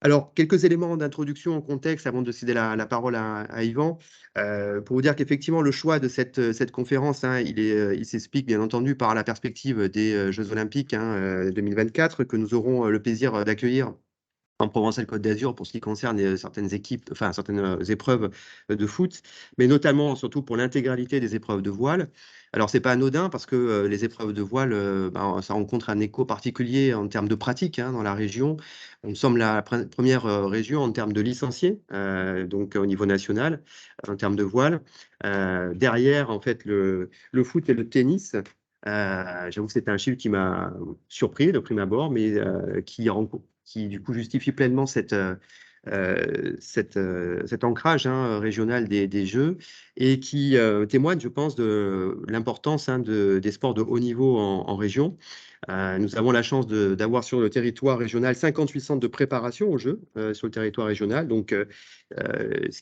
Alors, quelques éléments d'introduction en contexte avant de céder la parole à Yvan. Pour vous dire qu'effectivement, le choix de cette conférence, hein, il s'explique bien entendu par la perspective des Jeux Olympiques, hein, 2024, que nous aurons le plaisir d'accueillir en Provence-Alpes-Côte d'Azur pour ce qui concerne certaines équipes, enfin certaines épreuves de foot, mais notamment surtout pour l'intégralité des épreuves de voile. Alors c'est pas anodin parce que les épreuves de voile, ben, ça rencontre un écho particulier en termes de pratique, hein, dans la région. Nous sommes la première région en termes de licenciés, donc au niveau national, en termes de voile. Derrière, en fait, le foot et le tennis. J'avoue que c'était un chiffre qui m'a surpris de prime abord, mais qui du coup justifie pleinement cet ancrage, hein, régional des Jeux et qui témoigne, je pense, de l'importance, hein, des sports de haut niveau en région. Nous avons la chance d'avoir sur le territoire régional 58 centres de préparation aux Jeux sur le territoire régional, donc ce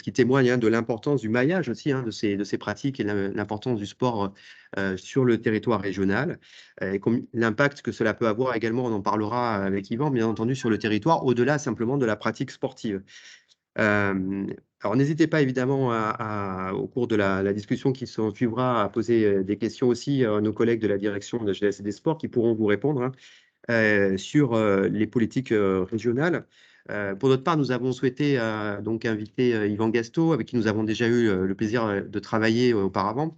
qui témoigne, hein, de l'importance du maillage aussi, hein, de ces pratiques et l'importance du sport sur le territoire régional, et l'impact que cela peut avoir également, on en parlera avec Yvan, bien entendu, sur le territoire, au-delà simplement de la pratique sportive. Euh, alors, n'hésitez pas évidemment au cours de la discussion qui s'en suivra à poser des questions aussi à nos collègues de la direction de la jeunesse et des sports qui pourront vous répondre, hein, sur les politiques régionales. Pour notre part, nous avons souhaité donc inviter Yvan Gasto, avec qui nous avons déjà eu le plaisir de travailler auparavant,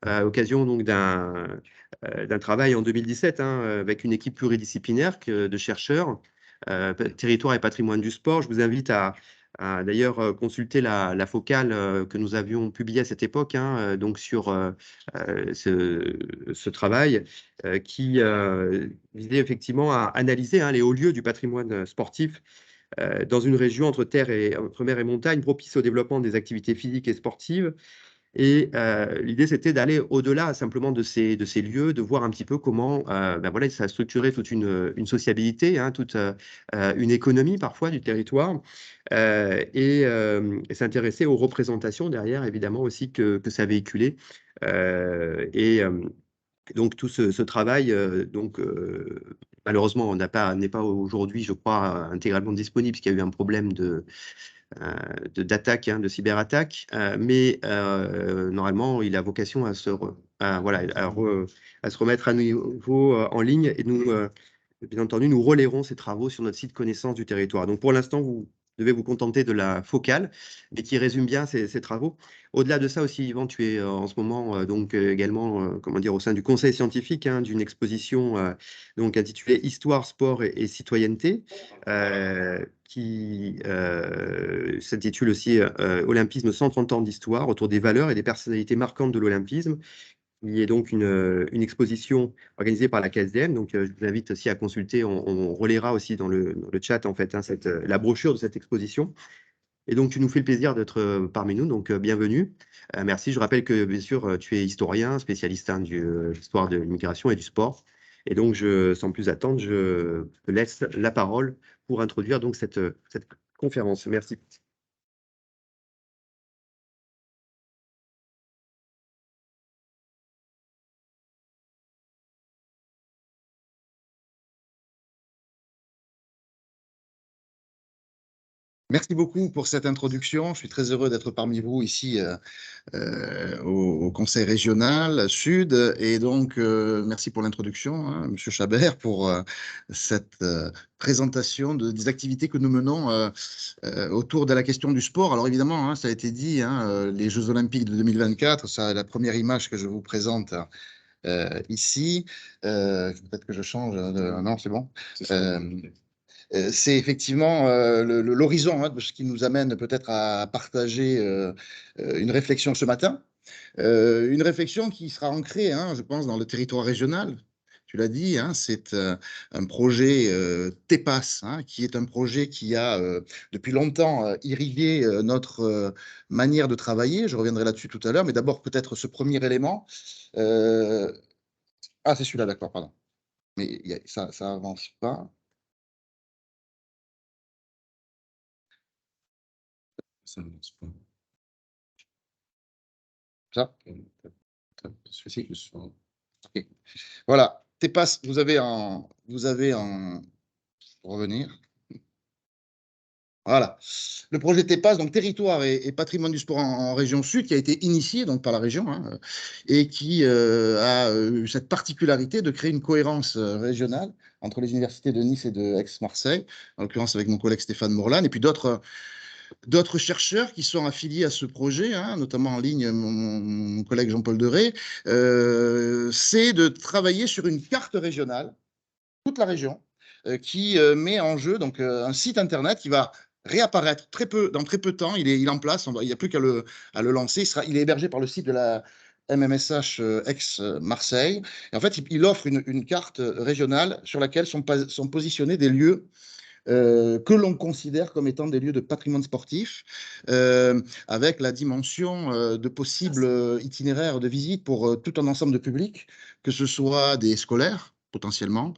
à l'occasion donc d'un travail en 2017, hein, avec une équipe pluridisciplinaire de chercheurs, territoire et patrimoine du sport. Je vous invite à d'ailleurs consulter la focale que nous avions publiée à cette époque, hein, donc sur ce travail qui visait effectivement à analyser, hein, les hauts lieux du patrimoine sportif dans une région entre mer et montagne, propice au développement des activités physiques et sportives. Et l'idée, c'était d'aller au-delà simplement de ces lieux, de voir un petit peu comment ben voilà, ça a structuré toute une sociabilité, hein, toute une économie parfois du territoire, et s'intéresser aux représentations derrière, évidemment, aussi que ça véhiculait. Et donc, tout ce travail, donc, malheureusement, n'est pas aujourd'hui, je crois, intégralement disponible, parce qu'il y a eu un problème d'attaque, hein, de cyberattaque, mais normalement, il a vocation voilà, à se remettre à nouveau en ligne, et nous, bien entendu, nous relayerons ces travaux sur notre site connaissance du territoire. Donc pour l'instant, vous devez vous contenter de la focale, mais qui résume bien ces travaux. Au-delà de ça aussi, Yvan, tu es en ce moment donc également, comment dire, au sein du conseil scientifique, hein, d'une exposition donc intitulée Histoire, sport et citoyenneté, qui s'intitule aussi Olympisme 130 ans d'histoire, autour des valeurs et des personnalités marquantes de l'olympisme. Il y a donc une exposition organisée par la KSDM. Donc, je vous invite aussi à consulter. On relaiera aussi dans le chat, en fait, hein, la brochure de cette exposition. Et donc, tu nous fais le plaisir d'être parmi nous. Donc, bienvenue. Merci. Je rappelle que, bien sûr, tu es historien, spécialiste, hein, de l'histoire de l'immigration et du sport. Et donc, sans plus attendre, je te laisse la parole pour introduire donc cette conférence. Merci. Merci beaucoup pour cette introduction. Je suis très heureux d'être parmi vous ici au Conseil régional Sud. Et donc, merci pour l'introduction, hein, Monsieur Chabert, pour cette présentation des activités que nous menons autour de la question du sport. Alors évidemment, hein, ça a été dit, hein, les Jeux Olympiques de 2024, c'est la première image que je vous présente ici. Peut-être que je change. Non, c'est bon. C'est effectivement l'horizon, hein, de ce qui nous amène peut-être à partager une réflexion ce matin. Une réflexion qui sera ancrée, hein, je pense, dans le territoire régional. Tu l'as dit, hein, c'est un projet TEPAS, hein, qui est un projet qui a depuis longtemps irrigué notre manière de travailler. Je reviendrai là-dessus tout à l'heure, mais d'abord peut-être ce premier élément. Euh, Ah, c'est celui-là, d'accord, pardon. Mais ça avance pas. Ça avance pas. Ça? Celui-ci, ok. Voilà, TEPAS, vous avez en. Pour revenir. Voilà. Le projet TEPAS, donc Territoire et Patrimoine du Sport en région Sud, qui a été initié donc, par la région hein, et qui a eu cette particularité de créer une cohérence régionale entre les universités de Nice et de Aix-Marseille, en l'occurrence avec mon collègue Stéphane Morlan, et puis d'autres chercheurs qui sont affiliés à ce projet, hein, notamment en ligne mon collègue Jean-Paul Deray, c'est de travailler sur une carte régionale, toute la région, qui met en jeu donc, un site internet qui va réapparaître dans très peu de temps. Il est en place, il n'y a plus à le lancer. Il est hébergé par le site de la MMSH Aix-Marseille. Et en fait, il offre une carte régionale sur laquelle sont positionnés des lieux que l'on considère comme étant des lieux de patrimoine sportif, avec la dimension de possibles itinéraires de visite pour tout un ensemble de publics, que ce soit des scolaires, potentiellement,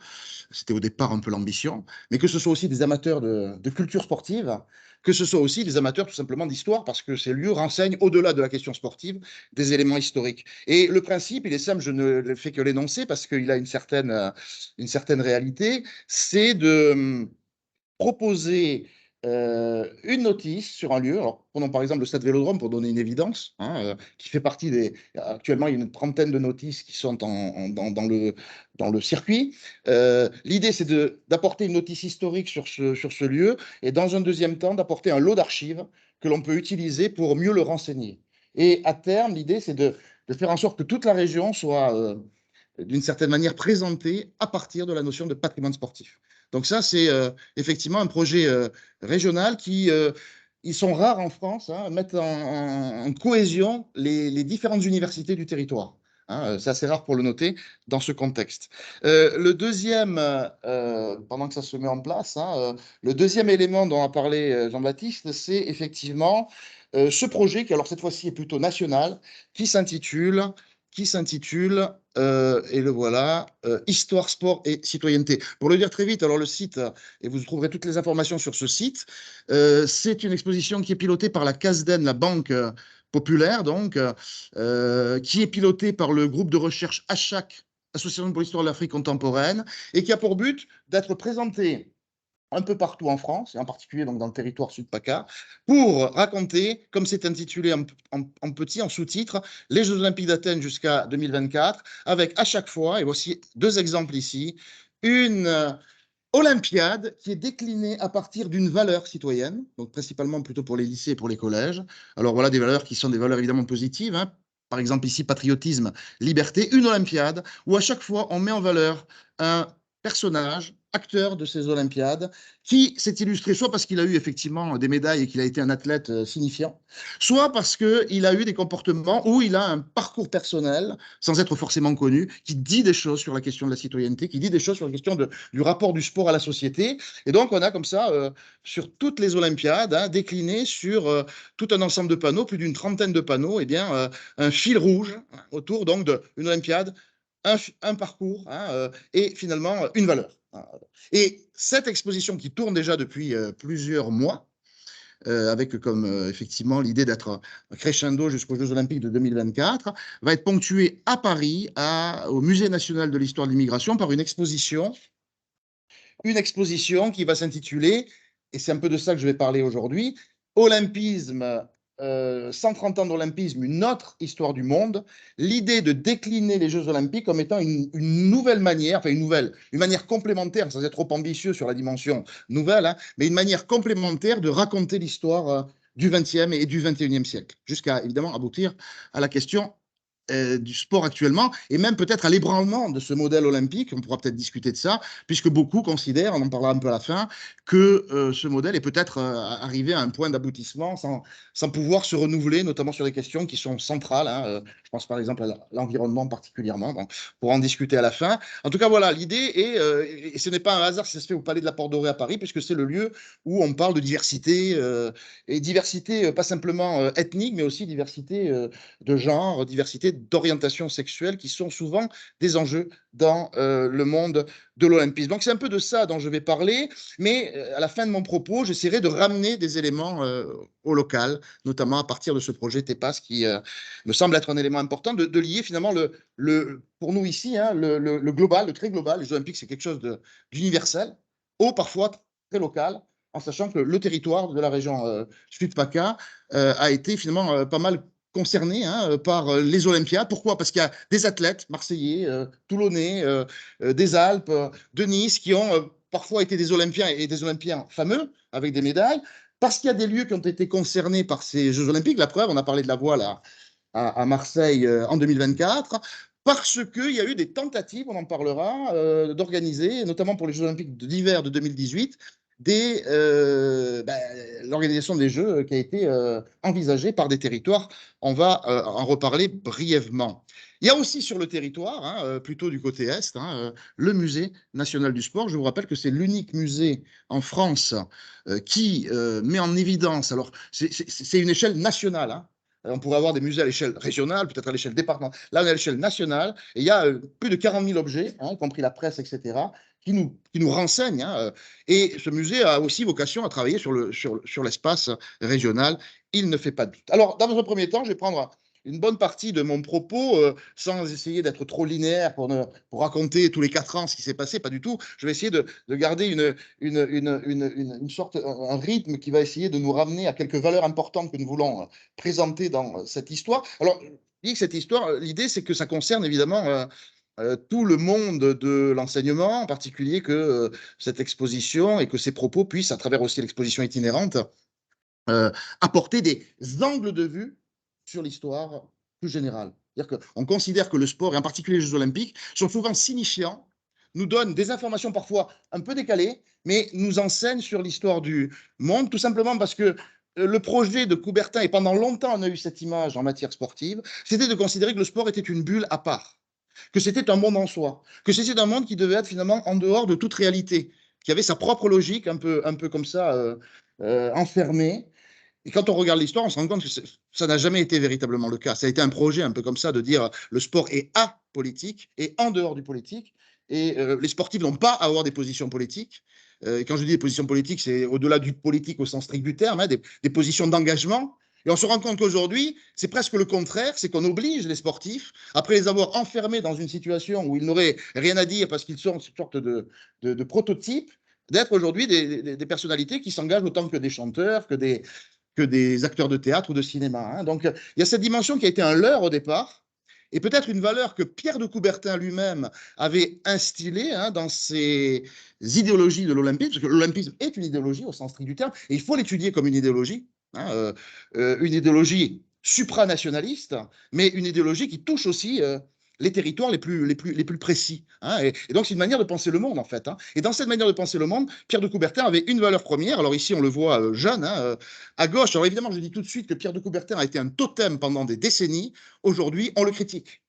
c'était au départ un peu l'ambition, mais que ce soit aussi des amateurs de culture sportive, que ce soit aussi des amateurs tout simplement d'histoire, parce que ces lieux renseignent, au-delà de la question sportive, des éléments historiques. Et le principe, il est simple, je ne le fais que l'énoncer, parce qu'il a une certaine réalité, c'est de proposer une notice sur un lieu. Alors, prenons par exemple le Stade Vélodrome pour donner une évidence, hein, qui fait partie des. Actuellement, il y a une trentaine de notices qui sont dans le circuit. L'idée, c'est d'apporter une notice historique sur ce lieu et, dans un deuxième temps, d'apporter un lot d'archives que l'on peut utiliser pour mieux le renseigner. Et à terme, l'idée, c'est de faire en sorte que toute la région soit d'une certaine manière présentée à partir de la notion de patrimoine sportif. Donc ça, c'est effectivement un projet régional qui, ils sont rares en France, hein, mettent en cohésion les différentes universités du territoire. Hein, c'est assez rare pour le noter dans ce contexte. Le deuxième, pendant que ça se met en place, hein, le deuxième élément dont a parlé Jean-Baptiste, c'est effectivement ce projet qui, alors cette fois-ci, est plutôt national, qui s'intitule et le voilà, Histoire, sport et citoyenneté. Pour le dire très vite, alors le site, et vous trouverez toutes les informations sur ce site, c'est une exposition qui est pilotée par la CASDEN, la Banque populaire, donc, qui est pilotée par le groupe de recherche ACHAC, Association pour l'histoire de l'Afrique contemporaine, et qui a pour but d'être présentée un peu partout en France, et en particulier donc dans le territoire sud-PACA, pour raconter, comme c'est intitulé en petit, en sous-titre, les Jeux Olympiques d'Athènes jusqu'à 2024, avec à chaque fois, et voici deux exemples ici, une Olympiade qui est déclinée à partir d'une valeur citoyenne, donc principalement plutôt pour les lycées et pour les collèges. Alors voilà des valeurs qui sont des valeurs évidemment positives, hein. Par exemple ici, patriotisme, liberté, une Olympiade où à chaque fois on met en valeur un personnage, acteur de ces Olympiades, qui s'est illustré soit parce qu'il a eu effectivement des médailles et qu'il a été un athlète signifiant, soit parce qu'il a eu des comportements où il a un parcours personnel, sans être forcément connu, qui dit des choses sur la question de la citoyenneté, qui dit des choses sur la question du rapport du sport à la société. Et donc, on a comme ça, sur toutes les Olympiades, hein, décliné sur tout un ensemble de panneaux, plus d'une trentaine de panneaux, eh bien, un fil rouge autour donc d'une Olympiade, un parcours hein, et finalement une valeur. Et cette exposition qui tourne déjà depuis plusieurs mois, avec comme effectivement l'idée d'être crescendo jusqu'aux Jeux Olympiques de 2024, va être ponctuée à Paris, au Musée national de l'histoire de l'immigration, par une exposition qui va s'intituler, et c'est un peu de ça que je vais parler aujourd'hui, Olympisme, 130 ans d'olympisme, une autre histoire du monde, l'idée de décliner les Jeux olympiques comme étant une nouvelle manière, enfin une manière complémentaire, sans être trop ambitieux sur la dimension nouvelle, hein, mais une manière complémentaire de raconter l'histoire du XXe et du XXIe siècle, jusqu'à évidemment aboutir à la question du sport actuellement, et même peut-être à l'ébranlement de ce modèle olympique. On pourra peut-être discuter de ça, puisque beaucoup considèrent, on en parlera un peu à la fin, que ce modèle est peut-être arrivé à un point d'aboutissement sans pouvoir se renouveler, notamment sur des questions qui sont centrales. Hein, je pense par exemple à l'environnement particulièrement. Donc, pour en discuter à la fin. En tout cas, voilà, l'idée est, et ce n'est pas un hasard si ça se fait au Palais de la Porte Dorée à Paris, puisque c'est le lieu où on parle de diversité, et diversité pas simplement ethnique, mais aussi diversité de genre, diversité d'orientation sexuelle qui sont souvent des enjeux dans le monde de l'olympisme. Donc c'est un peu de ça dont je vais parler, mais à la fin de mon propos, j'essaierai de ramener des éléments au local, notamment à partir de ce projet TEPAS qui me semble être un élément important de lier finalement pour nous ici, hein, le global, le très global. Les Jeux olympiques, c'est quelque chose d'universel, au parfois très local, en sachant que le territoire de la région Sud-PACA a été finalement pas mal concerné hein, par les Olympiades. Pourquoi? Parce qu'il y a des athlètes marseillais, toulonnais, des Alpes, de Nice, qui ont parfois été des Olympiens et des Olympiens fameux, avec des médailles, parce qu'il y a des lieux qui ont été concernés par ces Jeux Olympiques. La preuve, on a parlé de la voile à Marseille en 2024, parce qu'il y a eu des tentatives, on en parlera, d'organiser, notamment pour les Jeux Olympiques d'hiver de 2018, l'organisation des Jeux qui a été envisagée par des territoires. On va en reparler brièvement. Il y a aussi sur le territoire, hein, plutôt du côté est, hein, le Musée national du sport. Je vous rappelle que c'est l'unique musée en France qui met en évidence, alors c'est une échelle nationale, hein. On pourrait avoir des musées à l'échelle régionale, peut-être à l'échelle départementale. Là, on est à l'échelle nationale. Et il y a plus de 40 000 objets, hein, y compris la presse, etc., qui nous renseignent. Hein. Et ce musée a aussi vocation à travailler sur l'espace régional. Il ne fait pas de doute. Alors, dans un premier temps, je vais prendre une bonne partie de mon propos sans essayer d'être trop linéaire pour raconter tous les 4 ans ce qui s'est passé, pas du tout. Je vais essayer de garder une sorte, un rythme qui va essayer de nous ramener à quelques valeurs importantes que nous voulons présenter dans cette histoire. Alors, je dis que cette histoire, l'idée, c'est que ça concerne évidemment tout le monde de l'enseignement, en particulier que cette exposition et que ces propos puissent, à travers aussi l'exposition itinérante, apporter des angles de vue sur l'histoire plus générale. C'est-à-dire qu'on considère que le sport, et en particulier les Jeux Olympiques, sont souvent signifiants, nous donnent des informations parfois un peu décalées, mais nous enseignent sur l'histoire du monde, tout simplement parce que le projet de Coubertin, et pendant longtemps on a eu cette image en matière sportive, c'était de considérer que le sport était une bulle à part, que c'était un monde en soi, que c'était un monde qui devait être finalement en dehors de toute réalité, qui avait sa propre logique, un peu comme ça, enfermée. Et quand on regarde l'histoire, on se rend compte que ça n'a jamais été véritablement le cas. Ça a été un projet un peu comme ça de dire le sport est apolitique et en dehors du politique. Et les sportifs n'ont pas à avoir des positions politiques. Et quand je dis des positions politiques, c'est au-delà du politique au sens strict du terme, hein, des positions d'engagement. Et on se rend compte qu'aujourd'hui, c'est presque le contraire, c'est qu'on oblige les sportifs, après les avoir enfermés dans une situation où ils n'auraient rien à dire parce qu'ils sont une sorte de prototype, d'être aujourd'hui des personnalités qui s'engagent autant que des chanteurs, que des acteurs de théâtre ou de cinéma. Hein. Donc, il y a cette dimension qui a été un leurre au départ, et peut-être une valeur que Pierre de Coubertin lui-même avait instillée hein, dans ses idéologies de l'olympisme, parce que l'olympisme est une idéologie au sens strict du terme, et il faut l'étudier comme une idéologie, hein, une idéologie supranationaliste, mais une idéologie qui touche aussi les territoires les plus précis. Hein, et donc, c'est une manière de penser le monde, en fait. Hein. Et dans cette manière de penser le monde, Pierre de Coubertin avait une valeur première. Alors ici, on le voit jeune, hein, à gauche. Alors évidemment, je dis tout de suite que Pierre de Coubertin a été un totem pendant des décennies. Aujourd'hui, on le critique.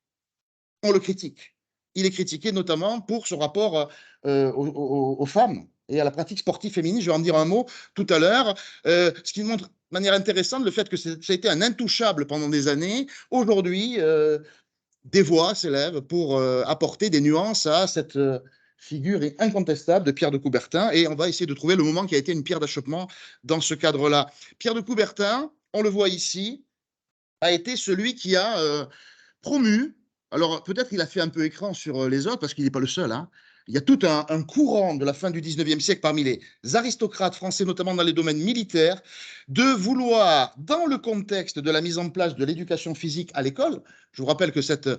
On le critique. Il est critiqué notamment pour ce rapport aux femmes et à la pratique sportive féminine. Je vais en dire un mot tout à l'heure. Ce qui montre de manière intéressante le fait que ça a été un intouchable pendant des années. Aujourd'hui, des voix s'élèvent pour apporter des nuances à cette figure incontestable de Pierre de Coubertin. Et on va essayer de trouver le moment qui a été une pierre d'achoppement dans ce cadre-là. Pierre de Coubertin, on le voit ici, a été celui qui a promu, alors peut-être qu'il a fait un peu écran sur les autres, parce qu'il n'est pas le seul, hein. Il y a tout un courant de la fin du 19e siècle parmi les aristocrates français, notamment dans les domaines militaires, de vouloir, dans le contexte de la mise en place de l'éducation physique à l'école, je vous rappelle que cette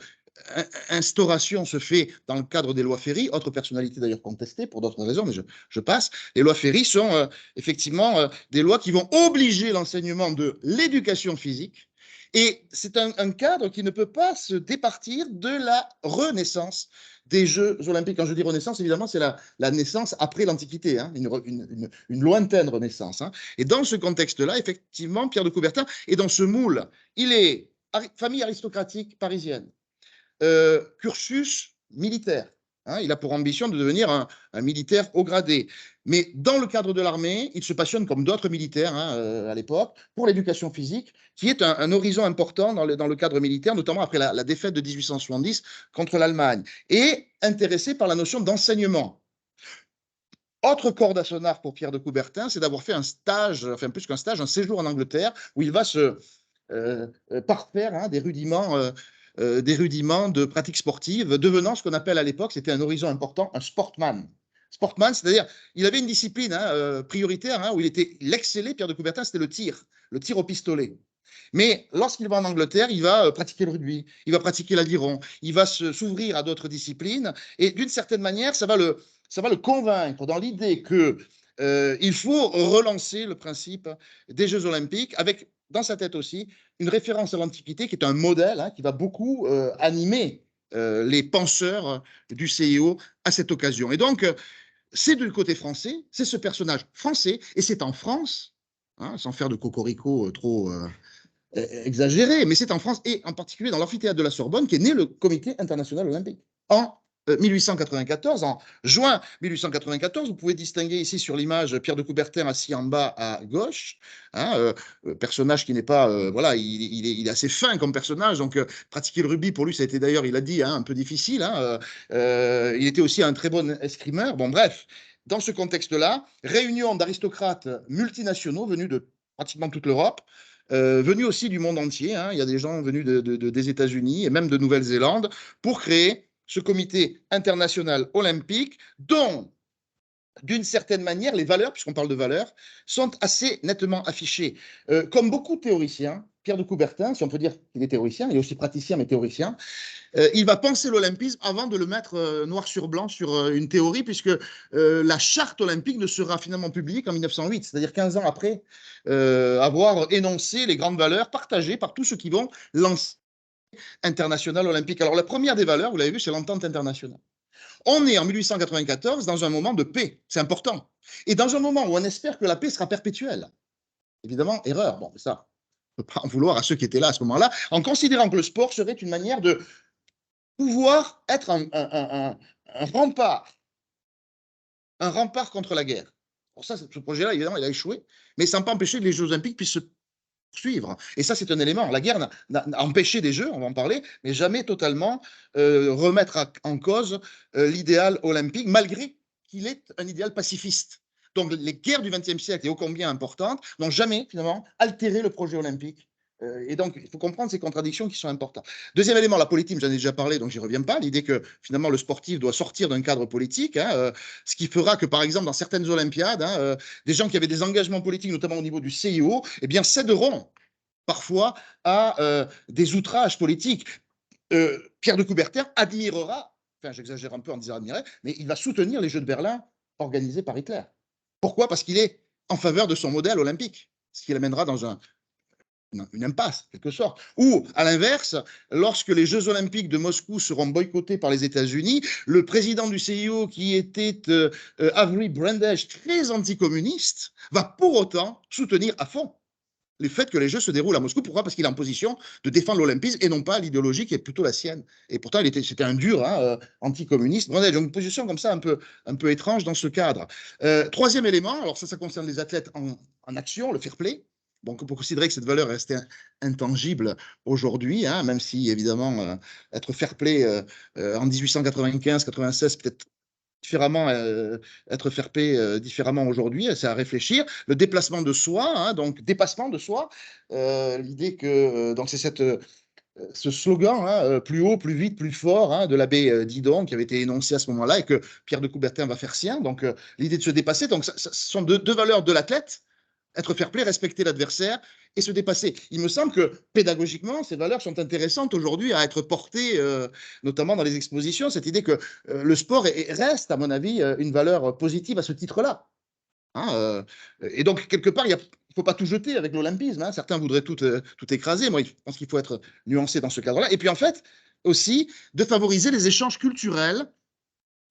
instauration se fait dans le cadre des lois Ferry, autre personnalité d'ailleurs contestée pour d'autres raisons, mais je passe. Les lois Ferry sont effectivement des lois qui vont obliger l'enseignement de l'éducation physique. Et c'est un cadre qui ne peut pas se départir de la renaissance des Jeux olympiques. Quand je dis renaissance, évidemment, c'est la naissance après l'Antiquité, hein, une lointaine renaissance. Hein. Et dans ce contexte-là, effectivement, Pierre de Coubertin est dans ce moule. Il est famille aristocratique parisienne, cursus militaire. Hein, il a pour ambition de devenir un militaire haut gradé. Mais dans le cadre de l'armée, il se passionne, comme d'autres militaires hein, à l'époque, pour l'éducation physique, qui est un horizon important dans le cadre militaire, notamment après la défaite de 1870 contre l'Allemagne, et intéressé par la notion d'enseignement. Autre corde à son arc pour Pierre de Coubertin, c'est d'avoir fait un stage, enfin plus qu'un stage, un séjour en Angleterre, où il va se parfaire hein, des rudiments de pratique sportive, devenant ce qu'on appelle à l'époque, c'était un horizon important, un sportman. sportman, c'est-à-dire il avait une discipline prioritaire où il excellait, Pierre de Coubertin, c'était le tir au pistolet. Mais lorsqu'il va en Angleterre, il va pratiquer le rugby, il va pratiquer l'aviron, il va s'ouvrir à d'autres disciplines, et d'une certaine manière, ça va le convaincre dans l'idée que il faut relancer le principe des Jeux Olympiques avec, dans sa tête aussi, une référence à l'Antiquité qui est un modèle qui va beaucoup animer les penseurs du CIO à cette occasion. Et donc, c'est du côté français, c'est ce personnage français, et c'est en France, sans faire de cocorico trop exagéré, mais c'est en France, et en particulier dans l'amphithéâtre de la Sorbonne, qu'est né le Comité international olympique. En 1894, en juin 1894, vous pouvez distinguer ici sur l'image Pierre de Coubertin assis en bas à gauche, personnage qui n'est pas, voilà, il est assez fin comme personnage, donc pratiquer le rugby pour lui, ça a été d'ailleurs, il a dit, un peu difficile, il était aussi un très bon escrimeur, bon bref, dans ce contexte-là, réunion d'aristocrates multinationaux venus de pratiquement toute l'Europe, venus aussi du monde entier, il y a des gens venus des États-Unis et même de Nouvelle-Zélande, pour créer ce comité international olympique dont, d'une certaine manière, les valeurs, puisqu'on parle de valeurs, sont assez nettement affichées. Comme beaucoup de théoriciens, Pierre de Coubertin, si on peut dire qu'il est théoricien, il est aussi praticien mais théoricien, il va penser l'olympisme avant de le mettre noir sur blanc sur une théorie, puisque la charte olympique ne sera finalement publiée qu'en 1908, c'est-à-dire 15 ans après avoir énoncé les grandes valeurs partagées par tous ceux qui vont lancer international olympique. Alors la première des valeurs, vous l'avez vu, c'est l'entente internationale. On est en 1894 dans un moment de paix, c'est important. Et dans un moment où on espère que la paix sera perpétuelle. Évidemment, erreur. Bon, ça, on ne peut pas en vouloir à ceux qui étaient là à ce moment-là, en considérant que le sport serait une manière de pouvoir être un rempart contre la guerre. Pour ça, ce projet-là, évidemment, il a échoué, mais ça n'a pas empêché que les Jeux Olympiques puissent se poursuivre. Et ça, c'est un élément. La guerre n'a empêché des Jeux, on va en parler, mais jamais totalement remettre en cause l'idéal olympique, malgré qu'il est un idéal pacifiste. Donc, les guerres du XXe siècle, et ô combien importantes, n'ont jamais, finalement, altéré le projet olympique. Et donc, il faut comprendre ces contradictions qui sont importantes. Deuxième élément, la politique, j'en ai déjà parlé, donc j'y reviens pas. L'idée que, finalement, le sportif doit sortir d'un cadre politique, ce qui fera que, par exemple, dans certaines Olympiades, des gens qui avaient des engagements politiques, notamment au niveau du CIO, eh bien, céderont parfois à des outrages politiques. Pierre de Coubertin admirera, enfin j'exagère un peu en disant admirer, mais il va soutenir les Jeux de Berlin organisés par Hitler. Pourquoi? Parce qu'il est en faveur de son modèle olympique, ce qui l'amènera dans une impasse, quelque sorte. Ou, à l'inverse, lorsque les Jeux Olympiques de Moscou seront boycottés par les États-Unis, le président du CIO, qui était Avery Brundage, très anticommuniste, va pour autant soutenir à fond le fait que les Jeux se déroulent à Moscou. Pourquoi? Parce qu'il est en position de défendre l'olympisme et non pas l'idéologie qui est plutôt la sienne. Et pourtant, c'était un dur anticommuniste. Donc, une position comme ça un peu étrange dans ce cadre. Troisième élément, alors ça concerne les athlètes en action, le fair play. Donc, on peut considérer que cette valeur reste intangible aujourd'hui, même si, évidemment, être fair play en 1895-96, peut-être différemment, être fair play différemment aujourd'hui, c'est à réfléchir. Le déplacement de soi, donc dépassement de soi, l'idée que, donc c'est ce slogan, plus haut, plus vite, plus fort, de l'abbé Didon, qui avait été énoncé à ce moment-là et que Pierre de Coubertin va faire sien. Donc, l'idée de se dépasser, donc, ce sont deux valeurs de l'athlète, être fair play, respecter l'adversaire et se dépasser. Il me semble que pédagogiquement, ces valeurs sont intéressantes aujourd'hui à être portées, notamment dans les expositions, cette idée que le sport reste, à mon avis, une valeur positive à ce titre-là. Et donc, quelque part, il ne faut pas tout jeter avec l'olympisme. Certains voudraient tout écraser. Moi, je pense qu'il faut être nuancé dans ce cadre-là. Et puis, en fait, aussi, de favoriser les échanges culturels,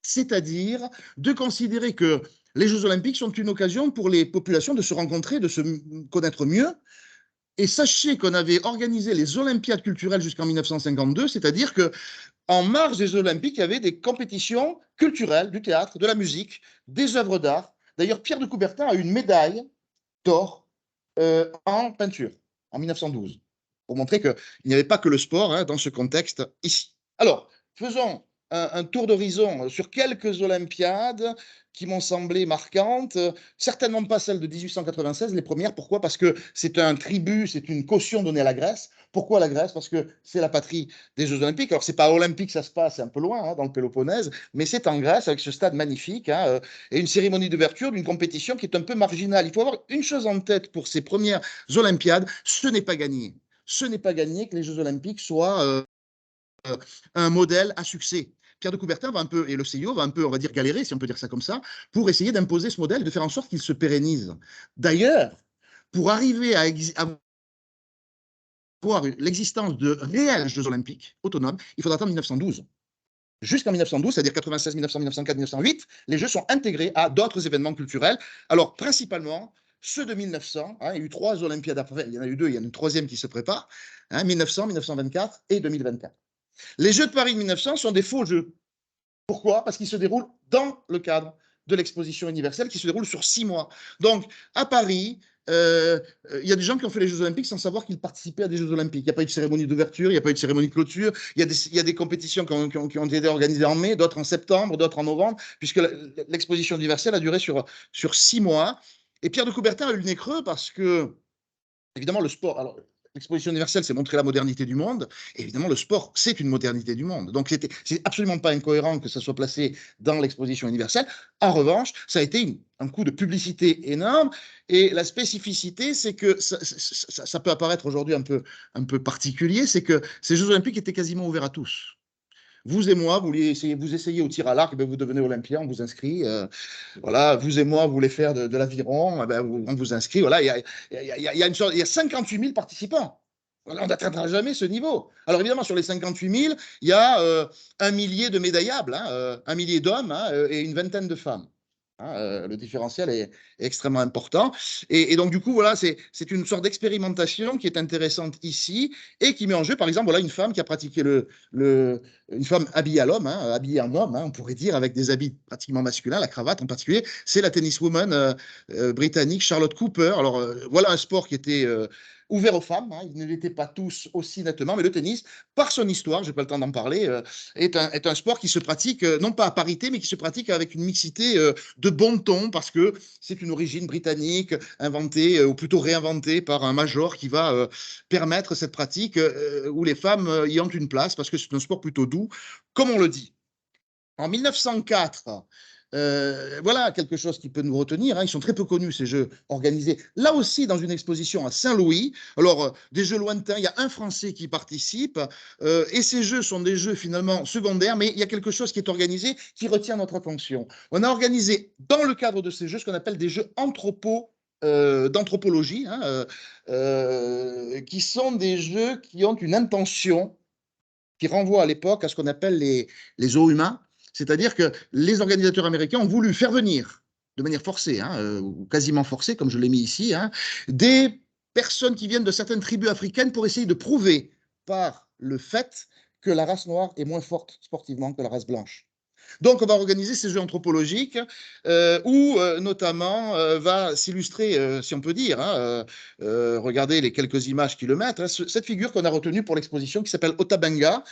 c'est-à-dire de considérer que les Jeux Olympiques sont une occasion pour les populations de se rencontrer, de se connaître mieux. Et sachez qu'on avait organisé les Olympiades culturelles jusqu'en 1952, c'est-à-dire qu'en marge des Jeux Olympiques, il y avait des compétitions culturelles, du théâtre, de la musique, des œuvres d'art. D'ailleurs, Pierre de Coubertin a eu une médaille d'or en peinture en 1912, pour montrer qu'il n'y avait pas que le sport dans ce contexte ici. Alors, faisons un tour d'horizon sur quelques Olympiades qui m'ont semblé marquantes, certainement pas celles de 1896, les premières. Pourquoi? Parce que c'est un tribut, c'est une caution donnée à la Grèce. Pourquoi la Grèce? Parce que c'est la patrie des Jeux Olympiques. Alors, c'est pas olympique, ça se passe, c'est un peu loin, hein, dans le Péloponnèse, mais c'est en Grèce, avec ce stade magnifique, hein, et une cérémonie d'ouverture d'une compétition qui est un peu marginale. Il faut avoir une chose en tête pour ces premières Olympiades, ce n'est pas gagné. Ce n'est pas gagné que les Jeux Olympiques soient un modèle à succès. Pierre de Coubertin va un peu, et le CIO va un peu, on va dire, galérer, si on peut dire ça comme ça, pour essayer d'imposer ce modèle, de faire en sorte qu'il se pérennise. D'ailleurs, pour arriver à avoir l'existence de réels Jeux Olympiques autonomes, il faudra attendre 1912. Jusqu'en 1912, c'est-à-dire 96, 1900, 1904, 1908, les Jeux sont intégrés à d'autres événements culturels. Alors, principalement, ceux de 1900, hein, il y a eu 3 Olympiades après, il y en a eu 2, il y en a une troisième qui se prépare, hein, 1900, 1924 et 2024. Les Jeux de Paris de 1900 sont des faux Jeux. Pourquoi? Parce qu'ils se déroulent dans le cadre de l'exposition universelle qui se déroule sur 6 mois. Donc, à Paris, il y a des gens qui ont fait les Jeux Olympiques sans savoir qu'ils participaient à des Jeux Olympiques. Il n'y a pas eu de cérémonie d'ouverture, il n'y a pas eu de cérémonie de clôture. Il y a des compétitions qui ont été organisées en mai, d'autres en septembre, d'autres en novembre, puisque l'exposition universelle a duré sur 6 mois. Et Pierre de Coubertin a eu le nez creux parce que, évidemment, le sport. Alors, l'exposition universelle, c'est montrer la modernité du monde. Et évidemment, le sport, c'est une modernité du monde. Donc, c'est absolument pas incohérent que ça soit placé dans l'exposition universelle. En revanche, ça a été un coup de publicité énorme. Et la spécificité, c'est que ça peut apparaître aujourd'hui un peu particulier, c'est que ces Jeux Olympiques étaient quasiment ouverts à tous. Vous et moi, vous essayez au tir à l'arc, ben vous devenez olympien, on vous inscrit. Voilà, vous et moi, vous voulez faire de l'aviron, ben on vous inscrit. Voilà, il y a 58 000 participants. On n'atteindra jamais ce niveau. Alors évidemment, sur les 58 000, il y a un millier de médaillables, hein, un millier d'hommes, hein, et une vingtaine de femmes. Hein, le différentiel est extrêmement important. Et donc, du coup, voilà, c'est une sorte d'expérimentation qui est intéressante ici et qui met en jeu, par exemple, voilà, une femme qui a pratiqué une femme habillée à l'homme, hein, habillée en homme, hein, on pourrait dire, avec des habits pratiquement masculins, la cravate en particulier. C'est la tenniswoman britannique Charlotte Cooper. Alors, voilà un sport qui était ouvert aux femmes. Hein, ils ne l'étaient pas tous aussi nettement, mais le tennis, par son histoire, je n'ai pas le temps d'en parler, est un sport qui se pratique, non pas à parité, mais qui se pratique avec une mixité de bon ton, parce que c'est une origine britannique, inventée, ou plutôt réinventée par un major qui va permettre cette pratique où les femmes y ont une place, parce que c'est un sport plutôt doux, comme on le dit. En 1904, voilà quelque chose qui peut nous retenir. Hein. Ils sont très peu connus, ces jeux organisés. Là aussi, dans une exposition à Saint-Louis. Alors, des jeux lointains, il y a un Français qui participe. Et ces jeux sont des jeux finalement secondaires, mais il y a quelque chose qui est organisé qui retient notre attention. On a organisé, dans le cadre de ces jeux, ce qu'on appelle des jeux d'anthropologie, hein, qui sont des jeux qui ont une intention qui renvoie à l'époque à ce qu'on appelle les zoos humains. C'est-à-dire que les organisateurs américains ont voulu faire venir, de manière forcée, hein, ou quasiment forcée, comme je l'ai mis ici, hein, des personnes qui viennent de certaines tribus africaines pour essayer de prouver par le fait que la race noire est moins forte sportivement que la race blanche. Donc, on va organiser ces jeux anthropologiques où, notamment, va s'illustrer, si on peut dire, hein, regardez les quelques images qui le mettent, hein, cette figure qu'on a retenue pour l'exposition qui s'appelle Otabenga,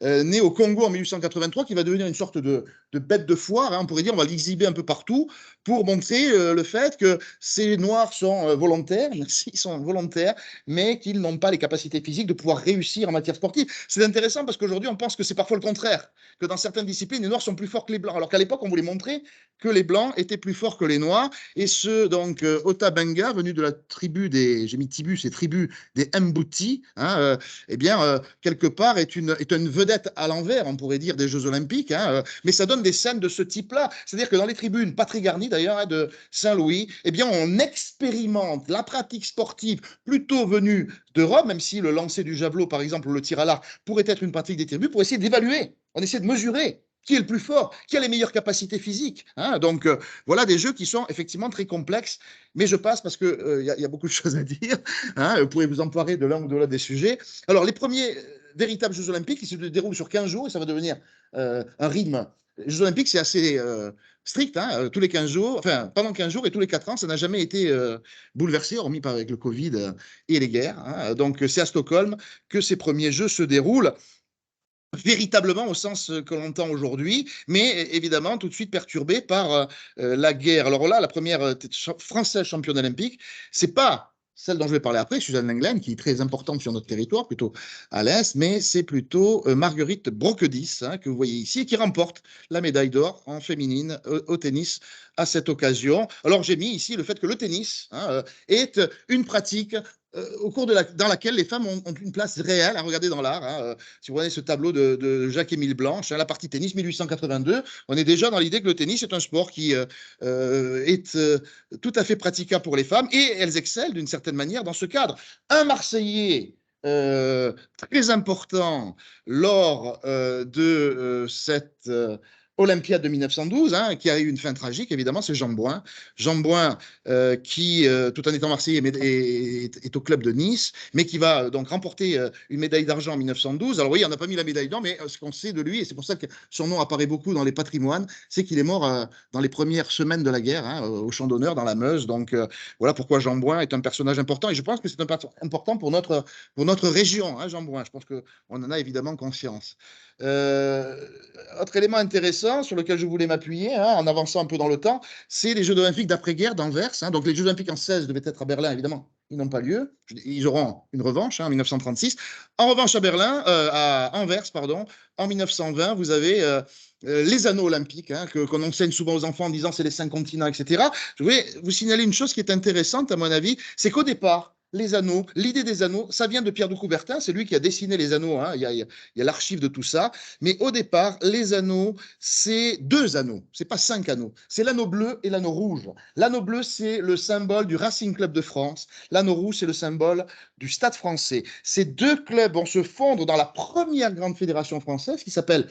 né au Congo en 1883, qui va devenir une sorte de bête de foire. Hein, on pourrait dire, on va l'exhiber un peu partout pour montrer le fait que ces Noirs sont volontaires, ils sont volontaires, mais qu'ils n'ont pas les capacités physiques de pouvoir réussir en matière sportive. C'est intéressant parce qu'aujourd'hui, on pense que c'est parfois le contraire, que dans certaines disciplines, les Noirs sont plus forts que les Blancs, alors qu'à l'époque, on voulait montrer que les Blancs étaient plus forts que les Noirs. Et ce, donc, Otabenga, venu de la tribu des, j'ai mis Tibus et tribu des Mbouti, hein, eh bien, quelque part, est une vedette à l'envers, on pourrait dire, des Jeux Olympiques, hein, mais ça donne des scènes de ce type-là. C'est-à-dire que dans les tribunes, pas très garnies d'ailleurs, hein, de Saint-Louis, eh bien, on expérimente la pratique sportive plutôt venue d'Europe, même si le lancer du javelot, par exemple, ou le tir à l'arc pourrait être une pratique des tribus, pour essayer d'évaluer. On essaie de mesurer qui est le plus fort, qui a les meilleures capacités physiques. Hein. Donc, voilà des jeux qui sont effectivement très complexes, mais je passe parce qu'il y a beaucoup de choses à dire. Hein. Vous pourrez vous emparer de l'un ou de l'autre des sujets. Alors, les premiers véritables Jeux Olympiques, ils se déroulent sur 15 jours et ça va devenir un rythme. Les Jeux Olympiques, c'est assez strict, hein, tous les 15 jours, enfin, pendant 15 jours et tous les 4 ans, ça n'a jamais été bouleversé, hormis avec le Covid et les guerres. Hein. Donc, c'est à Stockholm que ces premiers Jeux se déroulent. véritablement au sens que l'on entend aujourd'hui, mais évidemment tout de suite perturbé par la guerre. Alors là, la première française championne olympique, c'est pas celle dont je vais parler après, Suzanne Lenglen, qui est très importante sur notre territoire, plutôt à l'Est, mais c'est plutôt Marguerite Broquedis, hein, que vous voyez ici, et qui remporte la médaille d'or en féminine au tennis à cette occasion. Alors j'ai mis ici le fait que le tennis est une pratique au cours dans laquelle les femmes ont une place réelle à regarder dans l'art. Hein. Si vous voyez ce tableau de Jacques-Émile Blanche, hein, la partie tennis 1882, on est déjà dans l'idée que le tennis est un sport qui est tout à fait praticable pour les femmes et elles excellent d'une certaine manière dans ce cadre. Un Marseillais très important lors de cette Olympiade de 1912, hein, qui a eu une fin tragique, évidemment, c'est Jean Bouin. Jean Bouin, qui, tout en étant marseillais, est au club de Nice, mais qui va donc remporter une médaille d'argent en 1912. Alors oui, on n'a pas mis la médaille d'or, mais ce qu'on sait de lui, et c'est pour ça que son nom apparaît beaucoup dans les patrimoines, c'est qu'il est mort dans les premières semaines de la guerre, hein, au champ d'honneur, dans la Meuse. Donc voilà pourquoi Jean Bouin est un personnage important, et je pense que c'est un personnage important pour notre région, hein, Jean Bouin. Je pense qu'on en a évidemment conscience. Autre élément intéressant sur lequel je voulais m'appuyer, hein, en avançant un peu dans le temps, c'est les Jeux olympiques d'après-guerre d'Anvers. Hein. Donc les Jeux olympiques en 16 devaient être à Berlin, évidemment. Ils n'ont pas lieu. Ils auront une revanche en 1936. En revanche, à Anvers, pardon, en 1920, vous avez les anneaux olympiques, hein, qu'on enseigne souvent aux enfants en disant c'est les 5 continents, etc. Je voulais vous signaler une chose qui est intéressante, à mon avis, c'est qu'au départ, les anneaux, l'idée des anneaux, ça vient de Pierre de Coubertin, c'est lui qui a dessiné les anneaux, hein, il y a l'archive de tout ça, mais au départ, les anneaux, c'est 2 anneaux, c'est pas 5 anneaux, c'est l'anneau bleu et l'anneau rouge. L'anneau bleu, c'est le symbole du Racing Club de France, l'anneau rouge, c'est le symbole du Stade français. Ces 2 clubs vont se fondre dans la première grande fédération française qui s'appelle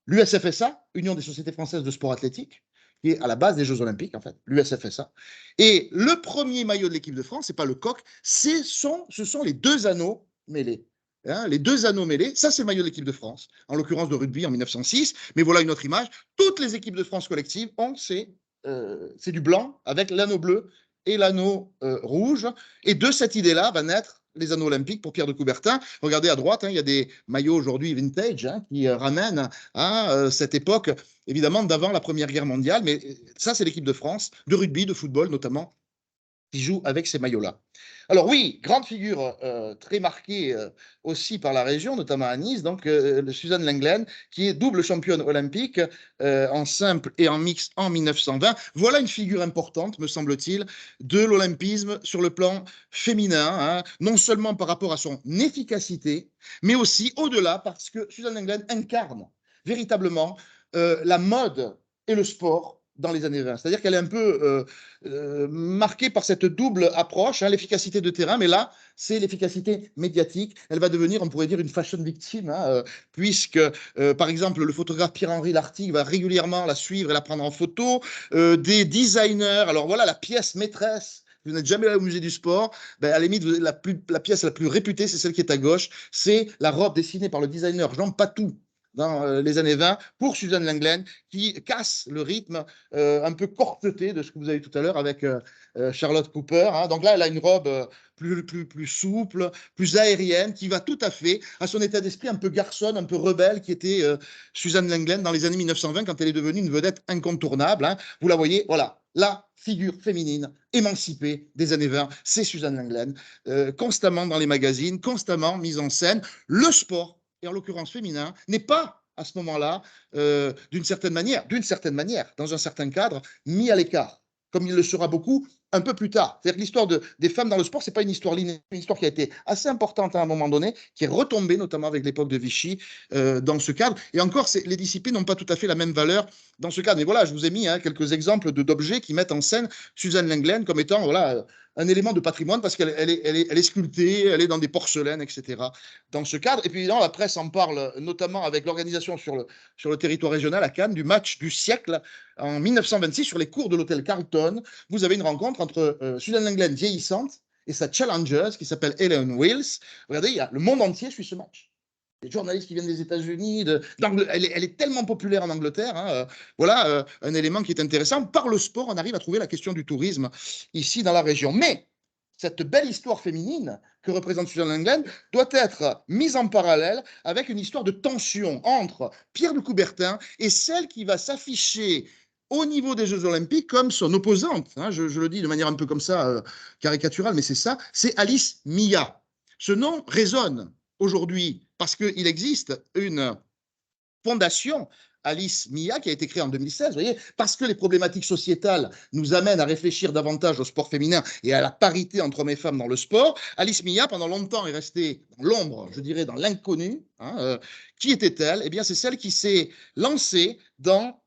l'USFSA, Union des sociétés françaises de sport athlétique, qui est à la base des Jeux olympiques, en fait, l'USFSA. Et le premier maillot de l'équipe de France, c'est pas le coq, ce sont les 2 anneaux mêlés. Hein, les 2 anneaux mêlés, ça c'est le maillot de l'équipe de France, en l'occurrence de rugby en 1906. Mais voilà une autre image. Toutes les équipes de France collectives ont c'est du blanc avec l'anneau bleu et l'anneau rouge. Et de cette idée-là va naître les anneaux olympiques pour Pierre de Coubertin. Regardez à droite, hein, il y a des maillots aujourd'hui vintage, hein, qui ramènent à cette époque, évidemment, d'avant la Première Guerre mondiale. Mais ça, c'est l'équipe de France, de rugby, de football notamment, qui joue avec ces maillots-là. Alors oui, grande figure très marquée aussi par la région, notamment à Nice, donc Suzanne Lenglen, qui est double championne olympique en simple et en mixte en 1920. Voilà une figure importante, me semble-t-il, de l'olympisme sur le plan féminin, hein, non seulement par rapport à son efficacité, mais aussi au-delà, parce que Suzanne Lenglen incarne véritablement la mode et le sport dans les années 20. C'est-à-dire qu'elle est un peu marquée par cette double approche, hein, l'efficacité de terrain, mais là, c'est l'efficacité médiatique. Elle va devenir, on pourrait dire, une fashion victime, hein, puisque, par exemple, le photographe Pierre-Henri Lartigue va régulièrement la suivre et la prendre en photo. Des designers, alors voilà, la pièce maîtresse. Vous n'êtes jamais allé au musée du sport, ben, à la limite, la pièce la plus réputée, c'est celle qui est à gauche. C'est la robe dessinée par le designer Jean Patou dans les années 20 pour Suzanne Lenglen, qui casse le rythme un peu corseté de ce que vous avez tout à l'heure avec Charlotte Cooper. Hein. Donc là, elle a une robe plus souple, plus aérienne, qui va tout à fait à son état d'esprit un peu garçonne, un peu rebelle, qui était Suzanne Lenglen dans les années 1920, quand elle est devenue une vedette incontournable. Hein. Vous la voyez, voilà, la figure féminine émancipée des années 20, c'est Suzanne Lenglen, constamment dans les magazines, constamment mise en scène. Le sport, et en l'occurrence féminin, n'est pas à ce moment-là, d'une certaine manière, dans un certain cadre, mis à l'écart, comme il le sera beaucoup un peu plus tard. C'est-à-dire que l'histoire des femmes dans le sport, c'est pas une histoire linéaire, une histoire qui a été assez importante à un moment donné, qui est retombée notamment avec l'époque de Vichy dans ce cadre. Et encore, les disciplines n'ont pas tout à fait la même valeur dans ce cadre. Mais voilà, je vous ai mis quelques exemples d'objets qui mettent en scène Suzanne Lenglen comme étant voilà, un élément de patrimoine parce qu'elle est sculptée, elle est dans des porcelaines, etc. Dans ce cadre. Et puis évidemment, la presse en parle notamment avec l'organisation sur le territoire régional à Cannes du match du siècle en 1926 sur les cours de l'hôtel Carlton. Vous avez une rencontre entre Suzanne Lenglen vieillissante et sa challengeuse qui s'appelle Helen Wills. Regardez, il y a le monde entier suit ce match. Les journalistes qui viennent des États-Unis, elle est tellement populaire en Angleterre. Hein, voilà un élément qui est intéressant. Par le sport, on arrive à trouver la question du tourisme ici dans la région. Mais cette belle histoire féminine que représente Susan Lenglen doit être mise en parallèle avec une histoire de tension entre Pierre de Coubertin et celle qui va s'afficher au niveau des Jeux Olympiques comme son opposante. Hein, je le dis de manière un peu comme ça, caricaturale, mais c'est ça, c'est Alice Mia. Ce nom résonne aujourd'hui parce qu'il existe une fondation Alice Mia, qui a été créée en 2016, vous voyez, parce que les problématiques sociétales nous amènent à réfléchir davantage au sport féminin et à la parité entre hommes et femmes dans le sport. Alice Mia, pendant longtemps, est restée dans l'ombre, je dirais, dans l'inconnu. Hein, qui était-elle? Eh bien, c'est celle qui s'est lancée dans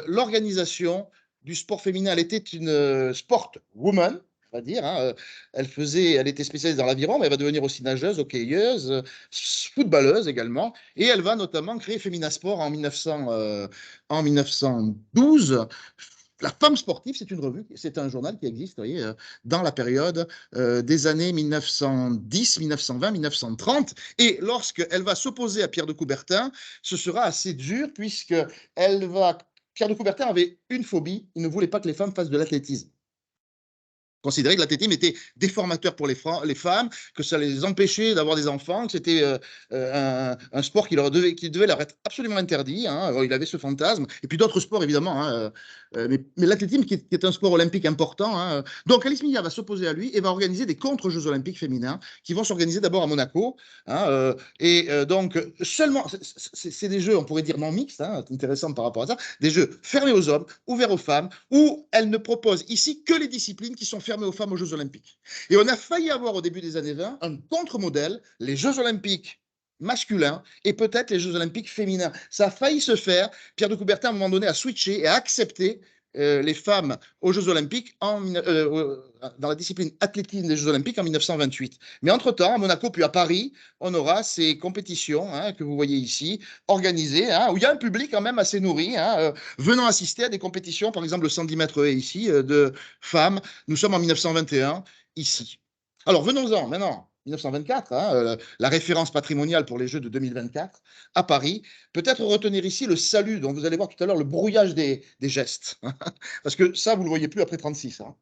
l'organisation du sport féminin. Elle était une sport woman, on va dire. Hein. Elle était spécialisée dans l'aviron, mais elle va devenir aussi nageuse, hockeyeuse, footballeuse également. Et elle va notamment créer Femina Sport en 1912. La femme sportive, c'est une revue, c'est un journal qui existe, vous voyez, dans la période des années 1910, 1920, 1930. Et lorsqu'elle va s'opposer à Pierre de Coubertin, ce sera assez dur puisque Pierre de Coubertin avait une phobie, il ne voulait pas que les femmes fassent de l'athlétisme. Considérer que l'athlétisme était déformateur pour les femmes, que ça les empêchait d'avoir des enfants, que c'était un sport qui devait leur être absolument interdit. Hein. Il avait ce fantasme. Et puis d'autres sports, évidemment. Hein. Mais l'athlétisme, qui est un sport olympique important. Hein. Donc Alice Mia va s'opposer à lui et va organiser des contre-Jeux olympiques féminins qui vont s'organiser d'abord à Monaco. Hein. Donc, seulement, c'est des jeux, on pourrait dire non mixtes, hein, intéressant par rapport à ça, des jeux fermés aux hommes, ouverts aux femmes, où elle ne propose ici que les disciplines qui sont fermées aux femmes aux Jeux Olympiques. Et on a failli avoir au début des années 20 un contre-modèle, les Jeux Olympiques masculins et peut-être les Jeux Olympiques féminins. Ça a failli se faire. Pierre de Coubertin, à un moment donné, a switché et a accepté les femmes aux Jeux Olympiques dans la discipline athlétisme des Jeux Olympiques en 1928. Mais entre-temps, à Monaco puis à Paris, on aura ces compétitions hein, que vous voyez ici, organisées, hein, où il y a un public quand même assez nourri, hein, venant assister à des compétitions, par exemple le 110 mètres ici, de femmes. Nous sommes en 1921, ici. Alors venons-en maintenant. 1924, hein, la référence patrimoniale pour les Jeux de 2024 à Paris. Peut-être retenir ici le salut, dont vous allez voir tout à l'heure le brouillage des gestes. Parce que ça, vous ne le voyez plus après 36. Hein.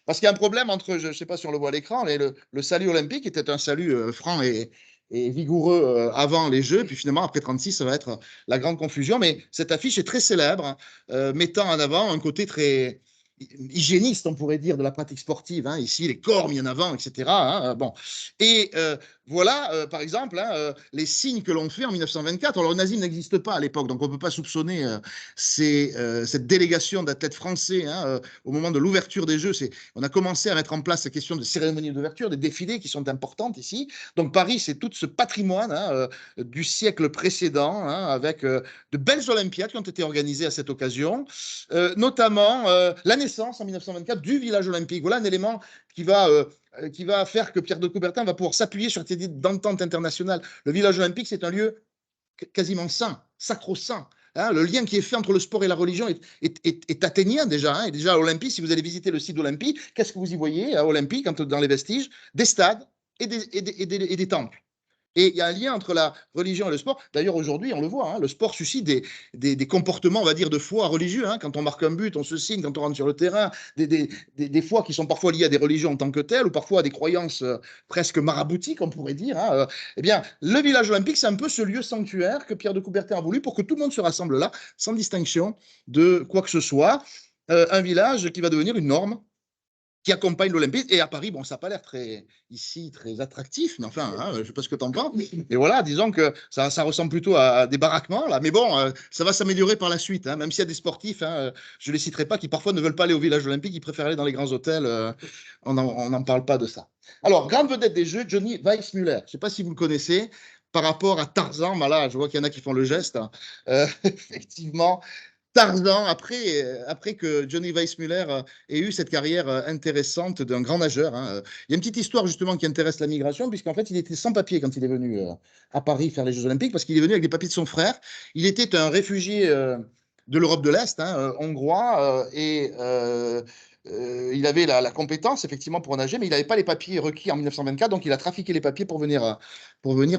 Parce qu'il y a un problème entre, je ne sais pas si on le voit à l'écran, le salut olympique était un salut franc et vigoureux avant les Jeux, puis finalement, après 36, ça va être la grande confusion. Mais cette affiche est très célèbre, mettant en avant un côté très hygiéniste, on pourrait dire, de la pratique sportive. Hein. Ici, les corps mis en avant, etc. Hein. Bon. Et voilà, par exemple, hein, les signes que l'on fait en 1924. Alors, le nazisme n'existe pas à l'époque, donc on ne peut pas soupçonner cette délégation d'athlètes français hein, au moment de l'ouverture des Jeux. On a commencé à mettre en place la question de cérémonies d'ouverture, des défilés qui sont importantes ici. Donc, Paris, c'est tout ce patrimoine hein, du siècle précédent, hein, avec de belles Olympiades qui ont été organisées à cette occasion, notamment la naissance en 1924 du village olympique. Voilà un élément qui va faire que Pierre de Coubertin va pouvoir s'appuyer sur cette idée d'entente internationale. Le village olympique, c'est un lieu quasiment saint, sacro-saint. Hein, le lien qui est fait entre le sport et la religion est athénien déjà. Hein, et déjà à Olympie, si vous allez visiter le site d'Olympie, qu'est-ce que vous y voyez à Olympie, dans les vestiges? Des stades et des temples. Et il y a un lien entre la religion et le sport. D'ailleurs, aujourd'hui, on le voit, hein, le sport suscite des comportements, on va dire, de foi religieux. Hein. Quand on marque un but, on se signe, quand on rentre sur le terrain, des fois qui sont parfois liées à des religions en tant que telles, ou parfois à des croyances presque maraboutiques, on pourrait dire. Hein. Eh bien, le village olympique, c'est un peu ce lieu sanctuaire que Pierre de Coubertin a voulu pour que tout le monde se rassemble là, sans distinction de quoi que ce soit. Un village qui va devenir une norme qui accompagne l'Olympisme. Et à Paris, bon, ça n'a pas l'air très attractif, mais enfin, hein, je ne sais pas ce que tu en penses. Et voilà, disons que ça ressemble plutôt à des baraquements, là. Mais bon, ça va s'améliorer par la suite, hein, même s'il y a des sportifs, hein, je ne les citerai pas, qui parfois ne veulent pas aller au village olympique, ils préfèrent aller dans les grands hôtels. On n'en parle pas de ça. Alors, grande vedette des Jeux, Johnny Weissmuller. Je ne sais pas si vous le connaissez. Par rapport à Tarzan, ben là, je vois qu'il y en a qui font le geste. Hein. Effectivement, Tarzan, après que Johnny Weissmuller ait eu cette carrière intéressante d'un grand nageur. Hein. Il y a une petite histoire justement qui intéresse la migration, puisqu'en fait, il était sans papier quand il est venu à Paris faire les Jeux Olympiques, parce qu'il est venu avec les papiers de son frère. Il était un réfugié de l'Europe de l'Est, hein, hongrois, il avait la compétence effectivement pour nager, mais il n'avait pas les papiers requis en 1924, donc il a trafiqué les papiers pour venir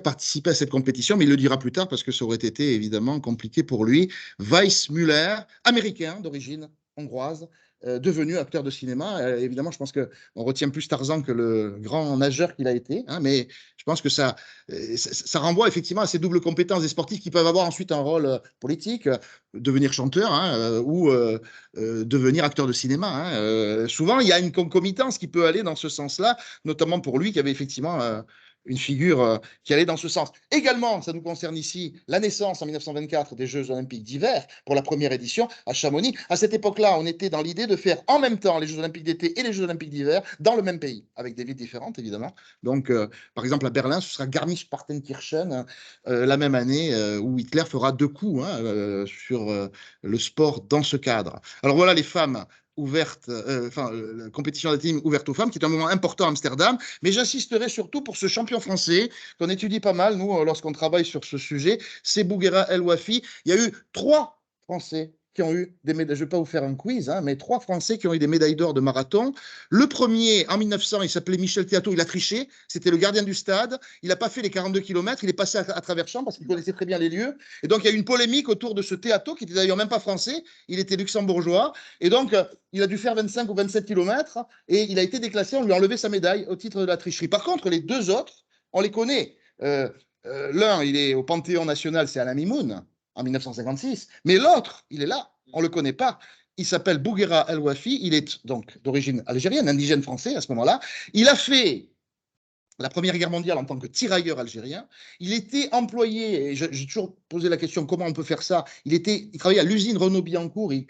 participer à cette compétition, mais il le dira plus tard parce que ça aurait été évidemment compliqué pour lui. Weissmuller, américain d'origine hongroise, devenu acteur de cinéma. Évidemment, je pense qu'on retient plus Tarzan que le grand nageur qu'il a été, hein, mais je pense que ça renvoie effectivement à ces doubles compétences des sportifs qui peuvent avoir ensuite un rôle politique, devenir chanteur, hein, ou devenir acteur de cinéma. Hein. Souvent, il y a une concomitance qui peut aller dans ce sens-là, notamment pour lui qui avait effectivement une figure qui allait dans ce sens. Également, ça nous concerne ici, la naissance en 1924 des Jeux Olympiques d'hiver pour la première édition à Chamonix. À cette époque-là, on était dans l'idée de faire en même temps les Jeux Olympiques d'été et les Jeux Olympiques d'hiver dans le même pays, avec des villes différentes évidemment. Donc, par exemple, à Berlin, ce sera Garmisch-Partenkirchen la même année où Hitler fera 2 coups hein, sur le sport dans ce cadre. Alors voilà les femmes ouverte, la compétition d'athlétisme ouverte aux femmes, qui est un moment important à Amsterdam. Mais j'insisterai surtout pour ce champion français qu'on étudie pas mal, nous, lorsqu'on travaille sur ce sujet, c'est Bouguera El Wafi. Il y a eu 3 Français qui ont eu des médailles. Je ne vais pas vous faire un quiz, hein, mais 3 Français qui ont eu des médailles d'or de marathon. Le premier, en 1900, il s'appelait Michel Théato, il a triché. C'était le gardien du stade. Il n'a pas fait les 42 km. Il est passé à travers champs parce qu'il connaissait très bien les lieux. Et donc, il y a eu une polémique autour de ce Théato, qui n'était d'ailleurs même pas français. Il était luxembourgeois. Et donc, il a dû faire 25 ou 27 km et il a été déclassé. On lui a enlevé sa médaille au titre de la tricherie. Par contre, les 2 autres, on les connaît. L'un, il est au Panthéon national, c'est Alain Mimoun, en 1956. Mais l'autre, il est là, on ne le connaît pas. Il s'appelle Bouguera El Wafi. Il est donc d'origine algérienne, indigène français à ce moment-là. Il a fait la Première Guerre mondiale en tant que tirailleur algérien. Il était employé, et j'ai toujours posé la question comment on peut faire ça. Il travaillait à l'usine Renault-Billancourt. Il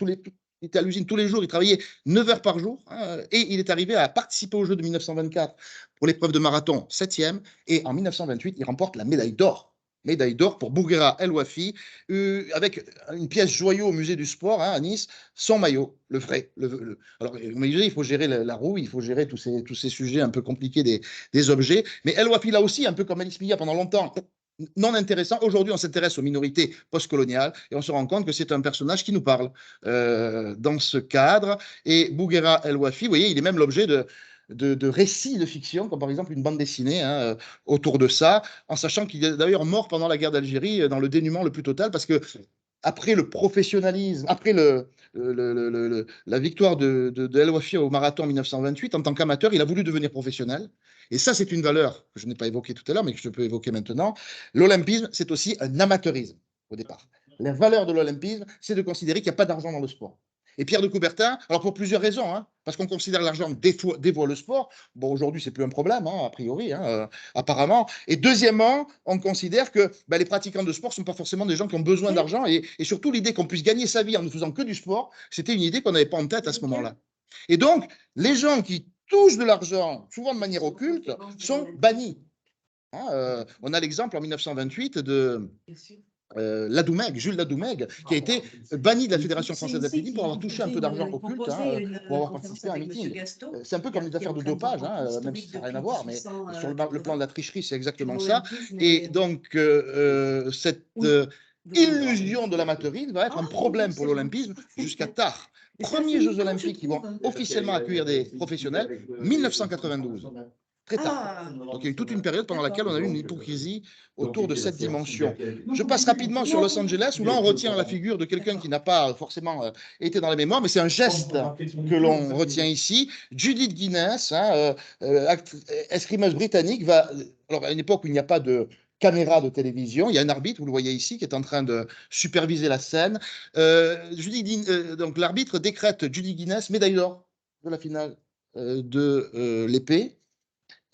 était à l'usine tous les jours, il travaillait 9 heures par jour, hein, et il est arrivé à participer aux Jeux de 1924 pour l'épreuve de marathon 7e, et en 1928, il remporte la médaille d'or. Médaille d'or pour Bouguera El Wafi, avec une pièce joyau au musée du sport hein, à Nice, son maillot, le vrai. Alors, il faut gérer la roue, il faut gérer tous ces sujets un peu compliqués des objets. Mais El Wafi, là aussi, un peu comme Alice Milla pendant longtemps, non intéressant. Aujourd'hui, on s'intéresse aux minorités postcoloniales et on se rend compte que c'est un personnage qui nous parle dans ce cadre. Et Bouguera El Wafi, vous voyez, il est même l'objet de récits de fiction, comme par exemple une bande dessinée hein, autour de ça, en sachant qu'il est d'ailleurs mort pendant la guerre d'Algérie dans le dénuement le plus total, parce que après le professionnalisme, après la victoire de El Wafi au marathon en 1928, en tant qu'amateur, il a voulu devenir professionnel. Et ça, c'est une valeur que je n'ai pas évoquée tout à l'heure, mais que je peux évoquer maintenant. L'olympisme, c'est aussi un amateurisme au départ. La valeur de l'olympisme, c'est de considérer qu'il n'y a pas d'argent dans le sport. Et Pierre de Coubertin, alors pour plusieurs raisons, hein, parce qu'on considère l'argent dévoie le sport. Bon, aujourd'hui, c'est plus un problème, hein, a priori, hein, apparemment. Et deuxièmement, on considère que les pratiquants de sport ne sont pas forcément des gens qui ont besoin d'argent. Et surtout, l'idée qu'on puisse gagner sa vie en ne faisant que du sport, c'était une idée qu'on n'avait pas en tête à ce moment-là. Et donc, les gens qui touchent de l'argent, souvent de manière occulte, sont bannis. Hein, on a l'exemple en 1928 de Jules Ladoumègue, qui a été banni de la Fédération française d'athlétisme pour avoir touché un peu d'argent occulte, hein, pour avoir participé à un meeting. C'est un peu comme les affaires de dopage, hein, même si ça n'a rien à voir, mais sur le plan de la tricherie, c'est exactement ça. Et donc, cette illusion de l'amateurisme va être un problème pour l'olympisme jusqu'à tard. Premiers Jeux olympiques qui vont officiellement accueillir des professionnels, 1992. Très tard. Donc il y a eu toute une période pendant laquelle on a eu une hypocrisie autour de cette dimension. Je passe rapidement sur Los Angeles, où là on retient la figure de quelqu'un qui n'a pas forcément été dans les mémoires, mais c'est un geste que l'on retient ici. Judith Guinness, hein, escrimeuse britannique, alors à une époque où il n'y a pas de caméra de télévision, il y a un arbitre, vous le voyez ici, qui est en train de superviser la scène. Donc l'arbitre décrète Judith Guinness médaille d'or de la finale de l'épée.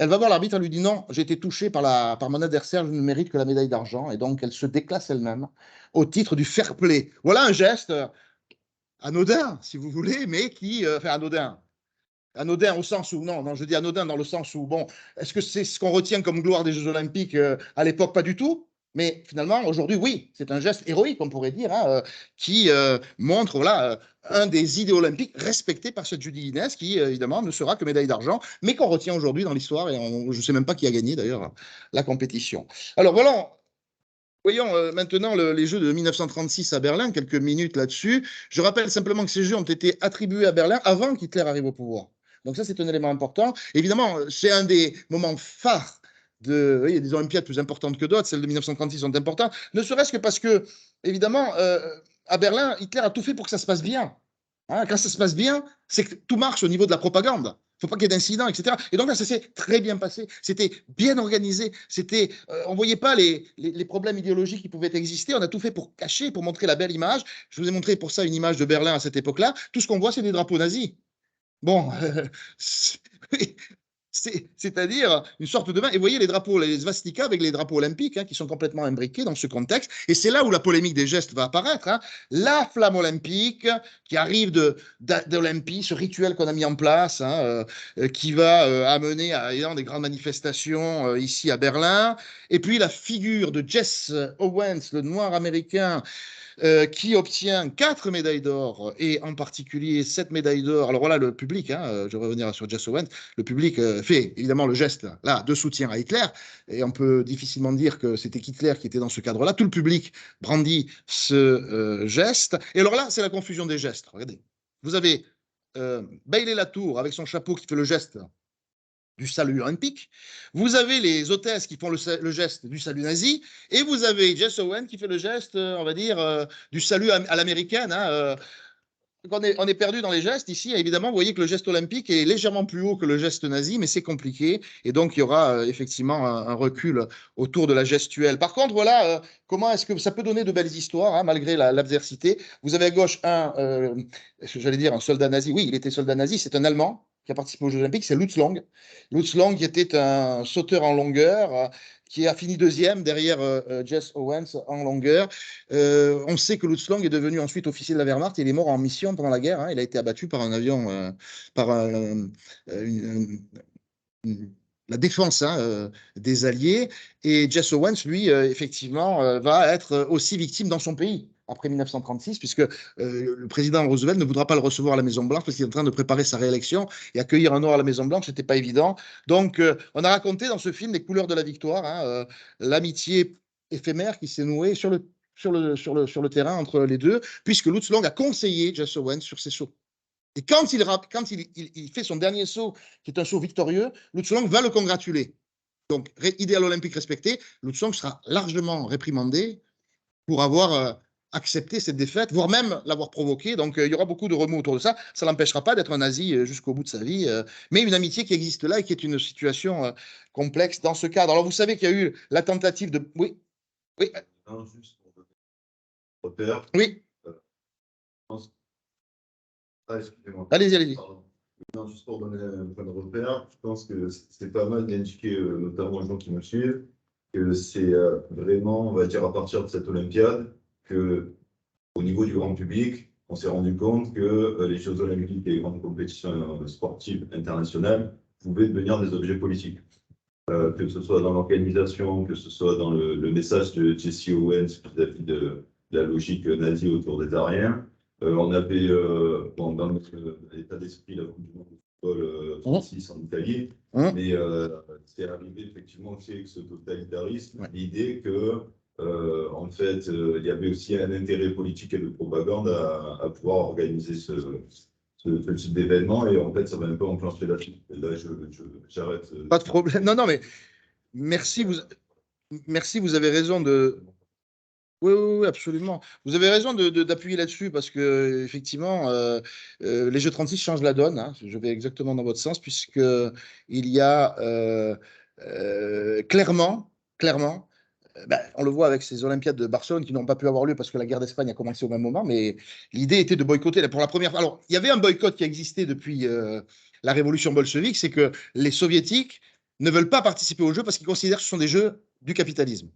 Elle va voir l'arbitre, elle lui dit non, j'ai été touchée par mon adversaire, je ne mérite que la médaille d'argent. Et donc, elle se déclasse elle-même au titre du fair play. Voilà un geste anodin, si vous voulez, mais enfin, anodin au sens où, non, je dis anodin dans le sens où, bon, est-ce que c'est ce qu'on retient comme gloire des Jeux Olympiques à l'époque? Pas du tout. Mais finalement, aujourd'hui, oui, c'est un geste héroïque, on pourrait dire, hein, qui montre voilà, un des idéaux olympiques respectés par cette Judy Guinness, qui évidemment ne sera que médaille d'argent, mais qu'on retient aujourd'hui dans l'histoire, et je ne sais même pas qui a gagné d'ailleurs la compétition. Alors voilà, voyons maintenant les Jeux de 1936 à Berlin, quelques minutes là-dessus. Je rappelle simplement que ces Jeux ont été attribués à Berlin avant qu'Hitler arrive au pouvoir. Donc ça, c'est un élément important. Évidemment, c'est un des moments phares il y a des Olympiades plus importantes que d'autres, celles de 1936 sont importantes, ne serait-ce que parce que, évidemment, à Berlin, Hitler a tout fait pour que ça se passe bien. Hein, quand ça se passe bien, c'est que tout marche au niveau de la propagande. Il ne faut pas qu'il y ait d'incidents, etc. Et donc là, ça s'est très bien passé. C'était bien organisé. On ne voyait pas les problèmes idéologiques qui pouvaient exister. On a tout fait pour cacher, pour montrer la belle image. Je vous ai montré pour ça une image de Berlin à cette époque-là. Tout ce qu'on voit, c'est des drapeaux nazis. Bon, c'est-à-dire une sorte de main. Et vous voyez les drapeaux, les svastikas avec les drapeaux olympiques, hein, qui sont complètement imbriqués dans ce contexte. Et c'est là où la polémique des gestes va apparaître. Hein. La flamme olympique qui arrive d'Olympie, ce rituel qu'on a mis en place, hein, qui va amener à des grandes manifestations ici à Berlin. Et puis la figure de Jesse Owens, le noir américain, qui obtient 4 médailles d'or et en particulier 7 médailles d'or. Alors voilà, le public, hein, je vais revenir sur Jesse Owens, le public fait évidemment le geste là de soutien à Hitler et on peut difficilement dire que c'était Hitler qui était dans ce cadre-là. Tout le public brandit ce geste. Et alors là, c'est la confusion des gestes. Regardez, vous avez Bailey Latour avec son chapeau qui fait le geste du salut olympique, vous avez les hôtesses qui font le geste du salut nazi, et vous avez Jess Owen qui fait le geste, on va dire, du salut à l'américaine. Hein, on est perdu dans les gestes ici. Évidemment, vous voyez que le geste olympique est légèrement plus haut que le geste nazi, mais c'est compliqué. Et donc, il y aura effectivement un recul autour de la gestuelle. Par contre, voilà comment est-ce que ça peut donner de belles histoires, hein, malgré l'adversité. Vous avez à gauche j'allais dire un soldat nazi. Oui, il était soldat nazi. C'est un Allemand qui a participé aux Jeux Olympiques. C'est Lutz Long. Lutz Long qui était un sauteur en longueur. Qui a fini deuxième derrière Jess Owens en longueur. On sait que Lutz Long est devenu ensuite officier de la Wehrmacht. Il est mort en mission pendant la guerre. Hein. Il a été abattu par un avion, par la défense hein, des Alliés. Et Jesse Owens, lui, effectivement, va être aussi victime dans son pays après 1936, puisque le président Roosevelt ne voudra pas le recevoir à la Maison-Blanche parce qu'il est en train de préparer sa réélection. Et accueillir un Noir à la Maison-Blanche, ce n'était pas évident. Donc, on a raconté dans ce film les couleurs de la victoire, hein, l'amitié éphémère qui s'est nouée sur le terrain entre les deux, puisque Lutz Long a conseillé Jesse Owens sur ses sauts. Et quand il fait son dernier saut, qui est un saut victorieux, Lutz Long va le congratuler. Donc, idéal olympique respecté, Lutz Long sera largement réprimandé pour avoir accepté cette défaite, voire même l'avoir provoquée. Donc, il y aura beaucoup de remous autour de ça. Ça ne l'empêchera pas d'être un nazi jusqu'au bout de sa vie, mais une amitié qui existe là et qui est une situation complexe dans ce cadre. Alors, vous savez qu'il y a eu la tentative de... Oui, oui. Non, juste pour repère. Oui. Excusez-moi. Allez-y, allez-y. Non, juste pour donner un point de repère, je pense que c'est pas mal d'indiquer, notamment aux gens qui me suivent, que c'est vraiment, on va dire, à partir de cette Olympiade, que au niveau du grand public, on s'est rendu compte que les Jeux Olympiques et les grandes compétitions sportives internationales pouvaient devenir des objets politiques. Que ce soit dans l'organisation, que ce soit dans le message de Jesse Owens vis-à-vis de la logique nazie autour des Ariens. On avait, dans notre état d'esprit, la Coupe du Monde de football 36 en Italie, mais c'est arrivé effectivement aussi avec ce totalitarisme, l'idée que, en fait, il y avait aussi un intérêt politique et de propagande à pouvoir organiser ce type d'événement, et en fait, ça va un peu enclencher la suite. Là, j'arrête. Pas de problème. Non, non, mais merci, vous avez raison de... Oui, oui, oui, absolument. Vous avez raison d'appuyer là-dessus parce que effectivement, les Jeux 36 changent la donne. Hein. Je vais exactement dans votre sens puisque il y a clairement, on le voit avec ces Olympiades de Barcelone qui n'ont pas pu avoir lieu parce que la guerre d'Espagne a commencé au même moment, mais l'idée était de boycotter pour la première fois. Alors, il y avait un boycott qui existait depuis la révolution bolchevique, c'est que les Soviétiques ne veulent pas participer aux Jeux parce qu'ils considèrent que ce sont des Jeux du capitalisme.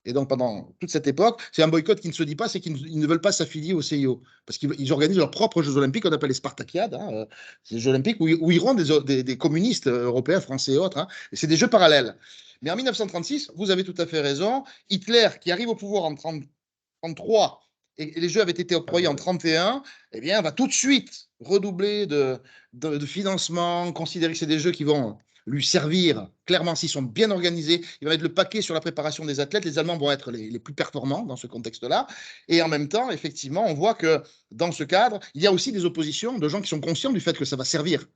Et donc, pendant toute cette époque, c'est un boycott qui ne se dit pas, c'est qu'ils ne veulent pas s'affilier au CIO. Parce qu'ils organisent leurs propres Jeux Olympiques, qu'on appelle les Spartakiades, hein, ces Jeux Olympiques où iront des communistes européens, français et autres. Hein, et c'est des Jeux parallèles. Mais en 1936, vous avez tout à fait raison, Hitler, qui arrive au pouvoir en 1933, et les Jeux avaient été octroyés en 1931, eh bien, va tout de suite redoubler de financement, considérer que c'est des Jeux qui vont lui servir, clairement, s'ils sont bien organisés, il va mettre le paquet sur la préparation des athlètes. Les Allemands vont être les plus performants dans ce contexte-là. Et en même temps, effectivement, on voit que dans ce cadre, il y a aussi des oppositions de gens qui sont conscients du fait que ça va servir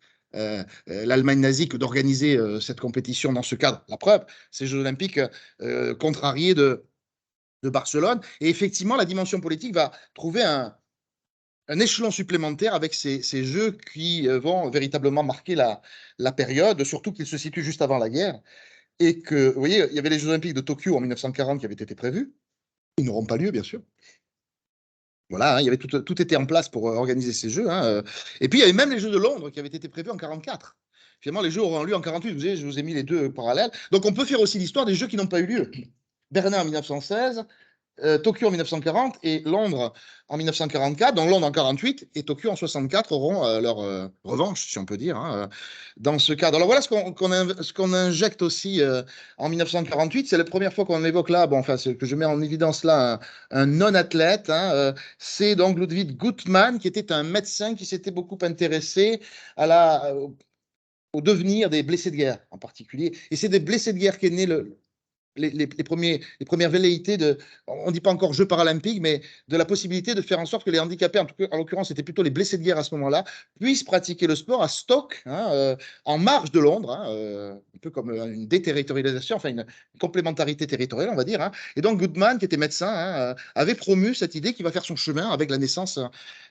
l'Allemagne nazie que d'organiser cette compétition dans ce cadre. La preuve, ces Jeux olympiques contrariés de Barcelone. Et effectivement, la dimension politique va trouver un échelon supplémentaire avec ces jeux qui vont véritablement marquer la période, surtout qu'ils se situent juste avant la guerre. Et que, vous voyez, il y avait les Jeux Olympiques de Tokyo en 1940 qui avaient été prévus. Ils n'auront pas lieu, bien sûr. Voilà, hein, il y avait tout était en place pour organiser ces Jeux. Hein. Et puis, il y avait même les Jeux de Londres qui avaient été prévus en 1944. Finalement, les Jeux auront lieu en 1948. Vous voyez, je vous ai mis les deux parallèles. Donc, on peut faire aussi l'histoire des Jeux qui n'ont pas eu lieu. Berlin en 1916, Tokyo en 1940 et Londres en 1944. Donc Londres en 48 et Tokyo en 64 auront leur revanche, si on peut dire, hein, dans ce cadre. Alors voilà ce qu'on injecte aussi en 1948. C'est la première fois qu'on évoque là, bon, enfin, ce que je mets en évidence là, un non-athlète. Hein, c'est donc Ludwig Guttmann, qui était un médecin qui s'était beaucoup intéressé à au devenir des blessés de guerre en particulier. Et c'est des blessés de guerre qu'est né les premières velléités on ne dit pas encore Jeux paralympiques, mais de la possibilité de faire en sorte que les handicapés, en l'occurrence c'était plutôt les blessés de guerre à ce moment-là, puissent pratiquer le sport à Stoke, hein, en marge de Londres, hein, un peu comme une déterritorialisation, enfin une complémentarité territoriale, on va dire. Hein. Et donc Goodman, qui était médecin, hein, avait promu cette idée qui va faire son chemin avec la naissance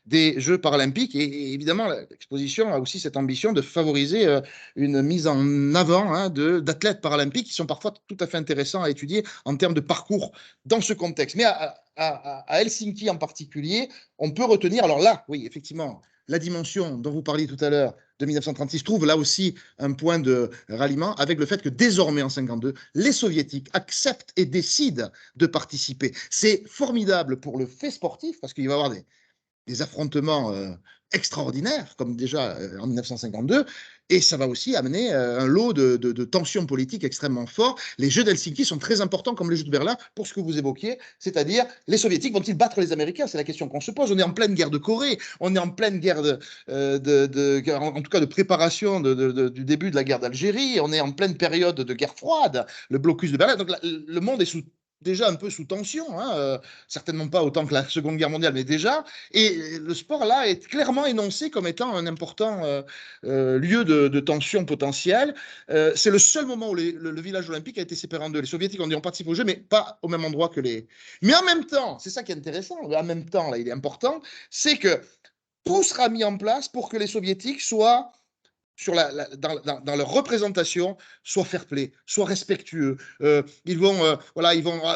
des Jeux paralympiques. Et évidemment, l'exposition a aussi cette ambition de favoriser une mise en avant, hein, d'athlètes paralympiques qui sont parfois tout à fait intéressants à étudier en termes de parcours dans ce contexte. Mais à Helsinki en particulier, on peut retenir, alors là, oui, effectivement, la dimension dont vous parliez tout à l'heure de 1936 trouve là aussi un point de ralliement avec le fait que désormais en 52, les soviétiques acceptent et décident de participer. C'est formidable pour le fait sportif parce qu'il va y avoir des affrontements extraordinaires, comme déjà en 1952, et ça va aussi amener un lot de tensions politiques extrêmement forts. Les Jeux d'Helsinki sont très importants comme les Jeux de Berlin pour ce que vous évoquiez, c'est-à-dire les Soviétiques vont-ils battre les Américains? C'est la question qu'on se pose. On est en pleine guerre de Corée, on est en pleine guerre en tout cas de préparation du début de la guerre d'Algérie, on est en pleine période de guerre froide, le blocus de Berlin. Donc le monde est déjà un peu sous tension, hein, certainement pas autant que la Seconde Guerre mondiale, mais déjà. Et le sport, là, est clairement énoncé comme étant un important lieu de tension potentielle. C'est le seul moment où le village olympique a été séparé en deux. Les Soviétiques ont dit on participe aux Jeux, mais pas au même endroit que les... Mais en même temps, c'est ça qui est intéressant, en même temps, là, il est important, c'est que tout sera mis en place pour que les Soviétiques soient dans leur représentation, soit fair-play, soit respectueux. Ils vont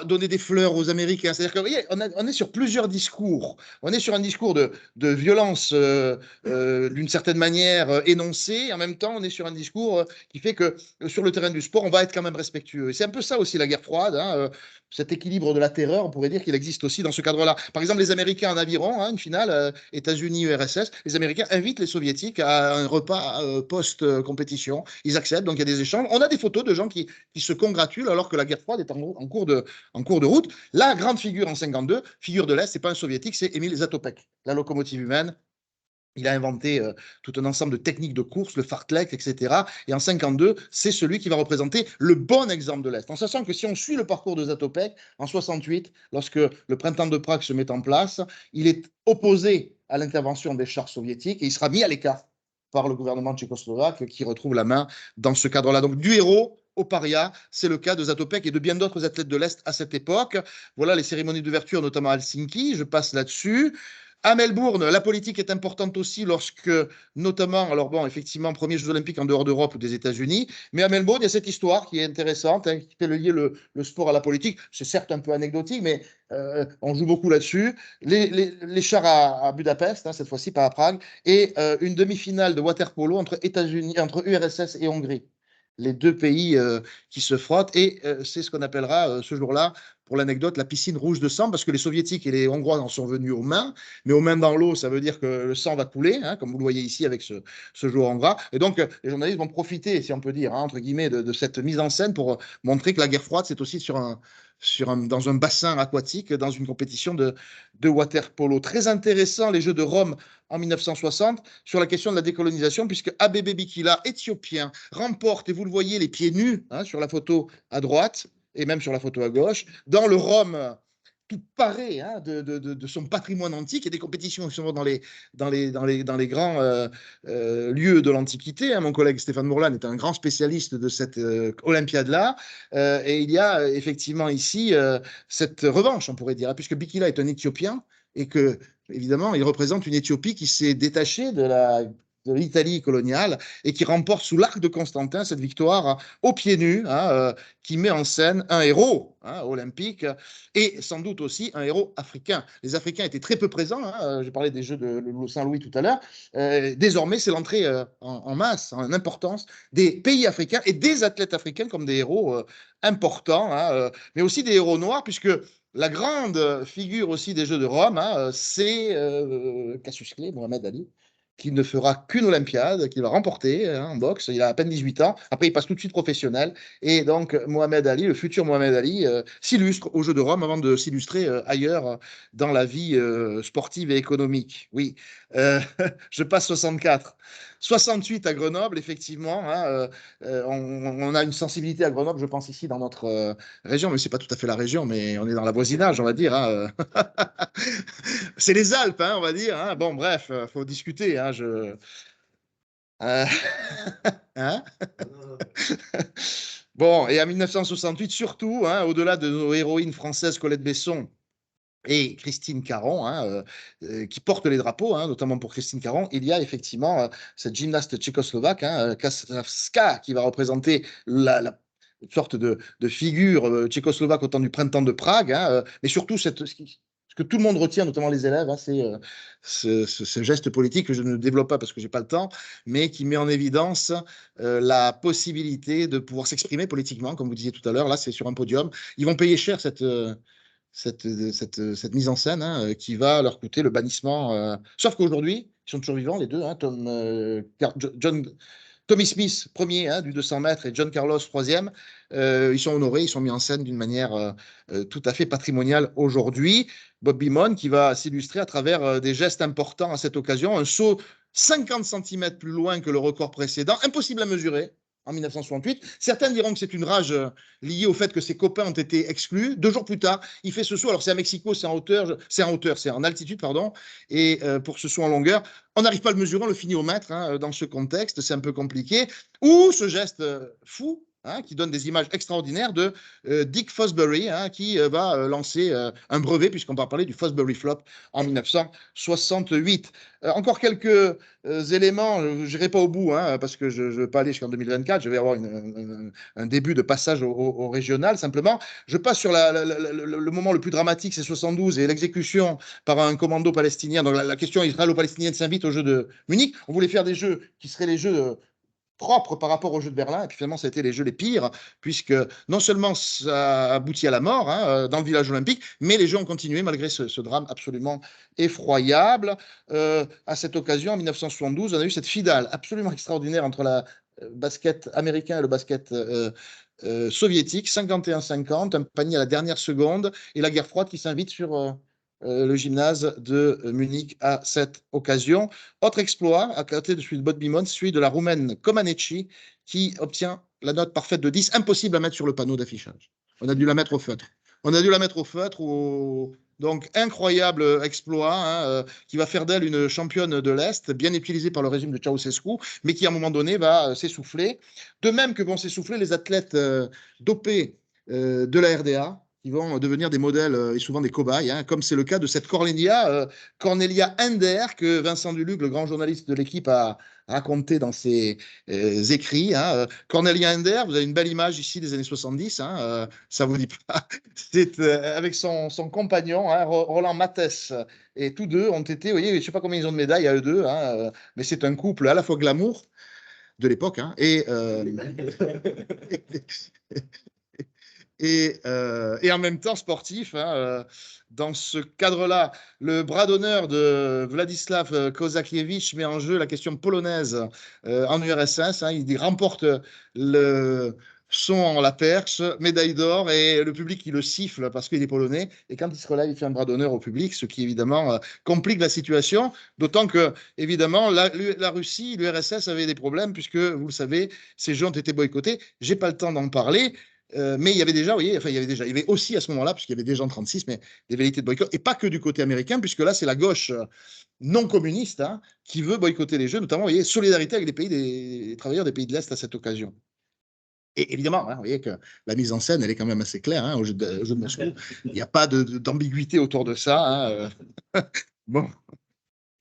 donner des fleurs aux Américains. C'est-à-dire qu'on est sur plusieurs discours. On est sur un discours de violence d'une certaine manière énoncé. En même temps, on est sur un discours qui fait que sur le terrain du sport, on va être quand même respectueux. Et c'est un peu ça aussi la guerre froide. Hein, cet équilibre de la terreur, on pourrait dire qu'il existe aussi dans ce cadre-là. Par exemple, les Américains en aviron, hein, une finale États-Unis-URSS, les Américains invitent les Soviétiques à un repas post-compétition. Ils acceptent, donc il y a des échanges. On a des photos de gens qui se congratulent alors que la guerre froide est en cours de route. La grande figure en 52, figure de l'Est, c'est pas un soviétique, c'est Émile Zatopek, la locomotive humaine. Il a inventé tout un ensemble de techniques de course, le fartlek, etc. Et en 52, c'est celui qui va représenter le bon exemple de l'Est. En sachant que si on suit le parcours de Zatopek, en 68, lorsque le printemps de Prague se met en place, il est opposé à l'intervention des chars soviétiques et il sera mis à l'écart par le gouvernement tchécoslovaque qui retrouve la main dans ce cadre-là. Donc du héros au paria, c'est le cas de Zatopek et de bien d'autres athlètes de l'Est à cette époque. Voilà les cérémonies d'ouverture, notamment à Helsinki. Je passe là-dessus. À Melbourne, la politique est importante aussi lorsque, notamment, alors bon, effectivement, premiers Jeux Olympiques en dehors d'Europe ou des États-Unis, mais à Melbourne, il y a cette histoire qui est intéressante, hein, qui fait lier le sport à la politique. C'est certes un peu anecdotique, mais on joue beaucoup là-dessus. Les chars à Budapest, hein, cette fois-ci, pas à Prague, et une demi-finale de water-polo entre URSS et Hongrie. Les deux pays qui se frottent, et c'est ce qu'on appellera ce jour-là, pour l'anecdote, la piscine rouge de sang, parce que les Soviétiques et les Hongrois en sont venus aux mains, mais aux mains dans l'eau, ça veut dire que le sang va couler, hein, comme vous le voyez ici avec ce joueur hongrois. Et donc, les journalistes vont profiter, si on peut dire, hein, entre guillemets, de cette mise en scène pour montrer que la guerre froide, c'est aussi dans un bassin aquatique, dans une compétition de water polo. Très intéressant, les Jeux de Rome en 1960, sur la question de la décolonisation, puisque Abebe Bikila, éthiopien, remporte, et vous le voyez, les pieds nus, hein, sur la photo à droite, et même sur la photo à gauche, dans le Rome tout paré, hein, de son patrimoine antique et des compétitions qui sont dans les grands lieux de l'Antiquité. Hein. Mon collègue Stéphane Mourlan est un grand spécialiste de cette Olympiade-là. Et il y a effectivement ici cette revanche, on pourrait dire, hein, puisque Bikila est un Éthiopien et que évidemment, il représente une Éthiopie qui s'est détachée de l'Italie coloniale et qui remporte sous l'arc de Constantin cette victoire aux pieds nus, qui met en scène un héros olympique et sans doute aussi un héros africain. Les Africains étaient très peu présents, j'ai parlé des Jeux de Saint-Louis tout à l'heure, désormais c'est l'entrée en masse, en importance, des pays africains et des athlètes africains comme des héros importants, mais aussi des héros noirs, puisque la grande figure aussi des Jeux de Rome, c'est Cassius Clay, Mohamed Ali, qui ne fera qu'une Olympiade, qu'il va remporter en boxe. Il a à peine 18 ans. Après, il passe tout de suite professionnel. Et donc, Mohamed Ali, le futur Mohamed Ali, s'illustre aux Jeux de Rome avant de s'illustrer ailleurs dans la vie sportive et économique. Oui, je passe 64. 68 à Grenoble, effectivement. On a une sensibilité à Grenoble, je pense, ici dans notre région, mais ce n'est pas tout à fait la région, mais on est dans la voisinage, on va dire. C'est les Alpes, on va dire. Bon, bref, il faut discuter. Euh, hein Bon, et en 1968, surtout, au-delà de nos héroïnes françaises Colette Besson et Christine Caron, qui portent les drapeaux, notamment pour Christine Caron, il y a effectivement cette gymnaste tchécoslovaque, Kasaska, qui va représenter une sorte de figure tchécoslovaque au temps du printemps de Prague, mais surtout ce que tout le monde retient, notamment les élèves, c'est ce geste politique que je ne développe pas parce que je n'ai pas le temps, mais qui met en évidence la possibilité de pouvoir s'exprimer politiquement, comme vous disiez tout à l'heure. Là, c'est sur un podium. Ils vont payer cher cette mise en scène qui va leur coûter le bannissement. Sauf qu'aujourd'hui, ils sont toujours vivants, les deux. Tommy Smith, premier du 200 mètres, et John Carlos, troisième. Ils sont honorés, ils sont mis en scène d'une manière tout à fait patrimoniale aujourd'hui. Bob Beamon qui va s'illustrer à travers des gestes importants à cette occasion. Un saut 50 cm plus loin que le record précédent, impossible à mesurer en 1968. Certains diront que c'est une rage liée au fait que ses copains ont été exclus. 2 jours plus tard, il fait ce saut. Alors c'est à Mexico, c'est en altitude, pardon. Et pour ce saut en longueur, on n'arrive pas à le mesurer, on le finit au mètre. Dans ce contexte, c'est un peu compliqué. Ou ce geste fou, qui donne des images extraordinaires de Dick Fosbury, qui va lancer un brevet, puisqu'on va parler du Fosbury Flop en 1968. Encore quelques éléments, je n'irai pas au bout, parce que je ne veux pas aller jusqu'en 2024, je vais avoir un début de passage au régional, simplement. Je passe sur le moment le plus dramatique, c'est 72, et l'exécution par un commando palestinien. Donc la question israélo-palestinienne s'invite aux Jeux de Munich. On voulait faire des jeux qui seraient les jeux propre par rapport aux Jeux de Berlin. Et puis finalement, ça a été les Jeux les pires, puisque non seulement ça aboutit à la mort dans le village olympique, mais les Jeux ont continué malgré ce drame absolument effroyable. À cette occasion, en 1972, on a eu cette finale absolument extraordinaire entre la basket américain et le basket soviétique, 51-50, un panier à la dernière seconde, et la guerre froide qui s'invite sur le gymnase de Munich à cette occasion. Autre exploit, à côté de celui de Bob Beamon, celui de la Roumaine Comaneci, qui obtient la note parfaite de 10, impossible à mettre sur le panneau d'affichage. On a dû la mettre au feutre. Donc, incroyable exploit qui va faire d'elle une championne de l'Est, bien utilisée par le régime de Ceausescu, mais qui, à un moment donné, va s'essouffler. De même que vont s'essouffler les athlètes dopés de la RDA, qui vont devenir des modèles et souvent des cobayes, comme c'est le cas de cette Cornelia Ender, que Vincent Duluc, le grand journaliste de l'équipe, a raconté dans ses écrits. Cornelia Ender, vous avez une belle image ici des années 70, ça vous dit pas. C'est avec son compagnon, Roland Mathès, et tous deux ont été, vous voyez, je ne sais pas combien ils ont de médailles à eux deux, mais c'est un couple à la fois glamour de l'époque, et en même temps sportif. Dans ce cadre-là, le bras d'honneur de Vladislav Kozakiewicz met en jeu la question polonaise en URSS. Il remporte le son en la perche, médaille d'or, et le public qui le siffle parce qu'il est polonais. Et quand il se relève, il fait un bras d'honneur au public, ce qui évidemment complique la situation. D'autant que, évidemment, la Russie, l'URSS avait des problèmes puisque, vous le savez, ces jeux ont été boycottés. J'ai pas le temps d'en parler. Mais il y avait déjà, vous voyez, il y avait aussi à ce moment-là, puisqu'il y avait déjà en 1936, mais des velléités de boycott, et pas que du côté américain, puisque là, c'est la gauche non communiste qui veut boycotter les Jeux, notamment, vous voyez, solidarité avec les travailleurs des pays de l'Est à cette occasion. Et évidemment, vous voyez que la mise en scène, elle est quand même assez claire au jeu de Moscou. Il n'y a pas d'ambiguïté autour de ça. Bon.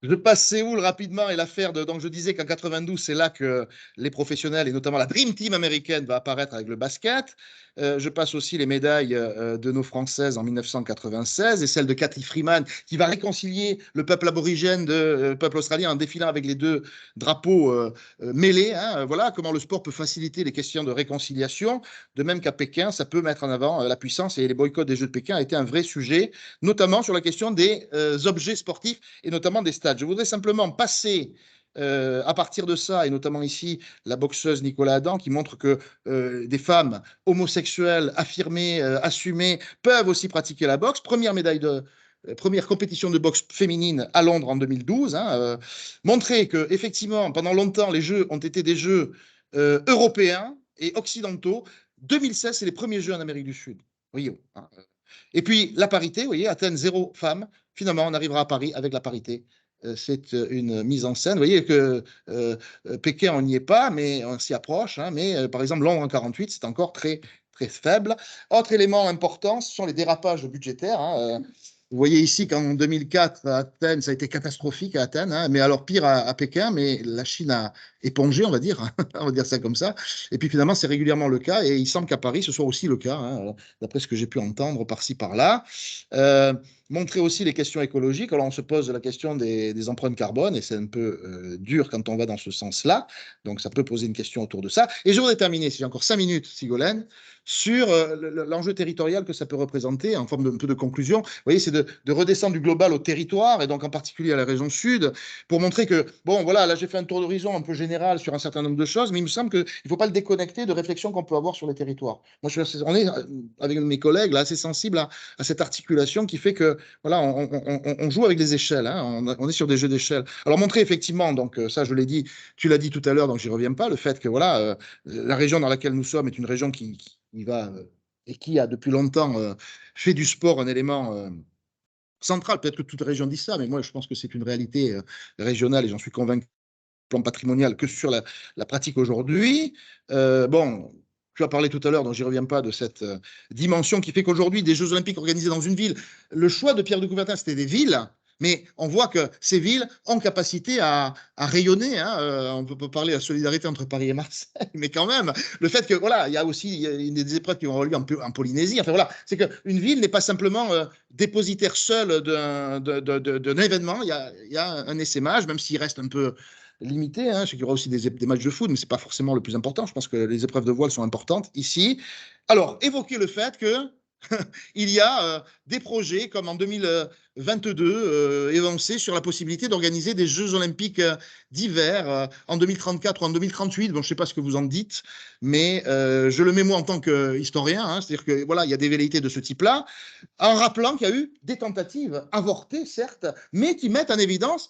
Je passe Séoul rapidement et l'affaire de. Donc, je disais qu'en 92, c'est là que les professionnels et notamment la Dream Team américaine va apparaître avec le basket. Je passe aussi les médailles de nos Françaises en 1996 et celle de Cathy Freeman qui va réconcilier le peuple aborigène le peuple australien en défilant avec les deux drapeaux mêlés. Hein. Voilà comment le sport peut faciliter les questions de réconciliation. De même qu'à Pékin, ça peut mettre en avant la puissance et les boycotts des Jeux de Pékin a été un vrai sujet, notamment sur la question des objets sportifs et notamment des stades. Je voudrais simplement passer à partir de ça, et notamment ici la boxeuse Nicolas Adam, qui montre que des femmes homosexuelles affirmées, assumées, peuvent aussi pratiquer la boxe. Première compétition de boxe féminine à Londres en 2012. Hein, montrer que effectivement, pendant longtemps, les Jeux ont été des Jeux européens et occidentaux. 2016, c'est les premiers Jeux en Amérique du Sud. Rio. Hein. Et puis la parité, vous voyez, Athènes, 0 femmes. Finalement, on arrivera à Paris avec la parité. C'est une mise en scène. Vous voyez que Pékin, on n'y est pas, mais on s'y approche. Hein, mais par exemple, Londres en 48, c'est encore très, très faible. Autre élément important, ce sont les dérapages budgétaires. Hein, vous voyez ici qu'en 2004, à Athènes, ça a été catastrophique à Athènes, hein, mais alors pire à Pékin, mais la Chine a épongé, on va dire, on va dire ça comme ça. Et puis finalement, c'est régulièrement le cas, et il semble qu'à Paris, ce soit aussi le cas, hein, d'après ce que j'ai pu entendre par-ci, par-là. Montrer aussi les questions écologiques. Alors, on se pose la question des empreintes carbone, et c'est un peu dur quand on va dans ce sens-là. Donc, ça peut poser une question autour de ça. Et je voudrais terminer, si j'ai encore 5 minutes, Sigolène, sur l'enjeu territorial que ça peut représenter, en forme de, un peu de conclusion. Vous voyez, c'est de redescendre du global au territoire, et donc en particulier à la région sud, pour montrer que, bon, voilà, là j'ai fait un tour d'horizon un peu général sur un certain nombre de choses, mais il me semble qu'il ne faut pas le déconnecter de réflexions qu'on peut avoir sur les territoires. Moi, on est, avec mes collègues, là, assez sensibles à cette articulation qui fait que, voilà, on joue avec les échelles, hein, on est sur des jeux d'échelle. Alors, montrer effectivement, donc ça je l'ai dit, tu l'as dit tout à l'heure, donc j'y reviens pas, le fait que, voilà, la région dans laquelle nous sommes est une région qui va et qui a depuis longtemps fait du sport un élément central. Peut-être que toute région dit ça, mais moi je pense que c'est une réalité régionale et j'en suis convaincu plan patrimonial que sur la pratique aujourd'hui. Bon, tu as parlé tout à l'heure, donc j'y reviens pas, de cette dimension qui fait qu'aujourd'hui, des Jeux Olympiques organisés dans une ville, le choix de Pierre de Coubertin, c'était des villes. Mais on voit que ces villes ont capacité à rayonner. Hein. On peut parler de la solidarité entre Paris et Marseille, mais quand même, le fait que voilà, il y a aussi des épreuves qui ont eu lieu en Polynésie. Enfin voilà, c'est qu'une ville n'est pas simplement dépositaire seule d'un événement. Il y a un essaimage, même s'il reste un peu limité. Hein. Je sais qu'il y aura aussi des matchs de foot, mais ce n'est pas forcément le plus important. Je pense que les épreuves de voile sont importantes ici. Alors, évoquer le fait que il y a des projets comme en 2022 évancés sur la possibilité d'organiser des Jeux Olympiques d'hiver en 2034 ou en 2038. Bon, je ne sais pas ce que vous en dites, mais je le mets moi en tant qu'historien. Hein, c'est-à-dire que voilà, il y a des velléités de ce type-là, en rappelant qu'il y a eu des tentatives avortées, certes, mais qui mettent en évidence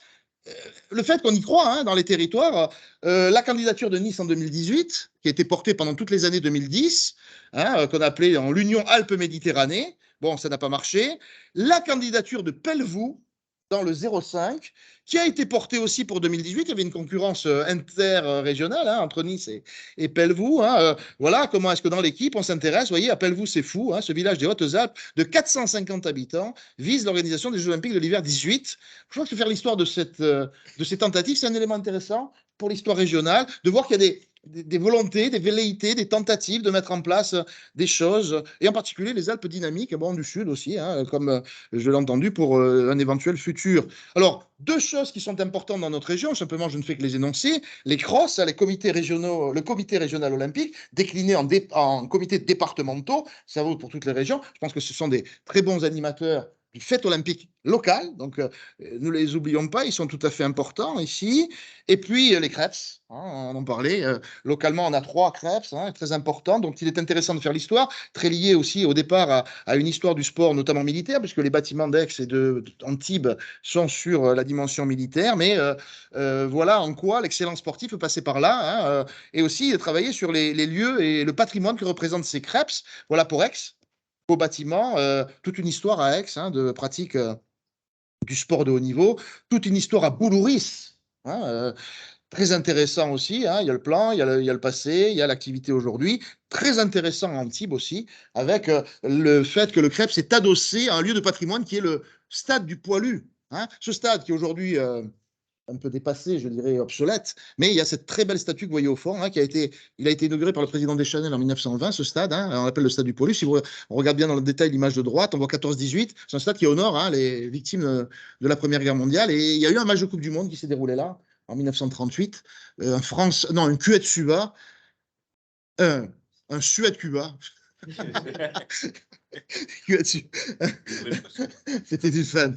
le fait qu'on y croit hein, dans les territoires, la candidature de Nice en 2018, qui a été portée pendant toutes les années 2010, hein, qu'on appelait l'Union Alpes-Méditerranée, bon, ça n'a pas marché. La candidature de Pelvoux dans le 05, qui a été portée aussi pour 2018. Il y avait une concurrence interrégionale hein, entre Nice et Pelvoux. Hein, voilà comment est-ce que dans l'équipe, on s'intéresse. Vous voyez, à Pelvoux, c'est fou. Hein, ce village des Hautes-Alpes de 450 habitants vise l'organisation des Jeux Olympiques de l'hiver 18. Je crois que faire l'histoire de ces tentatives, c'est un élément intéressant pour l'histoire régionale, de voir qu'il y a des volontés, des velléités, des tentatives de mettre en place des choses, et en particulier les Alpes dynamiques, bon, du Sud aussi, hein, comme je l'ai entendu, pour un éventuel futur. Alors, deux choses qui sont importantes dans notre région, simplement je ne fais que les énoncer, les CROSS, les comités régionaux, le comité régional olympique, décliné en comités départementaux, ça vaut pour toutes les régions, je pense que ce sont des très bons animateurs du fête olympique locale, donc ne les oublions pas, ils sont tout à fait importants ici. Et puis les CREPS, hein, on en parlait, localement on a 3 CREPS, hein, très importants, donc il est intéressant de faire l'histoire, très lié aussi au départ à une histoire du sport, notamment militaire, puisque les bâtiments d'Aix et d'Antibes sont sur la dimension militaire, mais voilà en quoi l'excellence sportive peut passer par là, hein, et aussi travailler sur les lieux et le patrimoine que représentent ces CREPS, voilà pour Aix. Au bâtiment, toute une histoire à Aix hein, de pratique du sport de haut niveau, toute une histoire à Boulouris, hein, très intéressant aussi, hein, il y a le plan, il y a le passé, il y a l'activité aujourd'hui, très intéressant à Antibes aussi, avec le fait que le CREPS est adossé à un lieu de patrimoine qui est le stade du Poilu. hein. Ce stade qui est aujourd'hui un peu dépassé, je dirais obsolète, mais il y a cette très belle statue que vous voyez au fond, hein, il a été inauguré par le président Deschanel en 1920, ce stade, hein, on l'appelle le stade du Paulus. Si on regarde bien dans le détail l'image de droite, on voit 14-18, c'est un stade qui honore, hein, les victimes de la Première Guerre mondiale, et il y a eu un match de Coupe du Monde qui s'est déroulé là, en 1938, un Kuwait-Cuba, un Suède-Cuba, c'était du fun.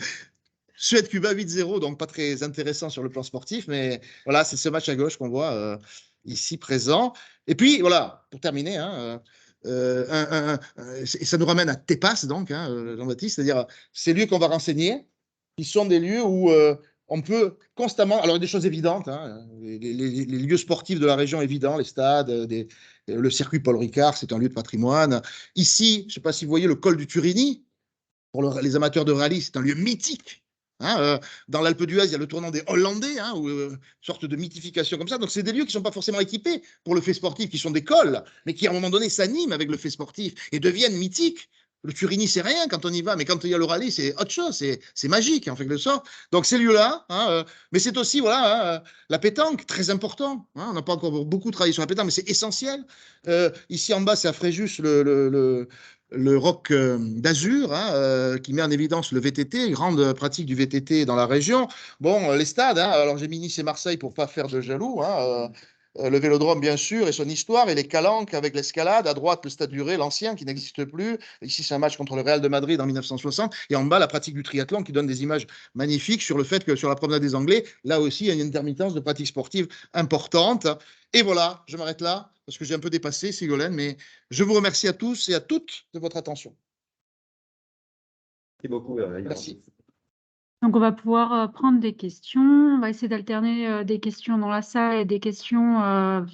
Suède-Cuba 8-0, donc pas très intéressant sur le plan sportif, mais voilà, c'est ce match à gauche qu'on voit ici présent. Et puis, voilà, pour terminer, hein, ça nous ramène à TEPAS, donc, hein, Jean-Baptiste, c'est-à-dire ces lieux qu'on va renseigner, qui sont des lieux où on peut constamment, alors des choses évidentes, hein, les lieux sportifs de la région évidents, les stades, le circuit Paul Ricard, c'est un lieu de patrimoine. Ici, je ne sais pas si vous voyez le col du Turini, pour les amateurs de rallye, c'est un lieu mythique. Hein, dans l'Alpe d'Huez, il y a le tournant des Hollandais, hein, une sorte de mythification comme ça. Donc, c'est des lieux qui ne sont pas forcément équipés pour le fait sportif, qui sont des cols, mais qui, à un moment donné, s'animent avec le fait sportif et deviennent mythiques. Le Turini, c'est rien quand on y va, mais quand il y a le rallye, c'est autre chose, c'est magique, en quelque sorte. Donc, ces lieux-là, hein, mais c'est aussi, voilà, la pétanque, très important. Hein, on n'a pas encore beaucoup travaillé sur la pétanque, mais c'est essentiel. Ici, en bas, c'est à Fréjus, le Rock d'Azur, hein, qui met en évidence le VTT, grande pratique du VTT dans la région. Bon, les stades, hein, alors j'ai mis Nice et Marseille pour pas faire de jaloux, hein, le Vélodrome bien sûr et son histoire, et les calanques avec l'escalade, à droite le Stade du Ré, l'ancien qui n'existe plus, ici c'est un match contre le Real de Madrid en 1960, et en bas la pratique du triathlon qui donne des images magnifiques sur le fait que sur la promenade des Anglais, là aussi il y a une intermittence de pratique sportive importante. Et voilà, je m'arrête là, parce que j'ai un peu dépassé, Ségolène, mais je vous remercie à tous et à toutes de votre attention. Merci beaucoup. Merci. Donc, on va pouvoir prendre des questions. On va essayer d'alterner des questions dans la salle et des questions à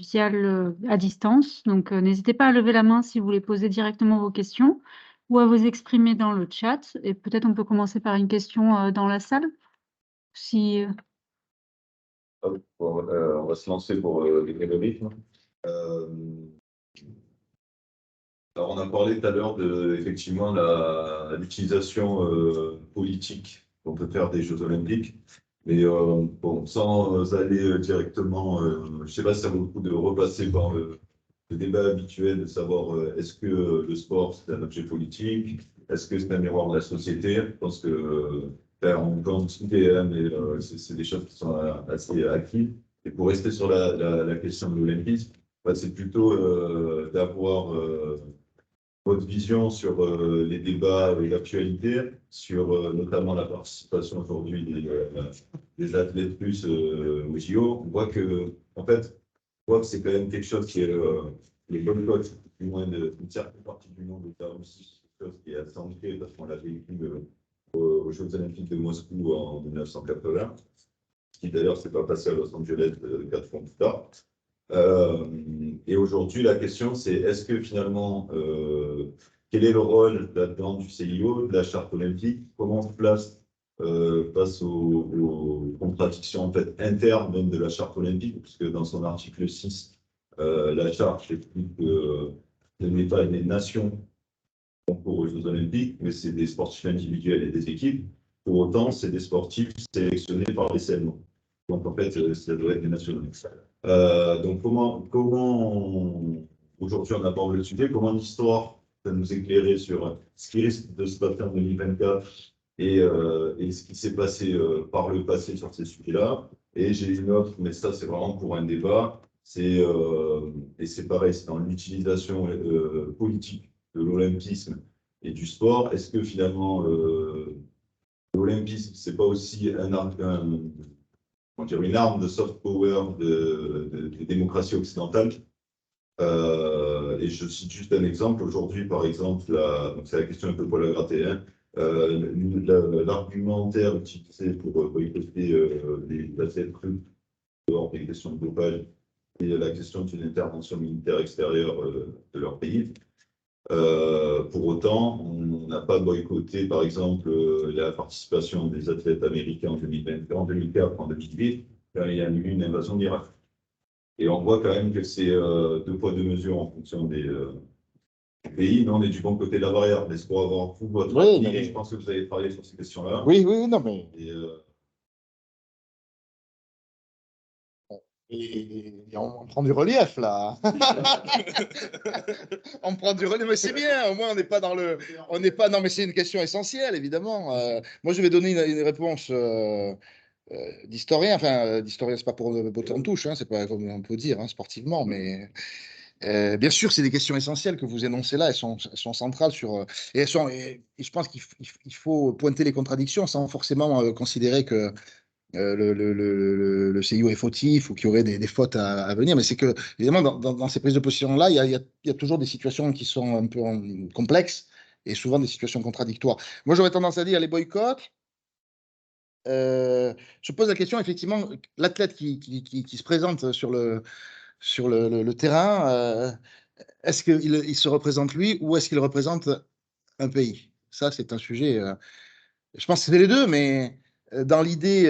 distance. Donc, n'hésitez pas à lever la main si vous voulez poser directement vos questions ou à vous exprimer dans le chat. Et peut-être on peut commencer par une question dans la salle. Si, On va se lancer pour le rythme. Alors, on a parlé tout à l'heure de effectivement l'utilisation politique qu'on peut faire des Jeux Olympiques. Mais bon, sans aller directement, je ne sais pas si ça vaut le coup de repasser par le débat habituel de savoir est-ce que le sport c'est un objet politique, est-ce que c'est un miroir de la société. Je pense que on peut en discuter, hein, mais c'est des choses qui sont assez acquises. Et pour rester sur la question de l'olympisme, c'est plutôt d'avoir votre vision sur les débats et l'actualité, sur notamment la participation aujourd'hui des athlètes russes au JO. On voit que, en fait, c'est quand même quelque chose qui est les boycotts, du moins d'une certaine partie du monde de la Russie, quelque chose qui est assez ancré parce qu'on l'a vécu aux Jeux Olympiques de Moscou en 1980, ce qui d'ailleurs ne s'est pas passé à Los Angeles 4 ans plus tard. Et aujourd'hui, la question, c'est est-ce que finalement, quel est le rôle là-dedans du CIO, de la charte olympique? Comment on se place face aux contradictions en fait, internes même de la charte olympique? Puisque dans son article 6, la charte explique que ce n'est pas des nations qui concourent aux Jeux olympiques, mais c'est des sportifs individuels et des équipes. Pour autant, c'est des sportifs sélectionnés par les CNO. Donc en fait, ça doit être des nationaux. Donc comment aujourd'hui on aborde le sujet, comment l'histoire peut nous éclairer sur ce qui risque de se passer en 2024 et ce qui s'est passé par le passé sur ces sujets-là. Et j'ai une autre, mais ça c'est vraiment pour un débat, et c'est pareil, c'est dans l'utilisation politique de l'olympisme et du sport. Est-ce que finalement l'olympisme, c'est pas aussi une arme de soft power de démocratie occidentale? Et je cite juste un exemple. Aujourd'hui, par exemple, c'est la question un peu pour la gratter, hein, l'argumentaire utilisé pour boycotter les athlètes russes dehors des questions de dopage et la question d'une intervention militaire extérieure de leur pays. Pour autant, on n'a pas boycotté, par exemple, la participation des athlètes américains en 2020, en 2004, en 2008, quand il y a eu une invasion de l'Irak. Et on voit quand même que c'est deux poids, deux mesures en fonction pays, mais on est du bon côté de la barrière. Mais c'est pour avoir votre Oui, avis, je pense que vous avez travaillé sur ces questions-là. oui, oui, non, mais Et, on prend du relief là. On prend du relief, mais c'est bien. Au moins, on n'est pas dans le, on n'est pas. Non, mais c'est une question essentielle, évidemment. Moi, je vais donner une réponse d'historien. Enfin, d'historien, c'est pas pour botter en touche, hein, c'est pas comme on peut dire hein, sportivement, mais bien sûr, c'est des questions essentielles que vous énoncez là. Elles sont centrales sur. Et je pense qu'il faut pointer les contradictions sans forcément considérer que le CIO est fautif ou qu'il y aurait des fautes à venir. Mais c'est que, évidemment, dans ces prises de position-là, il y a toujours des situations qui sont un peu complexes et souvent des situations contradictoires. Moi, j'aurais tendance à dire les boycotts. Je pose la question, effectivement, l'athlète qui se présente sur le terrain, est-ce qu'il se représente lui ou est-ce qu'il représente un pays? Ça, c'est un sujet. Je pense que c'est les deux, mais dans l'idée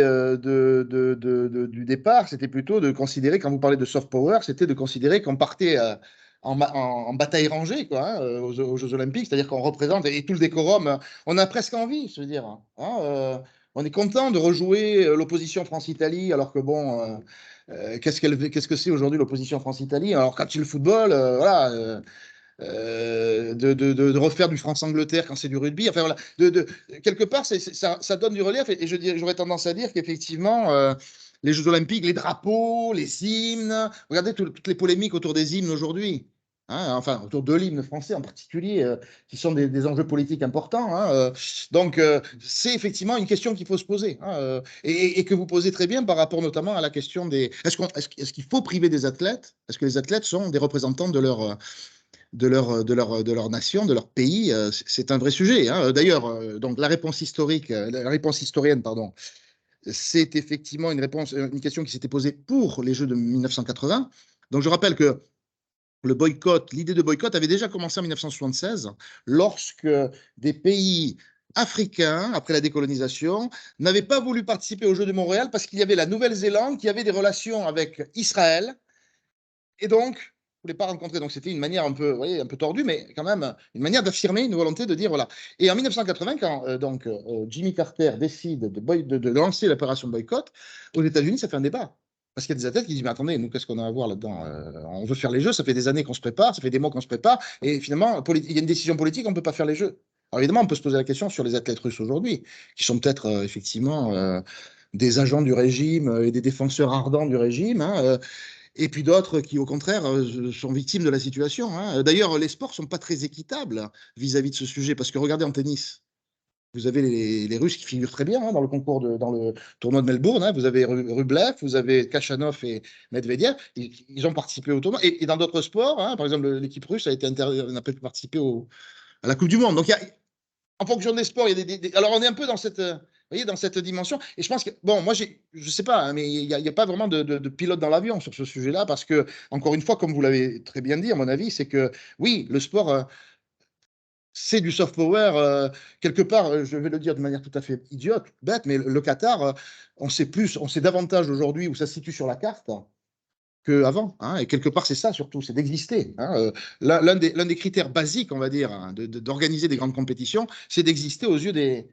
du départ, c'était plutôt de considérer, quand vous parlez de soft power, c'était de considérer qu'on partait en bataille rangée quoi, hein, aux Jeux Olympiques, c'est-à-dire qu'on représente, et tout le décorum, on a presque envie, je veux dire. Hein, on est content de rejouer l'opposition France-Italie, alors que bon, qu'est-ce que c'est aujourd'hui l'opposition France-Italie? Alors, quand tu le football, voilà. De refaire du France-Angleterre quand c'est du rugby. Enfin, voilà, quelque part, ça donne du relief. Et j'aurais tendance à dire qu'effectivement, les Jeux Olympiques, les drapeaux, les hymnes, regardez toutes les polémiques autour des hymnes aujourd'hui. Hein, enfin, autour de l'hymne français en particulier, qui sont des enjeux politiques importants. Hein, donc, c'est effectivement une question qu'il faut se poser. Hein, et que vous posez très bien par rapport notamment à la question des. Est-ce qu'il faut priver des athlètes? Est-ce que les athlètes sont des représentants de leur nation, de leur pays, c'est un vrai sujet. Hein. D'ailleurs, donc la réponse historique, la réponse historienne, pardon, c'est effectivement une question qui s'était posée pour les Jeux de 1980. Donc je rappelle que l'idée de boycott avait déjà commencé en 1976, lorsque des pays africains, après la décolonisation, n'avaient pas voulu participer aux Jeux de Montréal parce qu'il y avait la Nouvelle-Zélande qui avait des relations avec Israël et donc, je ne voulais pas rencontrer. Donc, c'était une manière un peu, vous voyez, un peu tordue, mais quand même une manière d'affirmer une volonté de dire voilà. Et en 1980, quand Jimmy Carter décide de lancer l'opération boycott, aux États-Unis, ça fait un débat. Parce qu'il y a des athlètes qui disent mais attendez, nous, qu'est-ce qu'on a à voir là-dedans? On veut faire les Jeux, ça fait des années qu'on se prépare, ça fait des mois qu'on se prépare, et finalement, il y a une décision politique, on ne peut pas faire les Jeux. Alors évidemment, on peut se poser la question sur les athlètes russes aujourd'hui, qui sont peut-être effectivement des agents du régime et des défenseurs ardents du régime. Hein, et puis d'autres qui, au contraire, sont victimes de la situation. Hein. D'ailleurs, les sports ne sont pas très équitables vis-à-vis de ce sujet, parce que regardez en tennis, vous avez les Russes qui figurent très bien hein, dans le concours, dans le tournoi de Melbourne. Hein. Vous avez Rublev, vous avez Kachanov et Medvedev. Ils ont participé au tournoi. Et dans d'autres sports, hein, par exemple, l'équipe russe a été n'a pas pu participer à la Coupe du Monde. Donc, en fonction des sports, il y a alors on est un peu dans cette, vous voyez, dans cette dimension. Et je pense que, bon, moi, je sais pas, hein, mais il n'y a pas vraiment de pilote dans l'avion sur ce sujet-là, parce que, encore une fois, comme vous l'avez très bien dit, à mon avis, c'est que, oui, le sport, c'est du soft power. Quelque part, je vais le dire de manière tout à fait idiote, bête, mais le Qatar, on sait davantage aujourd'hui où ça se situe sur la carte qu'avant. Hein, et quelque part, c'est ça surtout, c'est d'exister. Hein, l'un des critères basiques, on va dire, hein, d'organiser des grandes compétitions, c'est d'exister aux yeux de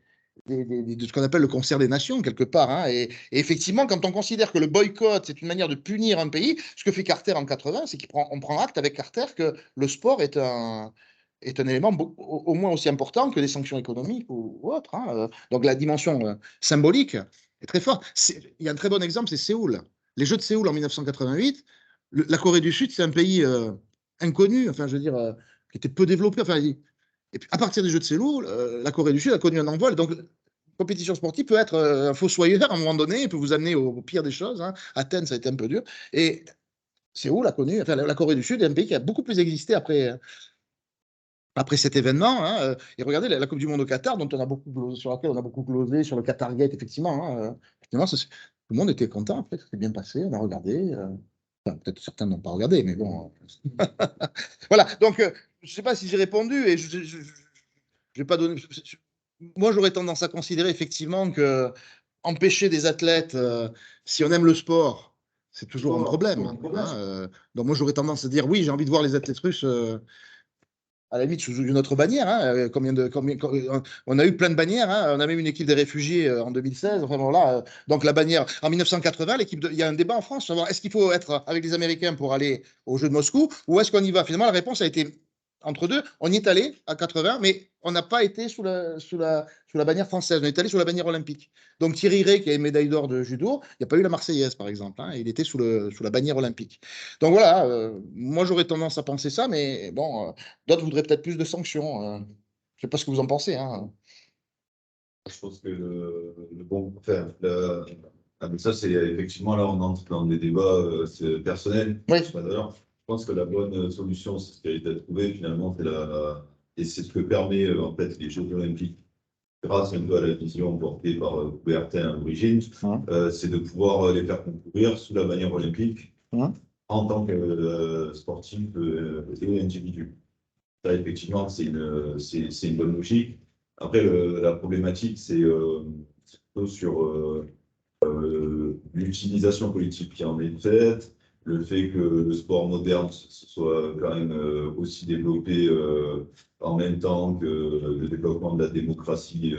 ce qu'on appelle le concert des nations, quelque part. Hein, et effectivement, quand on considère que le boycott, c'est une manière de punir un pays, ce que fait Carter en 80, c'est qu'on prend acte avec Carter que le sport est un élément au moins aussi important que les sanctions économiques ou autres. Hein. Donc la dimension symbolique est très forte. Il y a un très bon exemple, c'est Séoul. Les Jeux de Séoul en 1988, la Corée du Sud, c'est un pays inconnu, enfin, je veux dire, qui était peu développé. Enfin, et puis, à partir des Jeux de Séoul, la Corée du Sud a connu un envol. Donc, la compétition sportive peut être un fossoyeur à un moment donné, il peut vous amener au pire des choses. Hein. Athènes, ça a été un peu dur. Et Séoul a connu, enfin, la Corée du Sud est un pays qui a beaucoup plus existé après cet événement. Hein, et regardez la Coupe du Monde au Qatar, sur laquelle on a beaucoup glosé, sur le Qatar Gate, effectivement. Hein, finalement, tout le monde était content, après, ça s'est bien passé, on a regardé. Enfin, peut-être certains n'ont pas regardé, mais bon. Voilà, donc je ne sais pas si j'ai répondu, et je vais pas donner. Moi, j'aurais tendance à considérer effectivement que empêcher des athlètes, si on aime le sport, c'est toujours un problème. Hein, donc moi, j'aurais tendance à dire oui, j'ai envie de voir les athlètes russes à la limite sous une autre bannière. Hein, on a eu plein de bannières. Hein, on a même une équipe des réfugiés en 2016. Enfin, voilà, donc la bannière en 1980, il y a un débat en France. Est-ce qu'il faut être avec les Américains pour aller aux Jeux de Moscou ou est-ce qu'on y va? Finalement, la réponse a été entre deux. On y est allé à 80, mais on n'a pas été sous la bannière française. On est allé sous la bannière olympique. Donc Thierry Rey, qui a une médaille d'or de judo, il n'y a pas eu la Marseillaise, par exemple. Hein, il était sous la bannière olympique. Donc voilà, moi j'aurais tendance à penser ça, mais bon, d'autres voudraient peut-être plus de sanctions. Je ne sais pas ce que vous en pensez. Hein. Je pense que bon, enfin, mais ça, c'est effectivement là, on entre dans des débats personnels. Oui. D'ailleurs, je pense que la bonne solution, c'est ce qui a été trouvé finalement, et c'est ce que permet en fait les Jeux Olympiques, grâce un peu à la vision portée par Coubertin à l'origine, c'est de pouvoir les faire concourir sous la bannière olympique en tant que sportif et individu. Ça, effectivement, c'est une bonne logique. Après, la problématique, c'est plutôt sur l'utilisation politique qui en est faite, le fait que le sport moderne se soit quand même aussi développé en même temps que le développement de la démocratie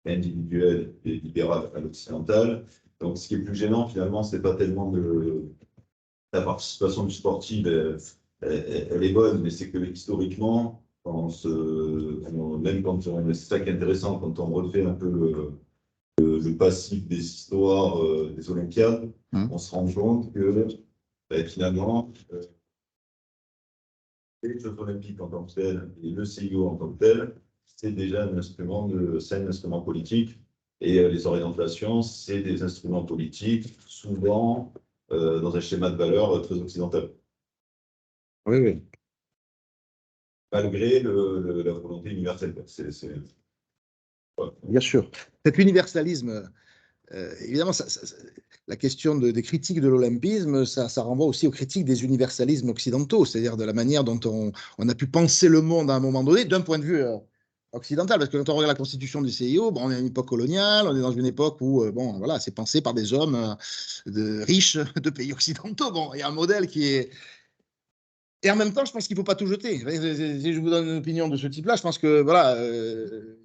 individuelle et libérale à l'occidentale. Donc, ce qui est plus gênant, finalement, c'est pas tellement la participation du sportif, elle est bonne, mais c'est que historiquement, même quand c'est ça qui est intéressant, quand on refait un peu le passif des histoires des Olympiades, on se rend compte que finalement, les Jeux Olympiques en tant que tels et le CIO en tant que tel, c'est déjà un instrument politique. Et les orientations, c'est des instruments politiques, souvent dans un schéma de valeurs très occidental. Oui, oui. Malgré la volonté universelle. Bien sûr. Cet universalisme, évidemment, la question des critiques de l'olympisme, ça renvoie aussi aux critiques des universalismes occidentaux, c'est-à-dire de la manière dont on a pu penser le monde à un moment donné, d'un point de vue occidental. Parce que quand on regarde la constitution du CIO, bon, on est à une époque coloniale, on est dans une époque où bon, voilà, c'est pensé par des hommes riches de pays occidentaux. Bon, il y a un modèle qui est. Et en même temps, je pense qu'il ne faut pas tout jeter. Si je vous donne une opinion de ce type-là, je pense que voilà,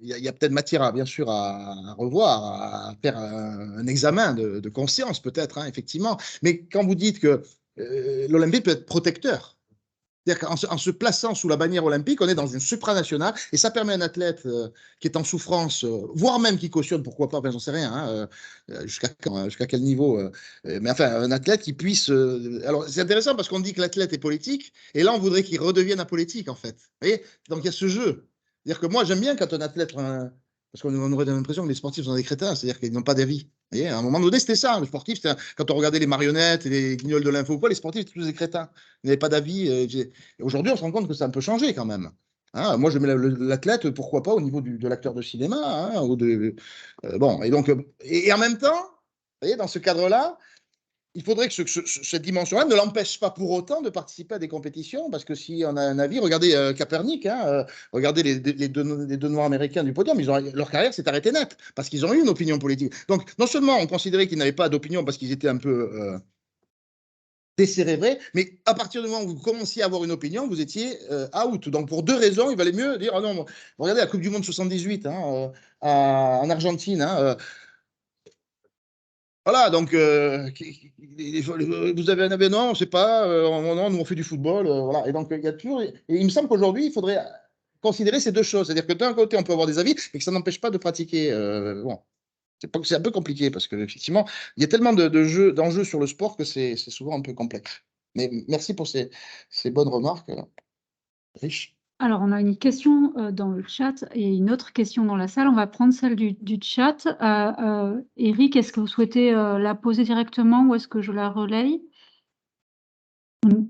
il y a peut-être matière, bien sûr, à revoir, à faire un examen de conscience, peut-être, hein, effectivement. Mais quand vous dites que l'Olympique peut être protecteur, c'est-à-dire qu'en se plaçant sous la bannière olympique, on est dans une supranationale et ça permet à un athlète qui est en souffrance, voire même qui cautionne, pourquoi pas, ben, j'en sais rien, hein, jusqu'à quel niveau, mais enfin, un athlète qui puisse. Alors, c'est intéressant parce qu'on dit que l'athlète est politique et là, on voudrait qu'il redevienne apolitique, en fait. Vous voyez. Donc, il y a ce jeu. C'est-à-dire que moi, j'aime bien quand un athlète. Parce qu'on aurait l'impression que les sportifs sont des crétins, c'est-dire qu'ils n'ont pas d'avis. Vous voyez, à un moment donné, c'était ça. Le sportif, quand on regardait les marionnettes et les guignols de l'info, les sportifs, c'était tous des crétins. Ils n'avaient pas d'avis. Aujourd'hui, on se rend compte que ça a un peu changé quand même. Hein, moi, je mets l'athlète, pourquoi pas, au niveau de l'acteur de cinéma. Hein, bon, et donc, et en même temps, vous voyez, dans ce cadre-là, il faudrait que cette dimension-là ne l'empêche pas pour autant de participer à des compétitions, parce que si on a un avis, regardez Kaepernick, hein, regardez les deux Noirs américains du podium, leur carrière s'est arrêtée net, parce qu'ils ont eu une opinion politique. Donc, non seulement on considérait qu'ils n'avaient pas d'opinion parce qu'ils étaient un peu décérébrés, mais à partir du moment où vous commenciez à avoir une opinion, vous étiez out. Donc, pour deux raisons, il valait mieux dire, ah non, regardez la Coupe du Monde 78 hein, en Argentine, hein, voilà, donc vous avez un événement, on ne sait pas, non, nous on fait du football, voilà. Et donc il y a toujours, et il me semble qu'aujourd'hui il faudrait considérer ces deux choses, c'est-à-dire que d'un côté on peut avoir des avis, mais que ça n'empêche pas de pratiquer. Bon, c'est un peu compliqué parce que effectivement il y a tellement d'enjeux sur le sport que c'est souvent un peu complexe. Mais merci pour ces bonnes remarques, riches. Alors, on a une question dans le chat et une autre question dans la salle. On va prendre celle du chat. Eric, est-ce que vous souhaitez la poser directement ou est-ce que je la relaye? Bon,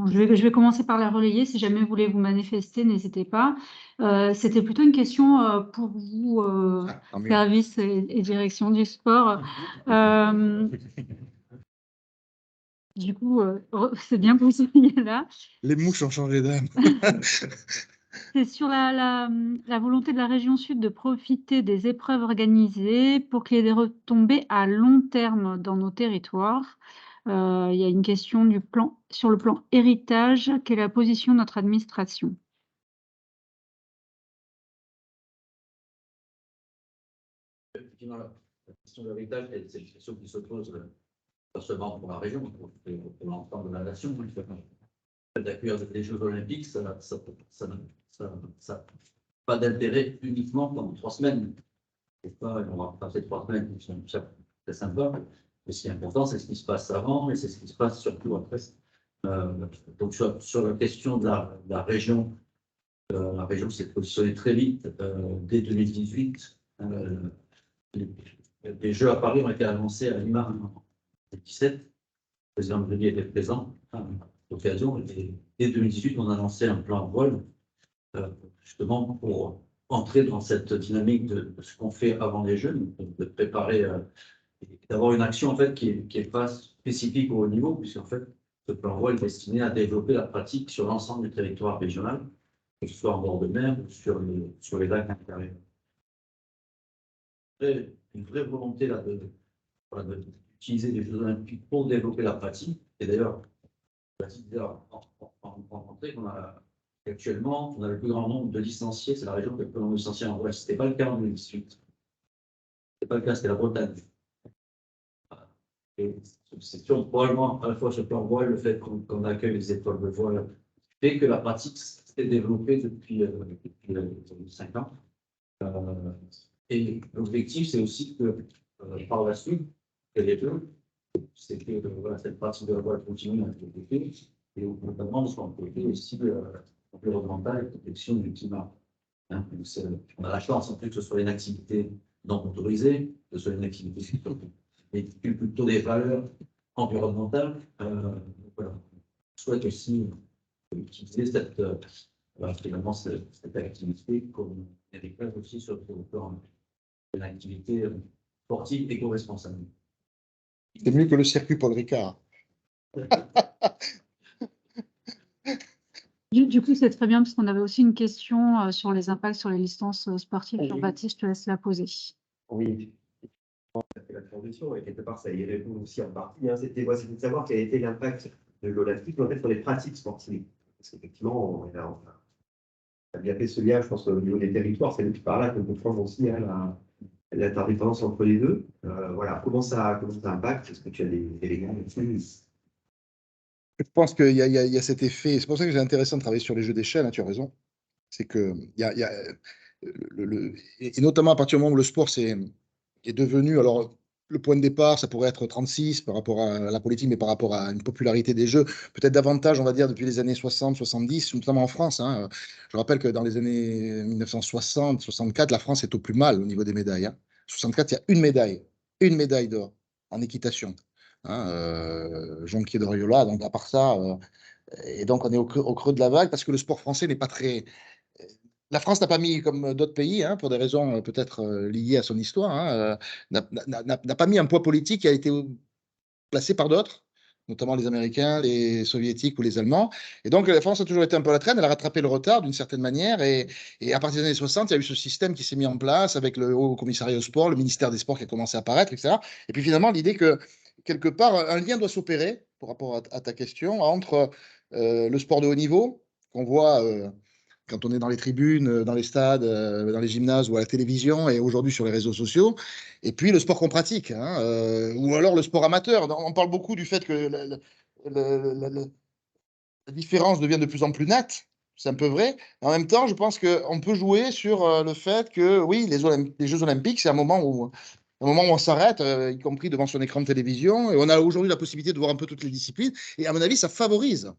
je vais commencer par la relayer. Si jamais vous voulez vous manifester, n'hésitez pas. C'était plutôt une question pour vous, service et direction du sport. Du coup, c'est bien que vous soyez là. Les mouches ont changé d'âme. C'est sur la volonté de la région Sud de profiter des épreuves organisées pour qu'il y ait des retombées à long terme dans nos territoires. Il y a une question sur le plan héritage, quelle est la position de notre administration? Effectivement, la question de l'héritage, c'est une question qui se pose pas seulement pour la région, mais pour l'ensemble de la nation. Le fait d'accueillir des Jeux Olympiques, ça n'a pas d'intérêt uniquement pendant 3 semaines. On va passer 3 semaines qui sont très sympas. Mais ce qui est important, c'est ce qui se passe avant et c'est ce qui se passe surtout après. Donc, sur la question de la région s'est positionnée très vite dès 2018. Les Jeux à Paris ont été annoncés à Lima en 2017. Le président Grenier était présent à l'occasion. Et dès 2018, on a lancé un plan voile, justement pour entrer dans cette dynamique de ce qu'on fait avant les Jeux, de préparer, d'avoir une action en fait qui est pas spécifique au haut niveau, puisqu'en fait, ce plan voile est destiné à développer la pratique sur l'ensemble du territoire régional, que ce soit en bord de mer ou sur les lacs intérieurs. Une vraie volonté là d'utiliser les Jeux Olympiques pour développer la pratique. Et d'ailleurs, la petite en rentrée qu'on a actuellement, on a le plus grand nombre de licenciés, c'est la région qui a le plus grand nombre de licenciés en voile. Ce n'était pas le cas en 2018. Ce n'était pas le cas, c'était la Bretagne. Et c'est probablement à la fois ce plan voile, le fait qu'on accueille les étoiles de voile, fait que la pratique s'est développée depuis 5 ans. Et l'objectif, c'est aussi que par la suite, c'est que cette pratique de la voile continue à être développée, et notamment de son côté aussi environnementale et protection du climat. Hein, on a la chance en plus que ce soit une activité non autorisée, que ce soit une activité mais plutôt des valeurs environnementales. Voilà. Je souhaite aussi utiliser finalement cette activité comme héritage aussi sur le plan d'une activité sportive éco-responsable. C'est mieux que le circuit Paul Ricard. Du coup, c'est très bien parce qu'on avait aussi une question sur les impacts sur les licences sportives. Jean-Baptiste, je te laisse la poser. Oui, la transition, et quelque part, ça y répond aussi en partie. Hein. C'était de savoir quel était l'impact de l'Olympique en fait, sur les pratiques sportives. Parce qu'effectivement, on a bien fait ce lien, je pense, au niveau des territoires. C'est par là qu'on peut prendre aussi hein, l'interdépendance entre les deux. Voilà, comment ça impacte? Est-ce que tu as des éléments là-dessus? Je pense qu'il y a cet effet. C'est pour ça que c'est intéressant de travailler sur les jeux d'échelle, hein, tu as raison. C'est que et notamment à partir du moment où le sport est devenu, alors le point de départ, ça pourrait être 36 par rapport à la politique, mais par rapport à une popularité des jeux, peut-être davantage, on va dire, depuis les années 60, 70, notamment en France. Hein. Je rappelle que dans les années 1960, 64, la France est au plus mal au niveau des médailles. Hein. 64, il y a une médaille d'or en équitation. Hein, Jonquier de Riola, donc à part ça, et donc on est au creux de la vague parce que le sport français n'est pas très. La France n'a pas mis, comme d'autres pays, hein, pour des raisons peut-être liées à son histoire, hein, n'a pas mis un poids politique qui a été placé par d'autres, notamment les Américains, les Soviétiques ou les Allemands. Et donc la France a toujours été un peu à la traîne, elle a rattrapé le retard d'une certaine manière. Et à partir des années 60, il y a eu ce système qui s'est mis en place avec le Haut Commissariat au sport, le ministère des Sports qui a commencé à apparaître, etc. Et puis finalement, l'idée que quelque part, un lien doit s'opérer, par rapport à ta question, entre le sport de haut niveau, qu'on voit quand on est dans les tribunes, dans les stades, dans les gymnases ou à la télévision et aujourd'hui sur les réseaux sociaux, et puis le sport qu'on pratique, hein, ou alors le sport amateur. On parle beaucoup du fait que la différence devient de plus en plus nette. C'est un peu vrai. En même temps, je pense qu'on peut jouer sur le fait que, oui, les Jeux Olympiques, c'est un moment où on s'arrête, y compris devant son écran de télévision, et on a aujourd'hui la possibilité de voir un peu toutes les disciplines. Et à mon avis, ça favorise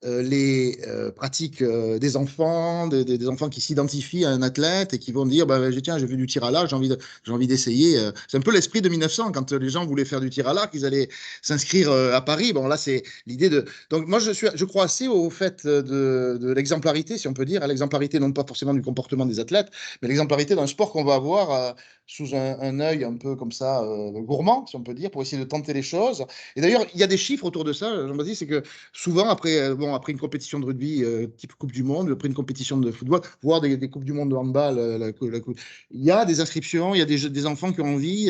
les pratiques des enfants, des enfants qui s'identifient à un athlète et qui vont dire bah, tiens, j'ai vu du tir à l'arc, j'ai envie d'essayer. C'est un peu l'esprit de 1900 quand les gens voulaient faire du tir à l'arc, ils allaient s'inscrire à Paris. Bon, là, c'est l'idée de. Donc, moi, je crois assez au fait de l'exemplarité, si on peut dire, à l'exemplarité non pas forcément du comportement des athlètes, mais l'exemplarité d'un sport qu'on va avoir sous un œil un peu comme ça, gourmand, si on peut dire, pour essayer de tenter les choses. Et d'ailleurs, il y a des chiffres autour de ça, Jean-Baptiste, c'est que souvent, après une compétition de rugby, type Coupe du Monde, après une compétition de football, voire des Coupes du Monde de handball, il y a des inscriptions, il y a des enfants qui ont envie.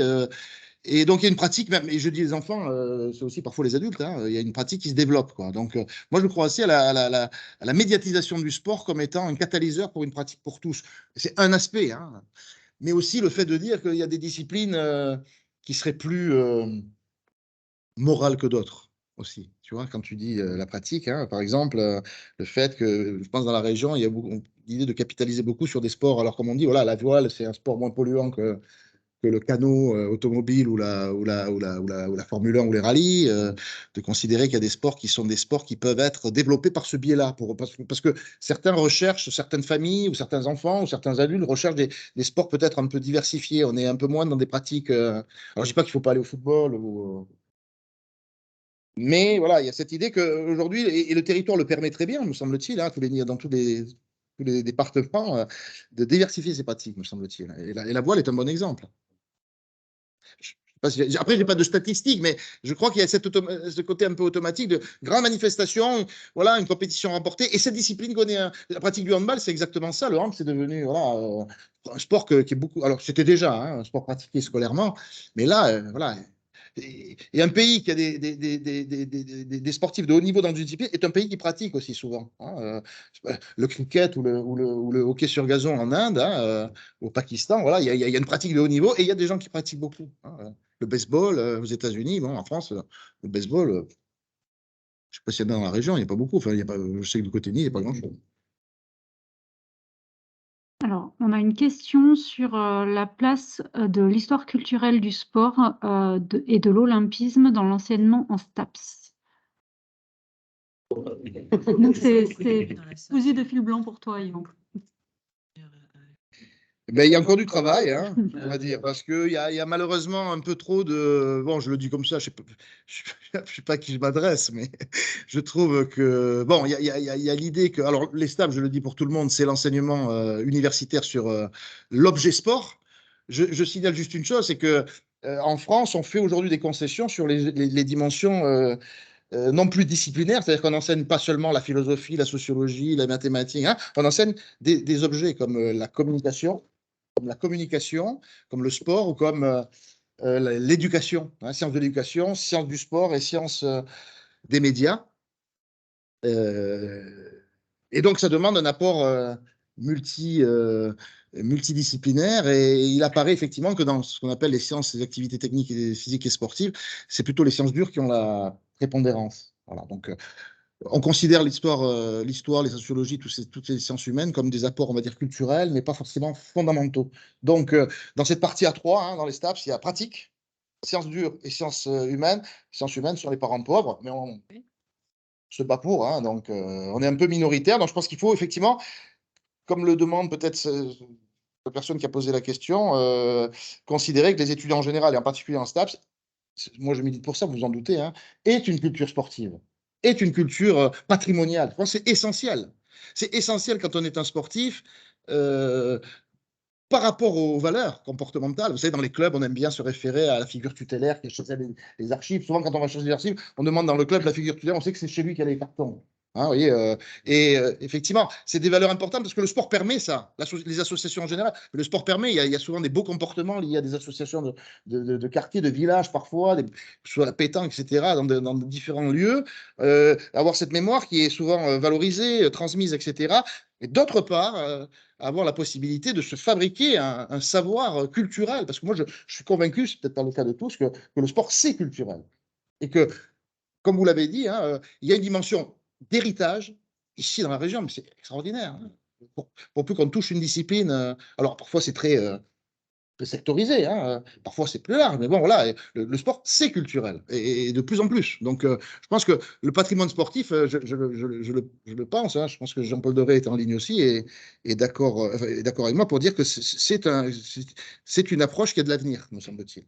Et donc, il y a une pratique, même, et je dis les enfants, c'est aussi parfois les adultes, hein, il y a une pratique qui se développe, quoi. Donc, moi, je crois aussi à la médiatisation du sport comme étant un catalyseur pour une pratique pour tous. C'est un aspect, hein, mais aussi le fait de dire qu'il y a des disciplines qui seraient plus morales que d'autres aussi. Tu vois, quand tu dis la pratique, hein, par exemple, le fait que, je pense, dans la région, il y a l'idée de capitaliser beaucoup sur des sports. Alors, comme on dit, voilà, la voile, c'est un sport moins polluant que le canot automobile ou la Formule 1 ou les rallyes, de considérer qu'il y a des sports qui sont des sports qui peuvent être développés par ce biais-là. Parce que certains recherchent, certaines familles ou certains enfants ou certains adultes recherchent des sports peut-être un peu diversifiés. On est un peu moins dans des pratiques. Alors, je ne dis pas qu'il ne faut pas aller au football, mais voilà, il y a cette idée qu'aujourd'hui, et le territoire le permet très bien, me semble-t-il, hein, dans tous les départements, de diversifier ces pratiques, me semble-t-il. Et la voile est un bon exemple. Après, je n'ai pas de statistiques, mais je crois qu'il y a ce côté un peu automatique de grande manifestation, voilà, une compétition remportée. Et cette discipline connaît la pratique du handball, c'est exactement ça. Le hand, c'est devenu voilà, un sport qui est beaucoup. Alors, c'était déjà hein, un sport pratiqué scolairement, mais là, voilà. Et un pays qui a des sportifs de haut niveau dans une discipline est un pays qui pratique aussi souvent. Hein, le cricket ou le hockey sur gazon en Inde, hein, au Pakistan, voilà, il y a une pratique de haut niveau et il y a des gens qui pratiquent beaucoup. Hein. Le baseball aux États-Unis, bon, en France, le baseball, je ne sais pas s'il y en a dans la région, il n'y a pas beaucoup. Enfin, il y a pas, je sais que du côté de Nice, il n'y a pas grand-chose. Alors, on a une question sur la place de l'histoire culturelle du sport et de l'olympisme dans l'enseignement en STAPS. Donc, c'est cousu de fil blanc pour toi, Yvan. Ben, il y a encore du travail, hein, on va dire, parce qu'il y a malheureusement un peu trop de... Bon, je le dis comme ça, je ne sais pas à qui je m'adresse, mais je trouve que... Bon, il y a l'idée que... Alors, les STAPS, je le dis pour tout le monde, c'est l'enseignement universitaire sur l'objet sport. Je signale juste une chose, c'est que en France, on fait aujourd'hui des concessions sur les dimensions non plus disciplinaires, c'est-à-dire qu'on n'enseigne pas seulement la philosophie, la sociologie, la mathématique, hein, on enseigne des objets comme la communication, comme le sport ou comme l'éducation, hein, sciences de l'éducation, sciences du sport et sciences des médias. Euh, et donc, ça demande un apport multidisciplinaire et il apparaît effectivement que dans ce qu'on appelle les sciences des activités techniques et physiques et sportives, c'est plutôt les sciences dures qui ont la prépondérance. Voilà, donc, on considère l'histoire, les sociologies, toutes les sciences humaines comme des apports, on va dire, culturels, mais pas forcément fondamentaux. Donc, dans cette partie A3, hein, dans les STAPS, il y a pratique, sciences dures et sciences humaines. Sciences humaines sur les parents pauvres, mais on se bat pour, hein, donc on est un peu minoritaire. Donc, je pense qu'il faut effectivement, comme le demande peut-être la personne qui a posé la question, considérer que les étudiants en général, et en particulier en STAPS, moi je milite pour ça, vous vous en doutez, hein, est une culture sportive, est une culture patrimoniale. Je pense que c'est essentiel. C'est essentiel quand on est un sportif par rapport aux valeurs comportementales. Vous savez, dans les clubs, on aime bien se référer à la figure tutélaire qui est chez les archives. Souvent, quand on va chercher les archives, on demande dans le club la figure tutélaire, on sait que c'est chez lui qu'il y a les cartons. Hein, vous voyez, et effectivement, c'est des valeurs importantes parce que le sport permet ça, les associations en général. Le sport permet, il y a souvent des beaux comportements liés à des associations de quartiers, de villages parfois, soit la pétanque, etc., dans différents lieux. Avoir cette mémoire qui est souvent valorisée, transmise, etc. Et d'autre part, avoir la possibilité de se fabriquer un savoir culturel. Parce que moi, je suis convaincu, c'est peut-être pas le cas de tous, que le sport, c'est culturel. Et que, comme vous l'avez dit, hein, il y a une dimension d'héritage ici dans la région, mais c'est extraordinaire. Hein. Pour peu qu'on touche une discipline, alors parfois c'est très sectorisé, hein, parfois c'est plus large, mais bon, voilà, le sport, c'est culturel, et de plus en plus. Donc, je pense que le patrimoine sportif, je le pense, hein, je pense que Jean-Paul Doré est en ligne aussi, et d'accord avec moi pour dire que c'est une approche qui a de l'avenir, me semble-t-il.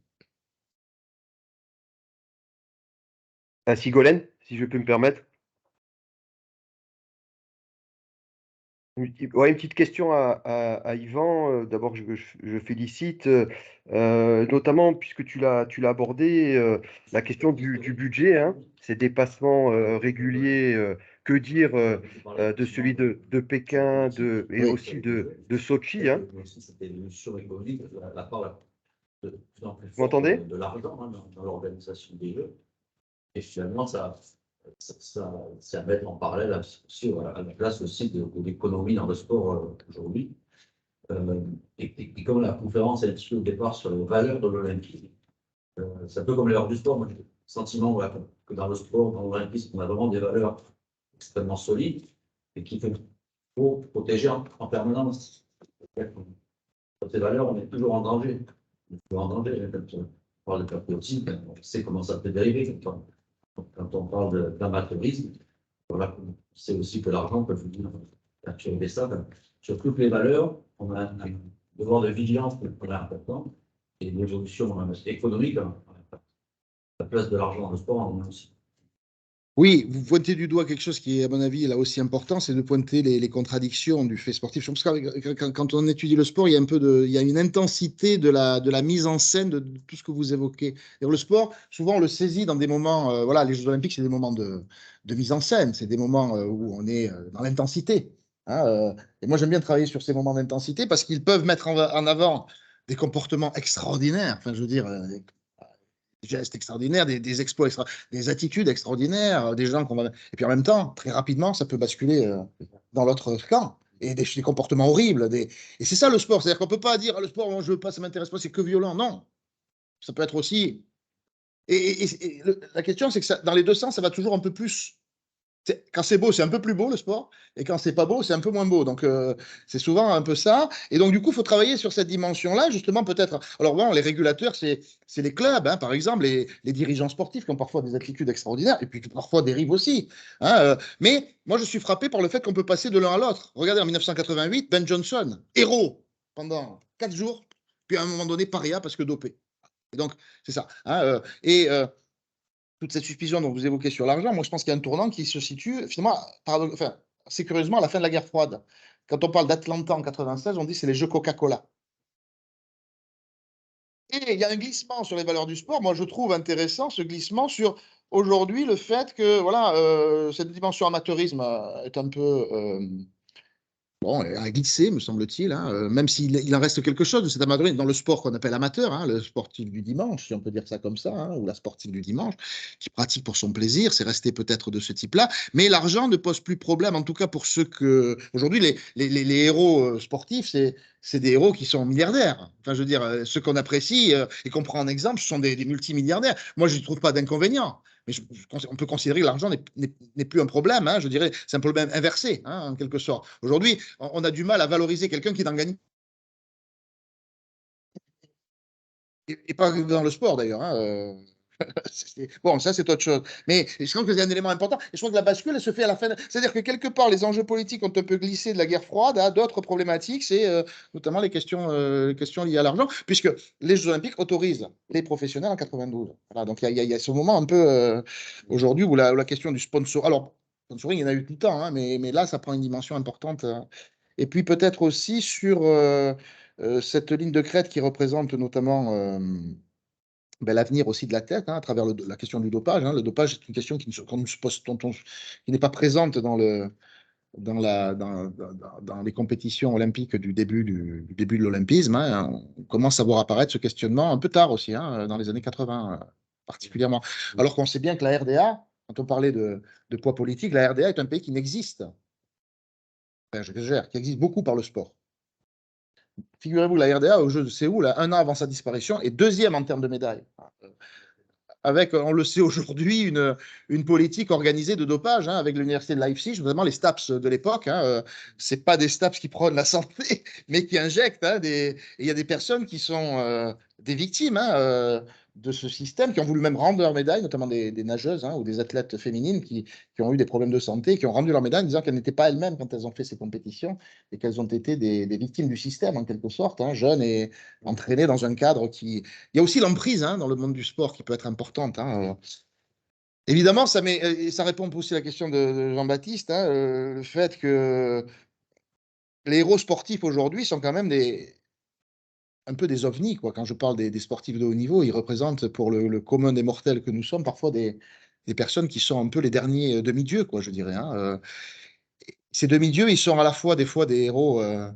Sigolène, si je peux me permettre. Ouais, une petite question à Yvan. D'abord, je félicite, notamment puisque tu l'as abordé, la question du budget, hein, ces dépassements réguliers. Que dire de celui de Pékin et Oui. aussi de Sochi, hein. de plus en plus Vous fort m'entendez? de l'argent hein, dans l'organisation des Jeux. Et finalement, c'est à mettre en parallèle aussi à la place aussi de l'économie dans le sport aujourd'hui. Et comme la conférence est un au départ sur les valeurs de l'Olympisme, c'est un peu comme les valeurs du sport. Moi, j'ai le sentiment voilà, que dans le sport, dans l'Olympisme, on a vraiment des valeurs extrêmement solides et qu'il faut protéger en permanence. Sur ces valeurs, on est toujours en danger. On est toujours en danger. Quand on parle de patriotisme, on sait comment ça peut dériver. Quand on parle d'amateurisme, voilà, on sait aussi que l'argent peut venir perturber ça. Sur toutes les valeurs, on a un devoir de vigilance qui est important. Et l'évolution économique, hein, la place de l'argent dans le sport, on a aussi. Oui, vous pointez du doigt quelque chose qui est, à mon avis, là aussi important, c'est de pointer les contradictions du fait sportif. Je pense que quand on étudie le sport, il y a un peu il y a une intensité de la mise en scène de tout ce que vous évoquez. Et le sport, souvent, on le saisit dans des moments, voilà, les Jeux Olympiques, c'est des moments de mise en scène, c'est des moments où on est dans l'intensité. Hein, et moi, j'aime bien travailler sur ces moments d'intensité parce qu'ils peuvent mettre en avant des comportements extraordinaires. Enfin, je veux dire, des gestes extraordinaires, des exploits des attitudes extraordinaires, des gens qu'on va. Et puis en même temps, très rapidement, ça peut basculer dans l'autre camp. Et des comportements horribles. Et c'est ça le sport. C'est-à-dire qu'on ne peut pas dire ah, le sport, moi, je veux pas, ça ne m'intéresse pas, c'est que violent. Non. Ça peut être aussi. La question, c'est que dans les deux sens, ça va toujours un peu plus. Quand c'est beau, c'est un peu plus beau le sport, et quand c'est pas beau, c'est un peu moins beau. Donc, c'est souvent un peu ça. Et donc, du coup, il faut travailler sur cette dimension-là, justement, peut-être. Alors, bon, les régulateurs, c'est les clubs, hein, par exemple, les dirigeants sportifs qui ont parfois des attitudes extraordinaires, et puis qui parfois dérivent aussi. Hein, mais moi, je suis frappé par le fait qu'on peut passer de l'un à l'autre. Regardez, en 1988, Ben Johnson, héros pendant 4 jours, puis à un moment donné, paria parce que dopé. Et donc, c'est ça. Hein, toute cette suspicion dont vous évoquez sur l'argent, moi je pense qu'il y a un tournant qui se situe finalement, enfin, assez curieusement, à la fin de la guerre froide. Quand on parle d'Atlanta en 96, on dit c'est les jeux Coca-Cola. Et il y a un glissement sur les valeurs du sport. Moi je trouve intéressant ce glissement sur aujourd'hui le fait que voilà, cette dimension amateurisme est un peu bon, a glissé, me semble-t-il, hein, même s'il en reste quelque chose de cet amateurisme dans le sport qu'on appelle amateur, hein, le sportif du dimanche, si on peut dire ça comme ça, hein, ou la sportive du dimanche, qui pratique pour son plaisir, c'est resté peut-être de ce type-là, mais l'argent ne pose plus problème, en tout cas pour ceux que... Aujourd'hui, les héros sportifs, c'est des héros qui sont milliardaires. Enfin, je veux dire, ceux qu'on apprécie et qu'on prend en exemple, ce sont des multimilliardaires. Moi, je ne trouve pas d'inconvénient. Mais on peut considérer que l'argent n'est plus un problème. Hein, je dirais, c'est un problème inversé, hein, en quelque sorte. Aujourd'hui, on a du mal à valoriser quelqu'un qui n'en gagne et pas dans le sport d'ailleurs. Hein, bon, ça c'est autre chose. Mais je pense que c'est un élément important. Et je crois que la bascule, elle se fait à la fin. C'est-à-dire que quelque part, les enjeux politiques ont un peu glissé de la guerre froide à d'autres problématiques, c'est notamment les questions liées à l'argent, puisque les Jeux Olympiques autorisent les professionnels en 92. Voilà, donc il y a ce moment un peu aujourd'hui où la question du sponsor. Alors, sponsoring, il y en a eu tout le temps, hein, mais là, ça prend une dimension importante. Et puis peut-être aussi sur cette ligne de crête qui représente notamment ben, l'avenir aussi de la tête, hein, à travers la question du dopage. Hein. Le dopage est une question qu'on se pose, qui n'est pas présente dans les compétitions olympiques du début de l'olympisme. Hein. On commence à voir apparaître ce questionnement un peu tard aussi, hein, dans les années 80 particulièrement. Alors qu'on sait bien que la RDA, quand on parlait de poids politique, la RDA est un pays qui n'existe, enfin, qui existe beaucoup par le sport. Figurez-vous, la RDA, aux Jeux de Séoul, un an avant sa disparition, est deuxième en termes de médailles. Avec, on le sait aujourd'hui, une politique organisée de dopage, hein, avec l'université de Leipzig, notamment les STAPS de l'époque. Hein, c'est pas des STAPS qui prônent la santé, mais qui injectent. Hein, il y a des personnes qui sont des victimes hein, de ce système, qui ont voulu même rendre leur médaille, notamment des nageuses hein, ou des athlètes féminines qui ont eu des problèmes de santé, qui ont rendu leur médaille en disant qu'elles n'étaient pas elles-mêmes quand elles ont fait ces compétitions et qu'elles ont été des victimes du système en quelque sorte, hein, jeunes et entraînées dans un cadre qui... Il y a aussi l'emprise hein, dans le monde du sport qui peut être importante. Hein. Évidemment, ça répond aussi à la question de Jean-Baptiste, hein, le fait que les héros sportifs aujourd'hui sont quand même un peu des ovnis. Quoi. Quand je parle des sportifs de haut niveau, ils représentent pour le commun des mortels que nous sommes parfois des personnes qui sont un peu les derniers demi-dieux, quoi, je dirais. Hein. Ces demi-dieux, ils sont à la fois des fois des héros à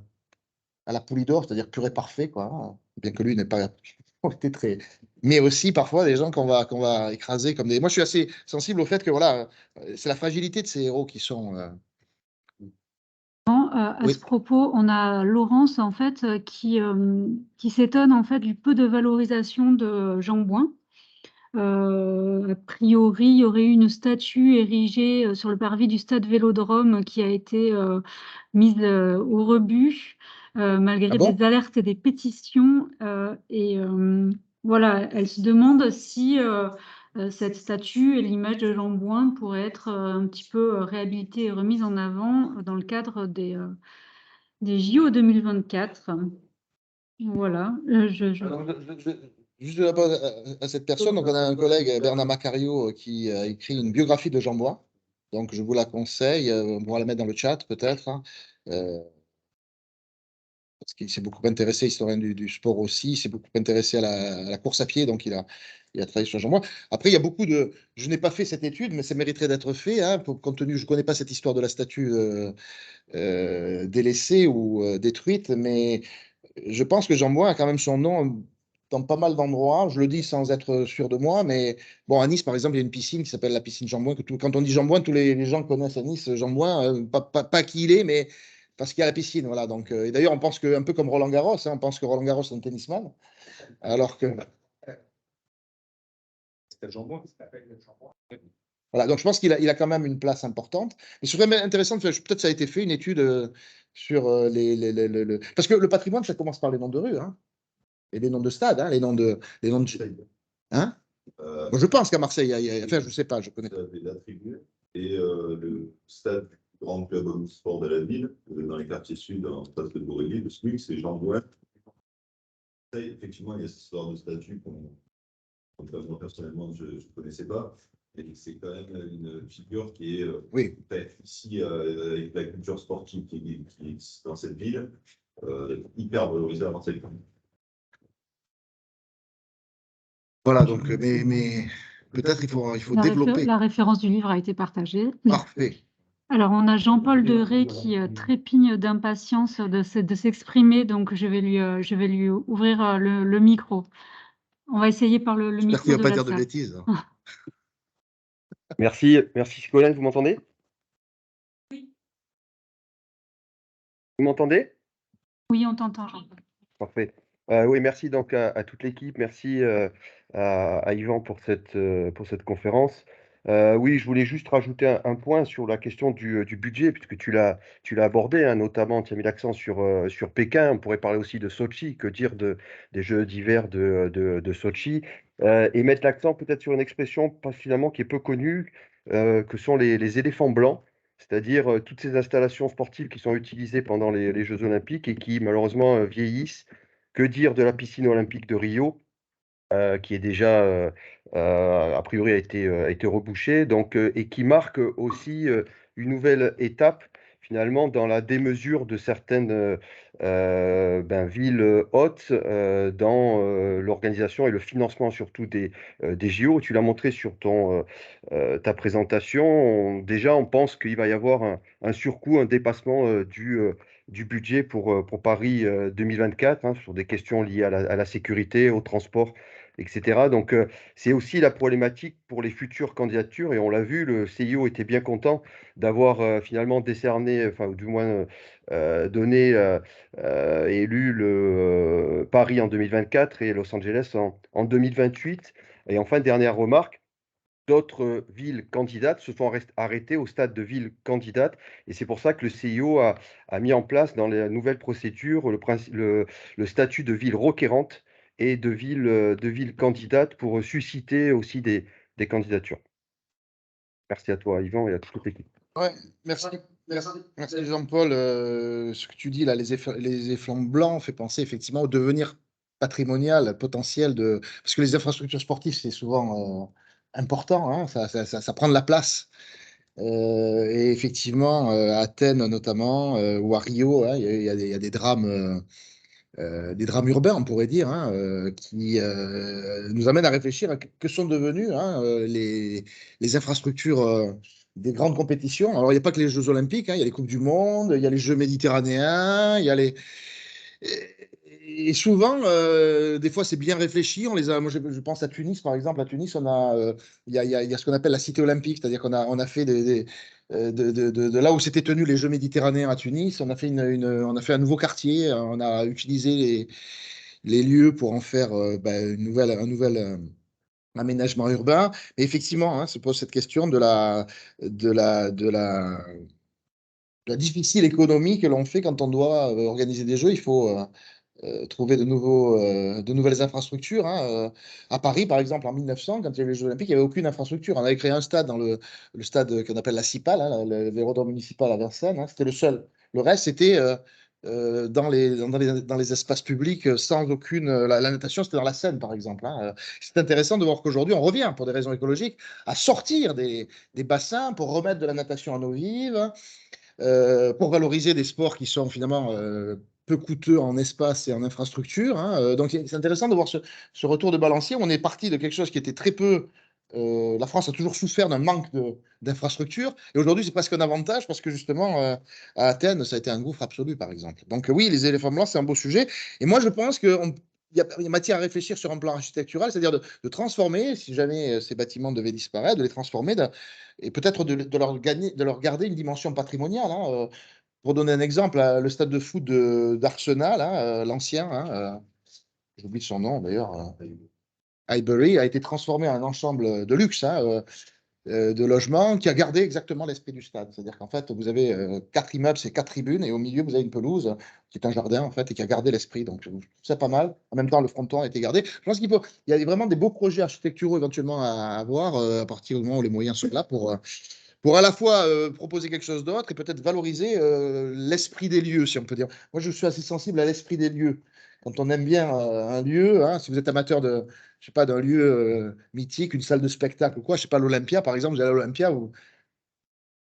la Poulidor, c'est-à-dire pur et parfait, quoi, hein, bien que lui n'est pas ont été très. Mais aussi parfois des gens qu'on va écraser comme des. Moi, je suis assez sensible au fait que voilà, c'est la fragilité de ces héros qui sont. À Oui. ce propos, on a Laurence en fait qui s'étonne en fait du peu de valorisation de Jean Bouin. A priori, il y aurait eu une statue érigée sur le parvis du stade Vélodrome qui a été mise au rebut malgré Ah bon? des alertes et des pétitions. Voilà, elle se demande si cette statue et l'image de Jean Bouin pourraient être un petit peu réhabilitées et remises en avant dans le cadre des JO 2024. Voilà. Alors, juste de la part à cette personne, donc on a un collègue, Bernard Macario, qui a écrit une biographie de Jean Bois. Donc, je vous la conseille. On pourra la mettre dans le chat, peut-être, hein. Parce qu'il s'est beaucoup intéressé, historien du sport aussi, il s'est beaucoup intéressé à la course à pied, donc il a travaillé sur Jean Bois. Après, il y a beaucoup de. Je n'ai pas fait cette étude, mais ça mériterait d'être fait, hein, compte tenu, je ne connais pas cette histoire de la statue délaissée ou détruite, mais je pense que Jean Bois a quand même son nom dans pas mal d'endroits. Je le dis sans être sûr de moi, mais bon, à Nice, par exemple, il y a une piscine qui s'appelle la piscine Jean Bois. Quand on dit Jean Bois, tous les gens connaissent à Nice Jean Bois, pas qui il est, mais parce qu'il y a la piscine. Voilà. Donc, et d'ailleurs, on pense que, un peu comme Roland Garros, hein, on pense que Roland Garros est un tennisman, alors que. C'était Jean Bois qui s'appelle Jean Bois. Voilà, donc je pense qu'il a quand même une place importante. Mais ce serait intéressant, peut-être ça a été fait, une étude sur Parce que le patrimoine, ça commence par les noms de rue, hein, et les noms de stades, hein, les noms de. Hein? Moi, je pense qu'à Marseille, enfin, je ne sais pas, je connais. La tribune et le stade du grand club omnisport de la ville, dans les quartiers sud, en face de Borély, le SMUC, c'est Jean Bouin. Effectivement, il y a cette histoire de statut moi, personnellement, je ne connaissais pas. Et c'est quand même une figure qui est Oui. ici, avec la culture sportive qui existe dans cette ville, hyper valorisée à Marseille. Voilà, donc, mais peut-être il faut développer. La référence du livre a été partagée. Parfait. Alors, on a Jean-Paul Deray qui trépigne d'impatience de s'exprimer, donc je vais lui ouvrir le micro. On va essayer par le J'espère micro qu'il ne de va pas la dire de salle. bêtises. Merci, Ségolène, vous m'entendez? Oui. Vous m'entendez? Oui, on t'entend, Jean-Paul. Parfait. Oui, merci donc à toute l'équipe, merci à Yvan pour cette conférence. Oui, je voulais juste rajouter un point sur la question du budget, puisque tu l'as abordé, hein, notamment, tu as mis l'accent sur Pékin. On pourrait parler aussi de Sochi, que dire des Jeux d'hiver de Sochi, et mettre l'accent peut-être sur une expression finalement qui est peu connue, que sont les éléphants blancs. C'est-à-dire toutes ces installations sportives qui sont utilisées pendant les Jeux olympiques et qui malheureusement vieillissent. Que dire de la piscine olympique de Rio, qui est déjà, a priori, a été rebouchée, donc, et qui marque aussi une nouvelle étape, finalement, dans la démesure de certaines villes hôtes dans l'organisation et le financement, surtout des JO. Tu l'as montré sur ta présentation. Déjà, on pense qu'il va y avoir un surcoût, un dépassement du budget pour Paris 2024, hein, sur des questions liées à la sécurité, au transport, etc. Donc, c'est aussi la problématique pour les futures candidatures. Et on l'a vu, le CIO était bien content d'avoir finalement décerné, enfin, ou du moins donné, élu Paris en 2024 et Los Angeles en 2028. Et enfin, dernière remarque, d'autres villes candidates se sont arrêtées au stade de ville candidate. Et c'est pour ça que le CIO a mis en place dans les nouvelles procédures le statut de ville requérante et de ville candidate pour susciter aussi des candidatures. Merci à toi, Yvan, et à toute l'équipe. Ouais, merci Jean-Paul. Ce que tu dis là, les éléphants blancs fait penser effectivement au devenir patrimonial potentiel de. Parce que les infrastructures sportives, c'est souvent important, hein, ça prend de la place. Et effectivement, à Athènes notamment, ou à Rio, hein, il y a des drames. Des drames urbains, on pourrait dire, hein, qui nous amènent à réfléchir à que sont devenues, hein, les infrastructures des grandes compétitions. Alors, il n'y a pas que les Jeux Olympiques, hein, il y a les Coupes du Monde, il y a les Jeux méditerranéens, il y a les. Et souvent, des fois, c'est bien réfléchi. Moi, je pense à Tunis, par exemple. À Tunis, il y a ce qu'on appelle la cité olympique, c'est-à-dire on a fait de là où s'étaient tenus les Jeux méditerranéens à Tunis, on a fait on a fait un nouveau quartier. On a utilisé les lieux pour en faire un nouvel aménagement urbain. Mais effectivement, hein, se pose cette question de la, de la, la difficile économie que l'on fait quand on doit organiser des jeux. Il faut trouver de nouvelles infrastructures, hein. À Paris, par exemple, en 1900, quand il y avait les Jeux Olympiques, il n'y avait aucune infrastructure. On avait créé un stade le stade qu'on appelle la Cipale, hein, le Vélodrome municipal à Vincennes, hein, c'était le seul. Le reste, c'était dans les espaces publics sans aucune. La natation, c'était dans la Seine, par exemple, hein. C'est intéressant de voir qu'aujourd'hui, on revient, pour des raisons écologiques, à sortir des bassins pour remettre de la natation à nos vives, pour valoriser des sports qui sont finalement peu coûteux en espace et en infrastructure, hein. Donc c'est intéressant de voir ce retour de balancier. On est parti de quelque chose qui était très peu. La France a toujours souffert d'un manque d'infrastructures. Et aujourd'hui, c'est presque un avantage parce que justement, à Athènes, ça a été un gouffre absolu, par exemple. Donc oui, les éléphants blancs, c'est un beau sujet. Et moi, je pense qu'il y a matière à réfléchir sur un plan architectural, c'est-à-dire de transformer, si jamais ces bâtiments devaient disparaître, de les transformer et peut-être de leur garder une dimension patrimoniale, hein. Pour donner un exemple, le stade de foot d'Arsenal, hein, l'ancien, hein, j'oublie son nom d'ailleurs, Highbury, a été transformé en un ensemble de luxe, hein, de logement qui a gardé exactement l'esprit du stade. C'est-à-dire qu'en fait, vous avez 4 immeubles, c'est 4 tribunes, et au milieu, vous avez une pelouse qui est un jardin, en fait, et qui a gardé l'esprit. Donc, je trouve ça pas mal. En même temps, le fronton a été gardé. Je pense il y a vraiment des beaux projets architecturaux éventuellement à avoir à partir du moment où les moyens sont là pour à la fois proposer quelque chose d'autre et peut-être valoriser l'esprit des lieux, si on peut dire. Moi, je suis assez sensible à l'esprit des lieux. Quand on aime bien un lieu, hein, si vous êtes amateur je sais pas, d'un lieu mythique, une salle de spectacle ou quoi, je sais pas, l'Olympia, par exemple, vous allez à l'Olympia où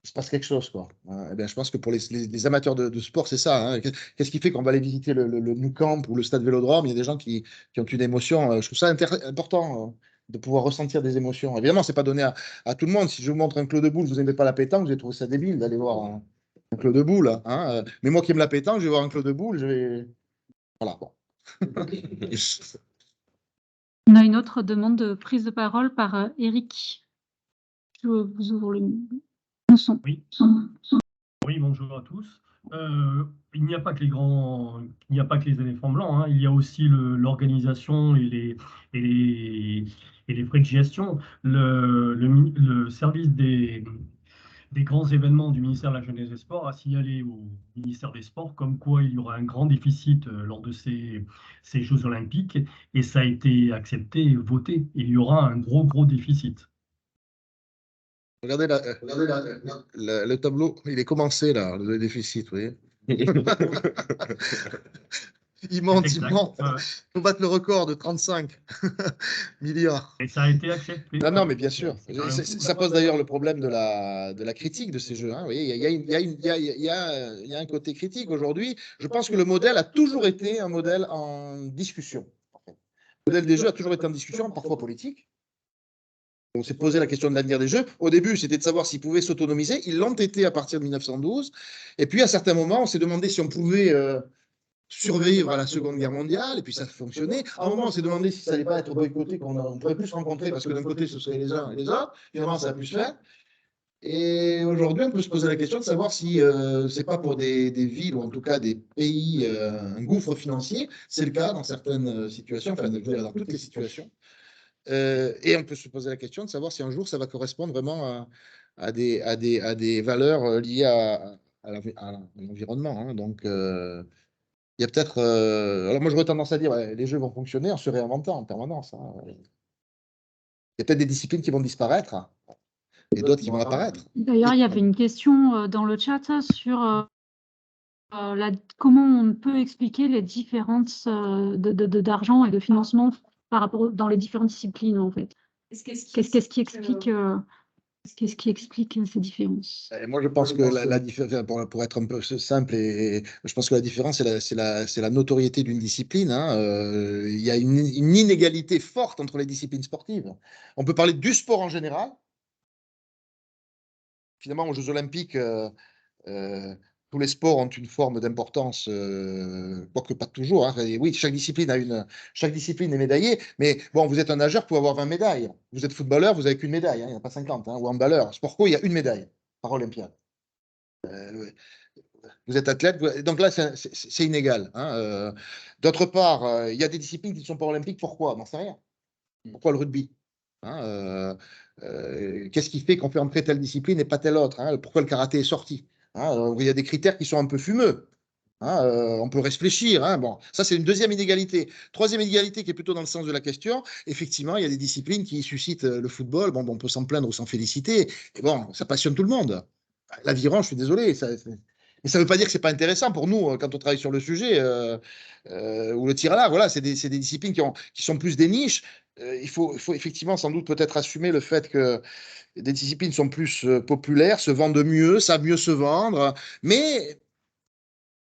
il se passe quelque chose, quoi. Eh bien, je pense que pour les amateurs de sport, c'est ça, hein. Qu'est-ce qui fait qu'on va aller visiter le Nou Camp ou le stade Vélodrome? Il y a des gens qui ont une émotion. Je trouve ça important de pouvoir ressentir des émotions. Évidemment, c'est pas donné à tout le monde. Si je vous montre un clos de boule, vous n'aimez pas la pétanque, vous allez trouver ça débile d'aller voir un clos de boule, hein. Mais moi qui aime la pétanque, je vais voir un clos de boule, je vais. Voilà. Bon. On a une autre demande de prise de parole par Eric. Je vous ouvre le son. Oui. Oui, bonjour à tous. Il n'y a pas que il n'y a pas que les éléphants blancs, hein. Il y a aussi l'organisation et les frais de gestion. Le service des grands événements du ministère de la Jeunesse et des Sports a signalé au ministère des Sports comme quoi il y aura un grand déficit lors de ces Jeux olympiques, et ça a été accepté et voté. Il y aura un gros déficit. Regardez le tableau, il est commencé là, le déficit, vous voyez. Il monte. Il faut battre le record de 35 milliards. Et ça a été accepté. Non, mais bien sûr. Ça pose d'ailleurs le problème de la critique de ces jeux, hein. Vous voyez, il y a un côté critique aujourd'hui. Je pense que le modèle a toujours été un modèle en discussion. Le modèle des jeux a toujours été en discussion, parfois politique. On s'est posé la question de l'avenir des Jeux. Au début, c'était de savoir s'ils pouvaient s'autonomiser. Ils l'ont été à partir de 1912. Et puis, à certains moments, on s'est demandé si on pouvait survivre à la Seconde Guerre mondiale. Et puis, ça fonctionnait. À un moment, on s'est demandé si ça n'allait pas être boycotté, qu'on ne pourrait plus se rencontrer parce que d'un côté, ce seraient les uns et les autres. Finalement, ça a pu se faire. Et aujourd'hui, on peut se poser la question de savoir si ce n'est pas pour des villes ou en tout cas des pays un gouffre financier. C'est le cas dans certaines situations, enfin, dans toutes les situations. Et on peut se poser la question de savoir si un jour ça va correspondre vraiment à des valeurs liées à l'environnement, hein. Donc, il y a peut-être. Alors, moi, j'aurais tendance à dire ouais, les jeux vont fonctionner en se réinventant en permanence, hein. Il y a peut-être des disciplines qui vont disparaître, hein, et d'autres qui vont apparaître. D'ailleurs, il y avait une question dans le chat sur comment on peut expliquer les différences d'argent et de financement par rapport dans les différentes disciplines, en fait. Qu'est-ce qui explique ces différences? Et moi, je pense que la différence, pour être un peu simple, je pense que la différence, c'est la notoriété d'une discipline, hein. Il y a une inégalité forte entre les disciplines sportives. On peut parler du sport en général. Finalement, aux Jeux Olympiques, tous les sports ont une forme d'importance, quoique pas toujours, hein. Et oui, chaque discipline est médaillée, mais bon, vous êtes un nageur, vous pouvez avoir 20 médailles. Vous êtes footballeur, vous n'avez qu'une médaille, hein, il n'y en a pas 50, hein, ou handballeur. Sport co, il y a une médaille par Olympiade. Vous êtes athlète, donc là, c'est inégal, hein. D'autre part, il y a des disciplines qui ne sont pas olympiques, pourquoi? On n'en sait rien. Pourquoi le rugby? Hein, qu'est-ce qui fait qu'on fait entrer telle discipline et pas telle autre, hein? Pourquoi le karaté est sorti? Hein, il y a des critères qui sont un peu fumeux. Hein, on peut réfléchir. Hein, bon, ça, c'est une deuxième inégalité. Troisième inégalité qui est plutôt dans le sens de la question. Effectivement, il y a des disciplines qui suscitent le football. Bon, on peut s'en plaindre ou s'en féliciter. Et bon, ça passionne tout le monde. L'aviron, je suis désolé. Mais ça ne veut pas dire que c'est pas intéressant pour nous quand on travaille sur le sujet ou le tir à l'arc. Voilà, c'est des disciplines qui sont plus des niches. Il faut effectivement sans doute peut-être assumer le fait que des disciplines sont plus populaires, se vendent mieux, savent mieux se vendre. Mais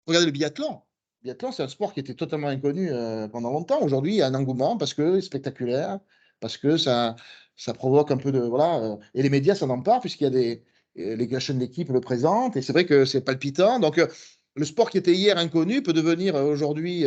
regardez le biathlon. Le biathlon, c'est un sport qui était totalement inconnu pendant longtemps. Aujourd'hui, il y a un engouement parce que c'est spectaculaire, parce que ça provoque un peu de. Voilà, et les médias s'en emparent puisqu'il y a les chaînes d'équipe le présentent. Et c'est vrai que c'est palpitant. Donc, le sport qui était hier inconnu peut devenir aujourd'hui.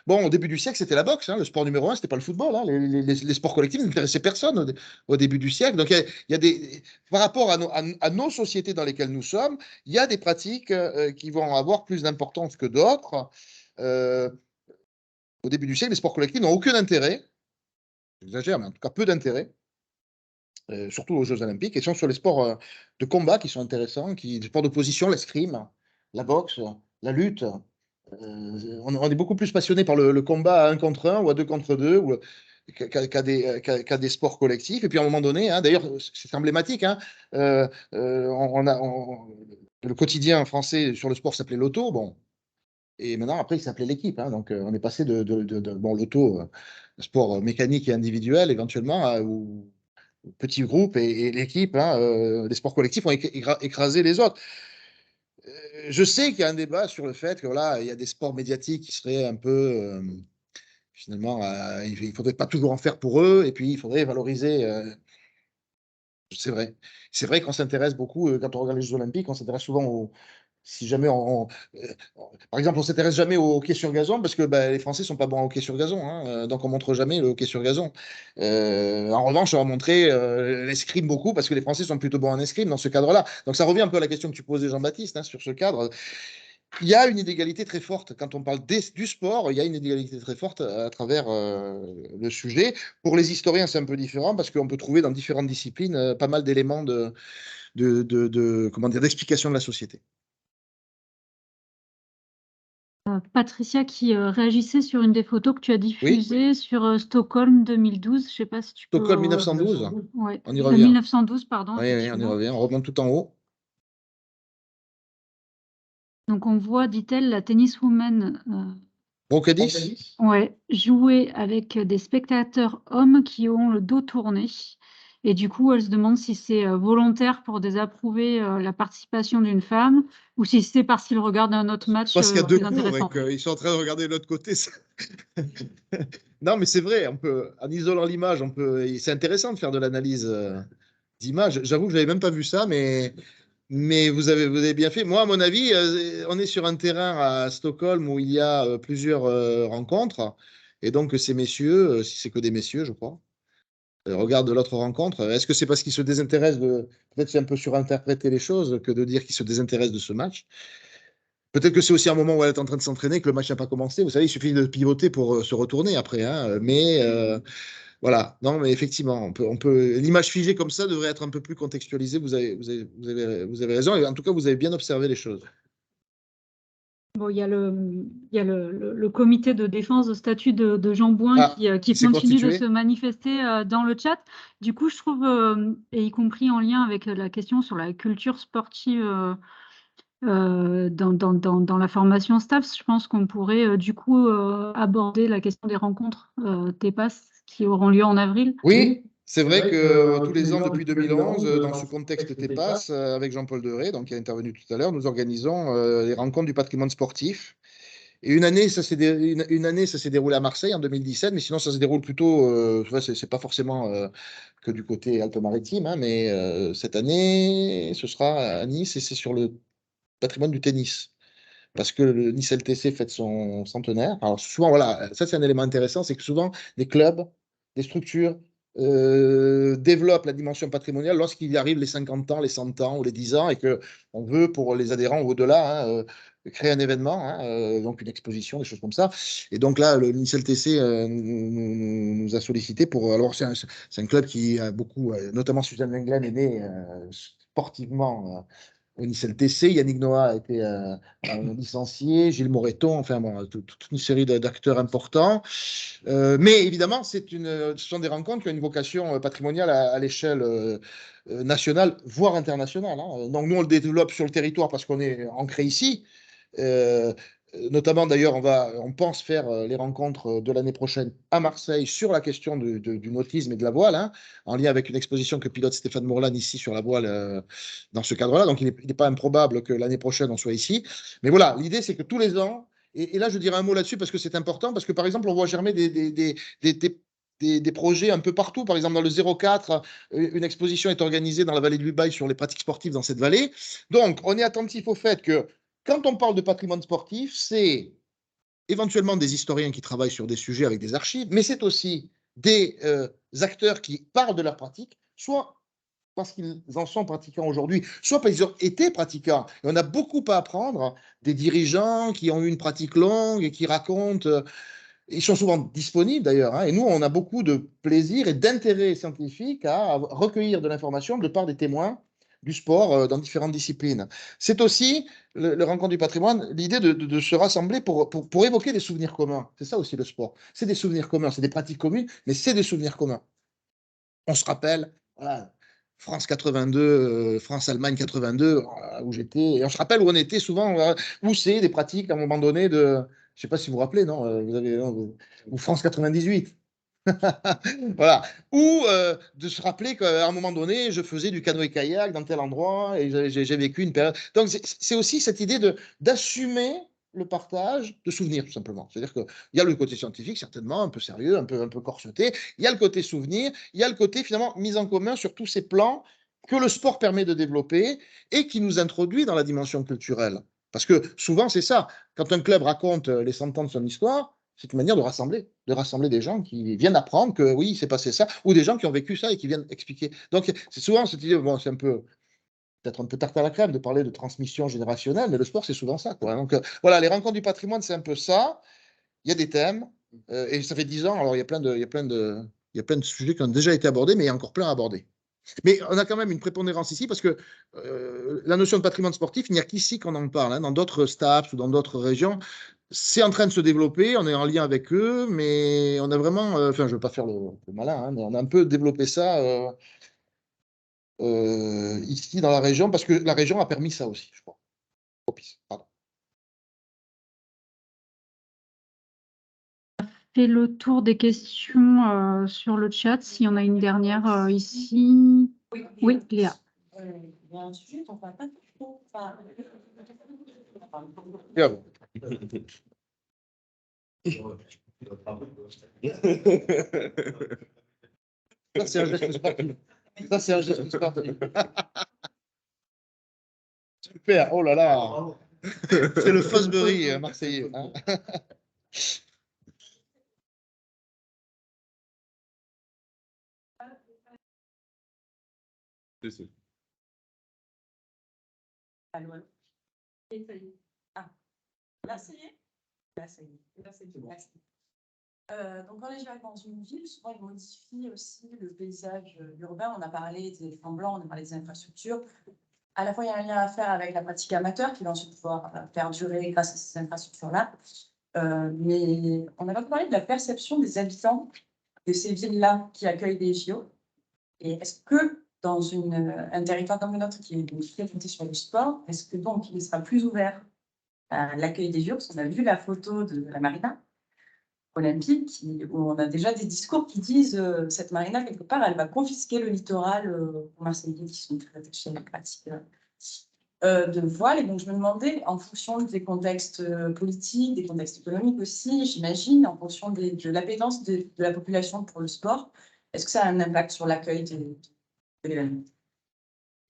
Bon, au début du siècle, c'était la boxe. Hein, le sport numéro un, c'était pas le football. Hein, les sports collectifs n'intéressaient personne au début du siècle. Donc, il y a des. Par rapport à nos sociétés dans lesquelles nous sommes, il y a des pratiques qui vont avoir plus d'importance que d'autres. Euh, Au début du siècle, les sports collectifs n'ont aucun intérêt. J'exagère, mais en tout cas peu d'intérêt. Surtout aux Jeux Olympiques, et sont sur les sports de combat qui sont intéressants, les sports d'opposition, l'escrime, la boxe, la lutte. On est beaucoup plus passionné par le combat à 1 contre 1 ou à 2 contre 2 qu'à des sports collectifs. Et puis à un moment donné, hein, d'ailleurs, c'est emblématique, hein, le quotidien français sur le sport s'appelait Loto. Bon, et maintenant, après, il s'appelait l'équipe. Hein, donc, on est passé bon, l'auto, sport mécanique et individuel, éventuellement, ou petit groupe et l'équipe, hein, les sports collectifs ont écrasé les autres. Je sais qu'il y a un débat sur le fait que voilà, il y a des sports médiatiques qui seraient un peu finalement, il ne faudrait pas toujours en faire pour eux, et puis il faudrait valoriser. C'est vrai. C'est vrai qu'on s'intéresse beaucoup, quand on regarde les Jeux Olympiques, on s'intéresse souvent si jamais par exemple, on s'intéresse jamais au hockey sur gazon parce que bah, les Français sont pas bons au hockey sur gazon, hein, donc on montre jamais le hockey sur gazon. En revanche, on va montrer l'escrime beaucoup parce que les Français sont plutôt bons en escrime dans ce cadre-là. Donc ça revient un peu à la question que tu posais, Jean-Baptiste, hein, sur ce cadre. Il y a une inégalité très forte quand on parle du sport. Il y a une inégalité très forte à travers le sujet. Pour les historiens, c'est un peu différent parce qu'on peut trouver dans différentes disciplines pas mal d'éléments comment dire, d'explication de la société. Patricia qui réagissait sur une des photos que tu as diffusées sur Stockholm 2012. Je ne sais pas si tu peux. Stockholm 1912. Ouais. On y revient. 1912, pardon. Oui, on y revient. On remonte tout en haut. Donc on voit, dit-elle, la tenniswoman Brokedis. ouais, jouer avec des spectateurs hommes qui ont le dos tourné. Et du coup, elle se demande si c'est volontaire pour désapprouver la participation d'une femme ou si c'est parce qu'ils regardent un autre match Parce qu'il y a deux plus cours intéressant. et qu'ils sont en train de regarder de l'autre côté. Non, mais c'est vrai, en isolant l'image, c'est intéressant de faire de l'analyse d'image. J'avoue que je n'avais même pas vu ça, mais vous avez bien fait. Moi, à mon avis, on est sur un terrain à Stockholm où il y a plusieurs rencontres. Et donc, ces messieurs, si c'est que des messieurs, je crois, regardent l'autre rencontre. Est-ce que c'est parce qu'ils se désintéressent Peut-être c'est un peu surinterpréter les choses que de dire qu'ils se désintéressent de ce match. Peut-être que c'est aussi un moment où elle est en train de s'entraîner, que le match n'a pas commencé. Vous savez, il suffit de pivoter pour se retourner après. Hein. Mais voilà, non, mais effectivement, l'image figée comme ça devrait être un peu plus contextualisée. Vous avez raison. Et en tout cas, vous avez bien observé les choses. Bon, il y a le comité de défense de statut de Jean Bouin qui continue de se manifester dans le chat. Du coup, je trouve, et y compris en lien avec la question sur la culture sportive dans la formation STAPS, je pense qu'on pourrait du coup aborder la question des rencontres TEPAS qui auront lieu en avril. Oui, c'est vrai que tous les ans, depuis 2011, dans ce contexte TEPAS, avec Jean-Paul Deray, donc, qui est intervenu tout à l'heure, nous organisons les rencontres du patrimoine sportif. Et une année, ça s'est déroulé à Marseille en 2017, mais sinon, ça se déroule plutôt, c'est pas forcément que du côté Alpes-Maritimes, hein, mais cette année, ce sera à Nice et c'est sur le patrimoine du tennis. Parce que le Nice LTC fête son centenaire. Alors souvent, voilà, ça c'est un élément intéressant, c'est que souvent des clubs, des structures développent la dimension patrimoniale lorsqu'il arrive les 50 ans, les 100 ans ou les 10 ans et qu'on veut pour les adhérents ou au-delà créer un événement, donc une exposition, des choses comme ça. Et donc là, le Nice LTC nous a sollicité pour... Alors c'est un club qui a beaucoup, notamment Suzanne Lenglen est né sportivement au Nice LTC. Yannick Noah a été licencié, Gilles Moreton, enfin bon, toute une série d'acteurs importants. Mais évidemment, ce sont des rencontres qui ont une vocation patrimoniale à l'échelle nationale, voire internationale. Donc nous, on le développe sur le territoire parce qu'on est ancré ici. Euh, Notamment, d'ailleurs, on pense faire les rencontres de l'année prochaine à Marseille sur la question du nautisme et de la voile, en lien avec une exposition que pilote Stéphane Mourlan ici sur la voile dans ce cadre-là. Donc, il n'est pas improbable que l'année prochaine, on soit ici. Mais voilà, l'idée, c'est que tous les ans, et là, je dirais un mot là-dessus parce que c'est important, parce que, par exemple, on voit germer des projets un peu partout. Par exemple, dans le 04, une exposition est organisée dans la vallée de l'Ubaye sur les pratiques sportives dans cette vallée. Donc, on est attentif au fait que quand on parle de patrimoine sportif, c'est éventuellement des historiens qui travaillent sur des sujets avec des archives, mais c'est aussi des acteurs qui parlent de leur pratique, soit parce qu'ils en sont pratiquants aujourd'hui, soit parce qu'ils ont été pratiquants. Et on a beaucoup à apprendre des dirigeants qui ont eu une pratique longue et qui racontent. Ils sont souvent disponibles d'ailleurs, et nous, on a beaucoup de plaisir et d'intérêt scientifique à recueillir de l'information de part des témoins du sport dans différentes disciplines. C'est aussi le rencontre du patrimoine, l'idée de se rassembler pour évoquer des souvenirs communs. C'est ça aussi le sport. C'est des souvenirs communs, c'est des pratiques communes, mais c'est des souvenirs communs. On se rappelle, voilà, France 82, France-Allemagne 82, où j'étais, et on se rappelle où on était souvent, où c'est des pratiques à un moment donné de, je ne sais pas si vous vous rappelez, non, ou France 98. Voilà. Ou de se rappeler qu'à un moment donné, je faisais du canoë-kayak dans tel endroit et j'ai vécu une période. Donc, c'est aussi cette idée d'assumer le partage de souvenirs, tout simplement. C'est-à-dire qu'il y a le côté scientifique, certainement, un peu sérieux, un peu corseté. Il y a le côté souvenir, il y a le côté, finalement, mise en commun sur tous ces plans que le sport permet de développer et qui nous introduit dans la dimension culturelle. Parce que souvent, c'est ça. Quand un club raconte les 100 ans de son histoire, c'est une manière de rassembler des gens qui viennent apprendre que oui, il s'est passé ça, ou des gens qui ont vécu ça et qui viennent expliquer. Donc, c'est souvent cette idée, bon, c'est peut-être un peu tarte à la crème de parler de transmission générationnelle, mais le sport, c'est souvent ça, quoi. Donc, voilà, les rencontres du patrimoine, c'est un peu ça. Il y a des thèmes, et ça fait 10 ans, alors il y a plein de sujets qui ont déjà été abordés, mais il y a encore plein à aborder. Mais on a quand même une prépondérance ici parce que la notion de patrimoine sportif, il n'y a qu'ici qu'on en parle. Dans d'autres STAPS ou dans d'autres régions, c'est en train de se développer. On est en lien avec eux, mais on a vraiment, enfin, je ne veux pas faire le malin, mais on a un peu développé ça ici dans la région parce que la région a permis ça aussi, je crois. Propice, pardon. Fait le tour des questions sur le chat. S'il y en a une dernière ici. Oui, Léa. Il y a un sujet dont on ne parle pas trop. Ça, c'est un geste sportif. Ça, c'est un geste sportif. Super, oh là là. C'est le Fosbury marseillais. Allô, allô. Ah, là, ça y est. Là, ça y est. Là, c'est bon. Donc, quand les gens arrivent dans une ville, souvent, ils modifient aussi le paysage urbain. On a parlé des éléphants blancs, on a parlé des infrastructures. À la fois, il y a un lien à faire avec la pratique amateur qui va ensuite pouvoir perdurer grâce à ces infrastructures-là. Mais on a pas parlé de la perception des habitants de ces villes-là qui accueillent des JO. Et est-ce que dans un territoire comme le nôtre qui est très fondé sur le sport, est-ce que donc il sera plus ouvert à l'accueil des JO? Parce qu'on a vu la photo de la marina olympique où on a déjà des discours qui disent cette marina, quelque part, elle va confisquer le littoral aux Marseillais qui sont très attachés à la pratique de voile. Et donc, je me demandais, en fonction des contextes politiques, des contextes économiques aussi, j'imagine, en fonction de l'appétence de la population pour le sport, est-ce que ça a un impact sur l'accueil de l'événement?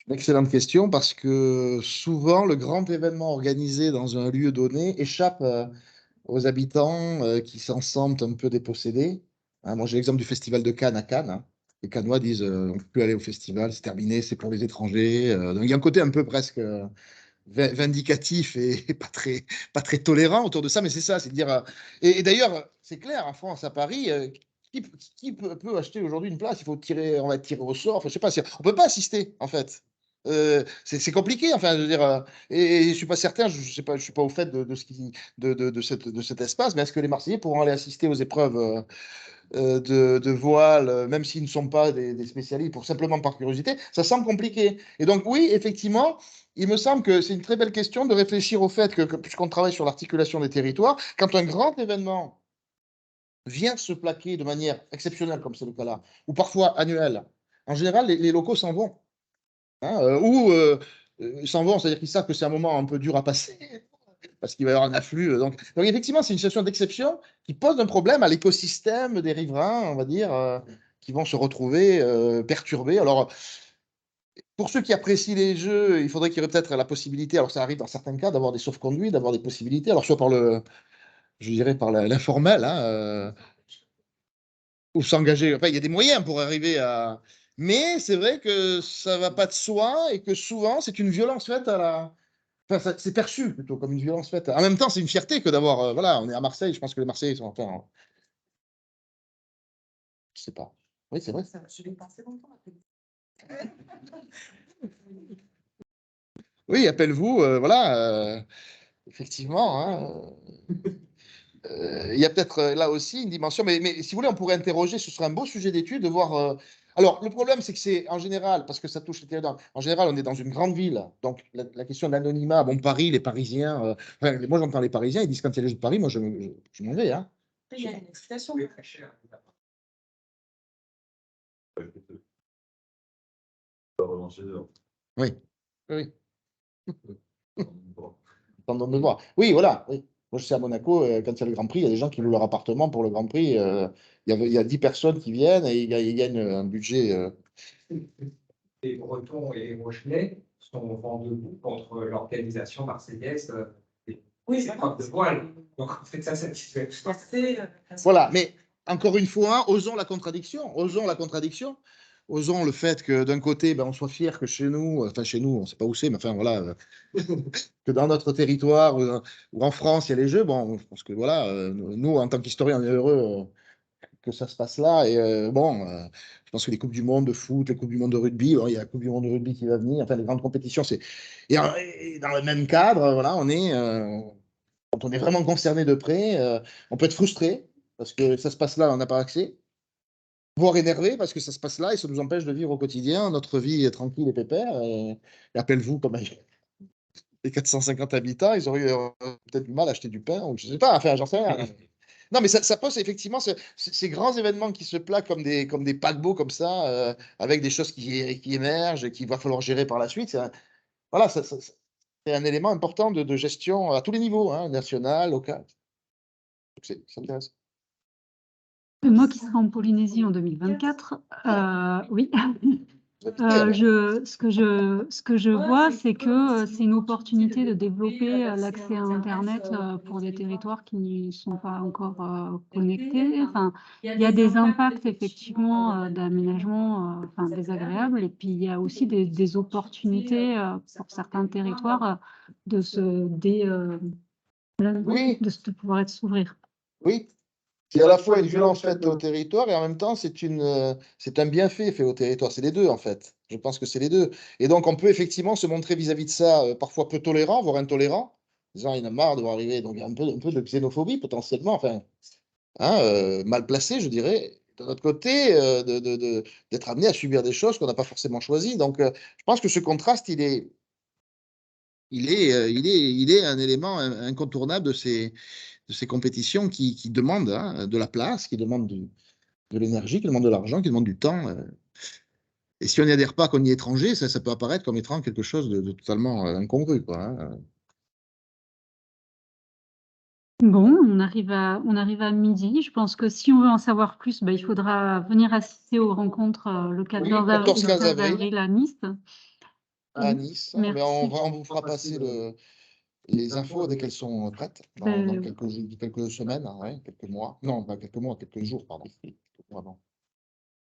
Excellente question parce que souvent le grand événement organisé dans un lieu donné échappe aux habitants qui s'en sentent un peu dépossédés. Hein, moi, j'ai l'exemple du festival de Cannes à Cannes. Hein. Les Cannois disent on ne peut plus aller au festival, c'est terminé, c'est pour les étrangers. Donc il y a un côté un peu presque vindicatif et pas très tolérant autour de ça, mais c'est ça, c'est de dire. Et d'ailleurs, c'est clair, en France, à Paris, qui peut acheter aujourd'hui une place? Il faut tirer, on va être tiré au sort. Enfin, je sais pas, on peut pas assister, en fait. C'est compliqué, enfin, je veux dire, et je suis pas certain, je sais pas, je suis pas au fait de ce qui, de cet espace, mais est-ce que les Marseillais pourront aller assister aux épreuves de voile, même s'ils ne sont pas des spécialistes, pour simplement par curiosité, ça semble compliqué. Et donc, oui, effectivement, il me semble que c'est une très belle question de réfléchir au fait que puisqu'on travaille sur l'articulation des territoires, quand un grand événement vient se plaquer de manière exceptionnelle, comme c'est le cas là, ou parfois annuelle, en général, les locaux s'en vont. Hein, ils s'en vont, c'est-à-dire qu'ils savent que c'est un moment un peu dur à passer, parce qu'il va y avoir un afflux. Donc effectivement, c'est une situation d'exception qui pose un problème à l'écosystème des riverains, on va dire, qui vont se retrouver perturbés. Alors, pour ceux qui apprécient les jeux, il faudrait qu'il y ait peut-être la possibilité, alors ça arrive dans certains cas, d'avoir des sauf-conduits, d'avoir des possibilités, alors soit par je dirais par l'informel, hein, ou s'engager. Enfin, il y a des moyens pour arriver à. Mais c'est vrai que ça va pas de soi et que souvent, c'est une violence faite à la. Enfin, c'est perçu plutôt comme une violence faite. En même temps, c'est une fierté que d'avoir. Voilà, on est à Marseille, je pense que les Marseillais sont. Enfin, je sais pas. Oui, c'est vrai. Je l'ai passé longtemps après. Oui, appelle-vous, voilà, effectivement. Hein, il y a peut-être là aussi une dimension, mais si vous voulez, on pourrait interroger, ce serait un beau sujet d'étude de voir. Alors, le problème, c'est que c'est en général, parce que ça touche les territoires, en général, on est dans une grande ville, donc la question de l'anonymat, bon, Paris, les Parisiens, enfin, moi j'entends les Parisiens, ils disent quand il y a les Jeux de Paris, moi je m'en vais. Hein. Après, il y a une explication. Pas relancer dehors. Oui, oui. Tendance de voir. Oui, voilà. Oui. Moi, je sais à Monaco, quand il y a le Grand Prix, il y a des gens qui louent leur appartement pour le Grand Prix. Il y a 10 personnes qui viennent et ils gagnent un budget. Les Bretons et les Rochelais sont vent debout contre l'organisation marseillaise des épreuves de voile. Donc, en fait, ça satisfait. Voilà, mais encore une fois, osons la contradiction. Osons la contradiction. Osons le fait que d'un côté, ben, on soit fier que chez nous, enfin chez nous, on ne sait pas où c'est, mais enfin voilà, que dans notre territoire ou en France, il y a les Jeux. Bon, je pense que voilà, nous, en tant qu'historiens, on est heureux que ça se passe là. Et je pense que les Coupes du Monde de foot, les Coupes du Monde de rugby, bon, il y a la Coupe du Monde de rugby qui va venir, enfin les grandes compétitions, c'est. Et dans le même cadre, voilà, quand on est vraiment concerné de près, on peut être frustré parce que ça se passe là, on n'a pas accès, voire énervé parce que ça se passe là et ça nous empêche de vivre au quotidien notre vie est tranquille et pépère. Et appelle-vous comme les 450 habitants, ils auraient peut-être du mal à acheter du pain, ou je sais pas, enfin, j'en sais rien. Non, mais ça pose effectivement ces grands événements qui se plaquent comme des paquebots comme ça, avec des choses qui émergent et qu'il va falloir gérer par la suite. Voilà, c'est un élément important de gestion à tous les niveaux, hein, national, local. Ça m'intéresse. Moi qui serai en Polynésie en 2024, oui. Ce que je vois, c'est que c'est une opportunité de développer l'accès à Internet pour des territoires qui ne sont pas encore connectés. Enfin, il y a des impacts effectivement d'aménagement enfin, désagréables et puis il y a aussi des opportunités pour certains territoires de de pouvoir s'ouvrir. Oui, c'est à la fois une violence faite au territoire et en même temps, c'est un bienfait fait au territoire. C'est les deux, en fait. Je pense que c'est les deux. Et donc, on peut effectivement se montrer vis-à-vis de ça parfois peu tolérant, voire intolérant, disant il y en a marre de voir arriver. Donc, il y a un peu de xénophobie potentiellement, enfin, hein, mal placé, je dirais. De notre côté, d'être amené à subir des choses qu'on n'a pas forcément choisies. Donc, je pense que ce contraste, il est un élément incontournable de ces compétitions qui demandent hein, de la place, qui demandent de l'énergie, qui demandent de l'argent, qui demandent du temps. Et si on n'y adhère pas qu'on y est étranger, ça peut apparaître comme étant quelque chose de totalement incongru, quoi. Hein. Bon, on arrive à midi. Je pense que si on veut en savoir plus, il faudra venir assister aux rencontres le 14 14-15 avril. avril à Nice. à Nice. Mais Merci. on vous fera passer les infos dès qu'elles sont prêtes, dans quelques semaines, hein, ouais, quelques mois. Non, pas quelques mois, quelques jours, pardon. Quelques mois, non.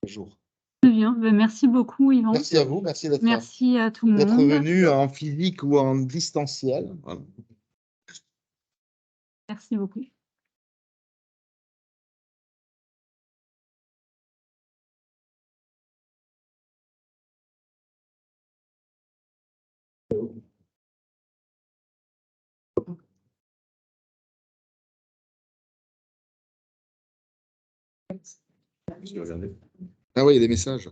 Quelques jours. Très bien. Ben, merci beaucoup, Yvan. Merci à vous, merci Merci à tout le d'être monde. venu en physique ou en distanciel. Voilà. Merci beaucoup. Ah oui, il y a des messages.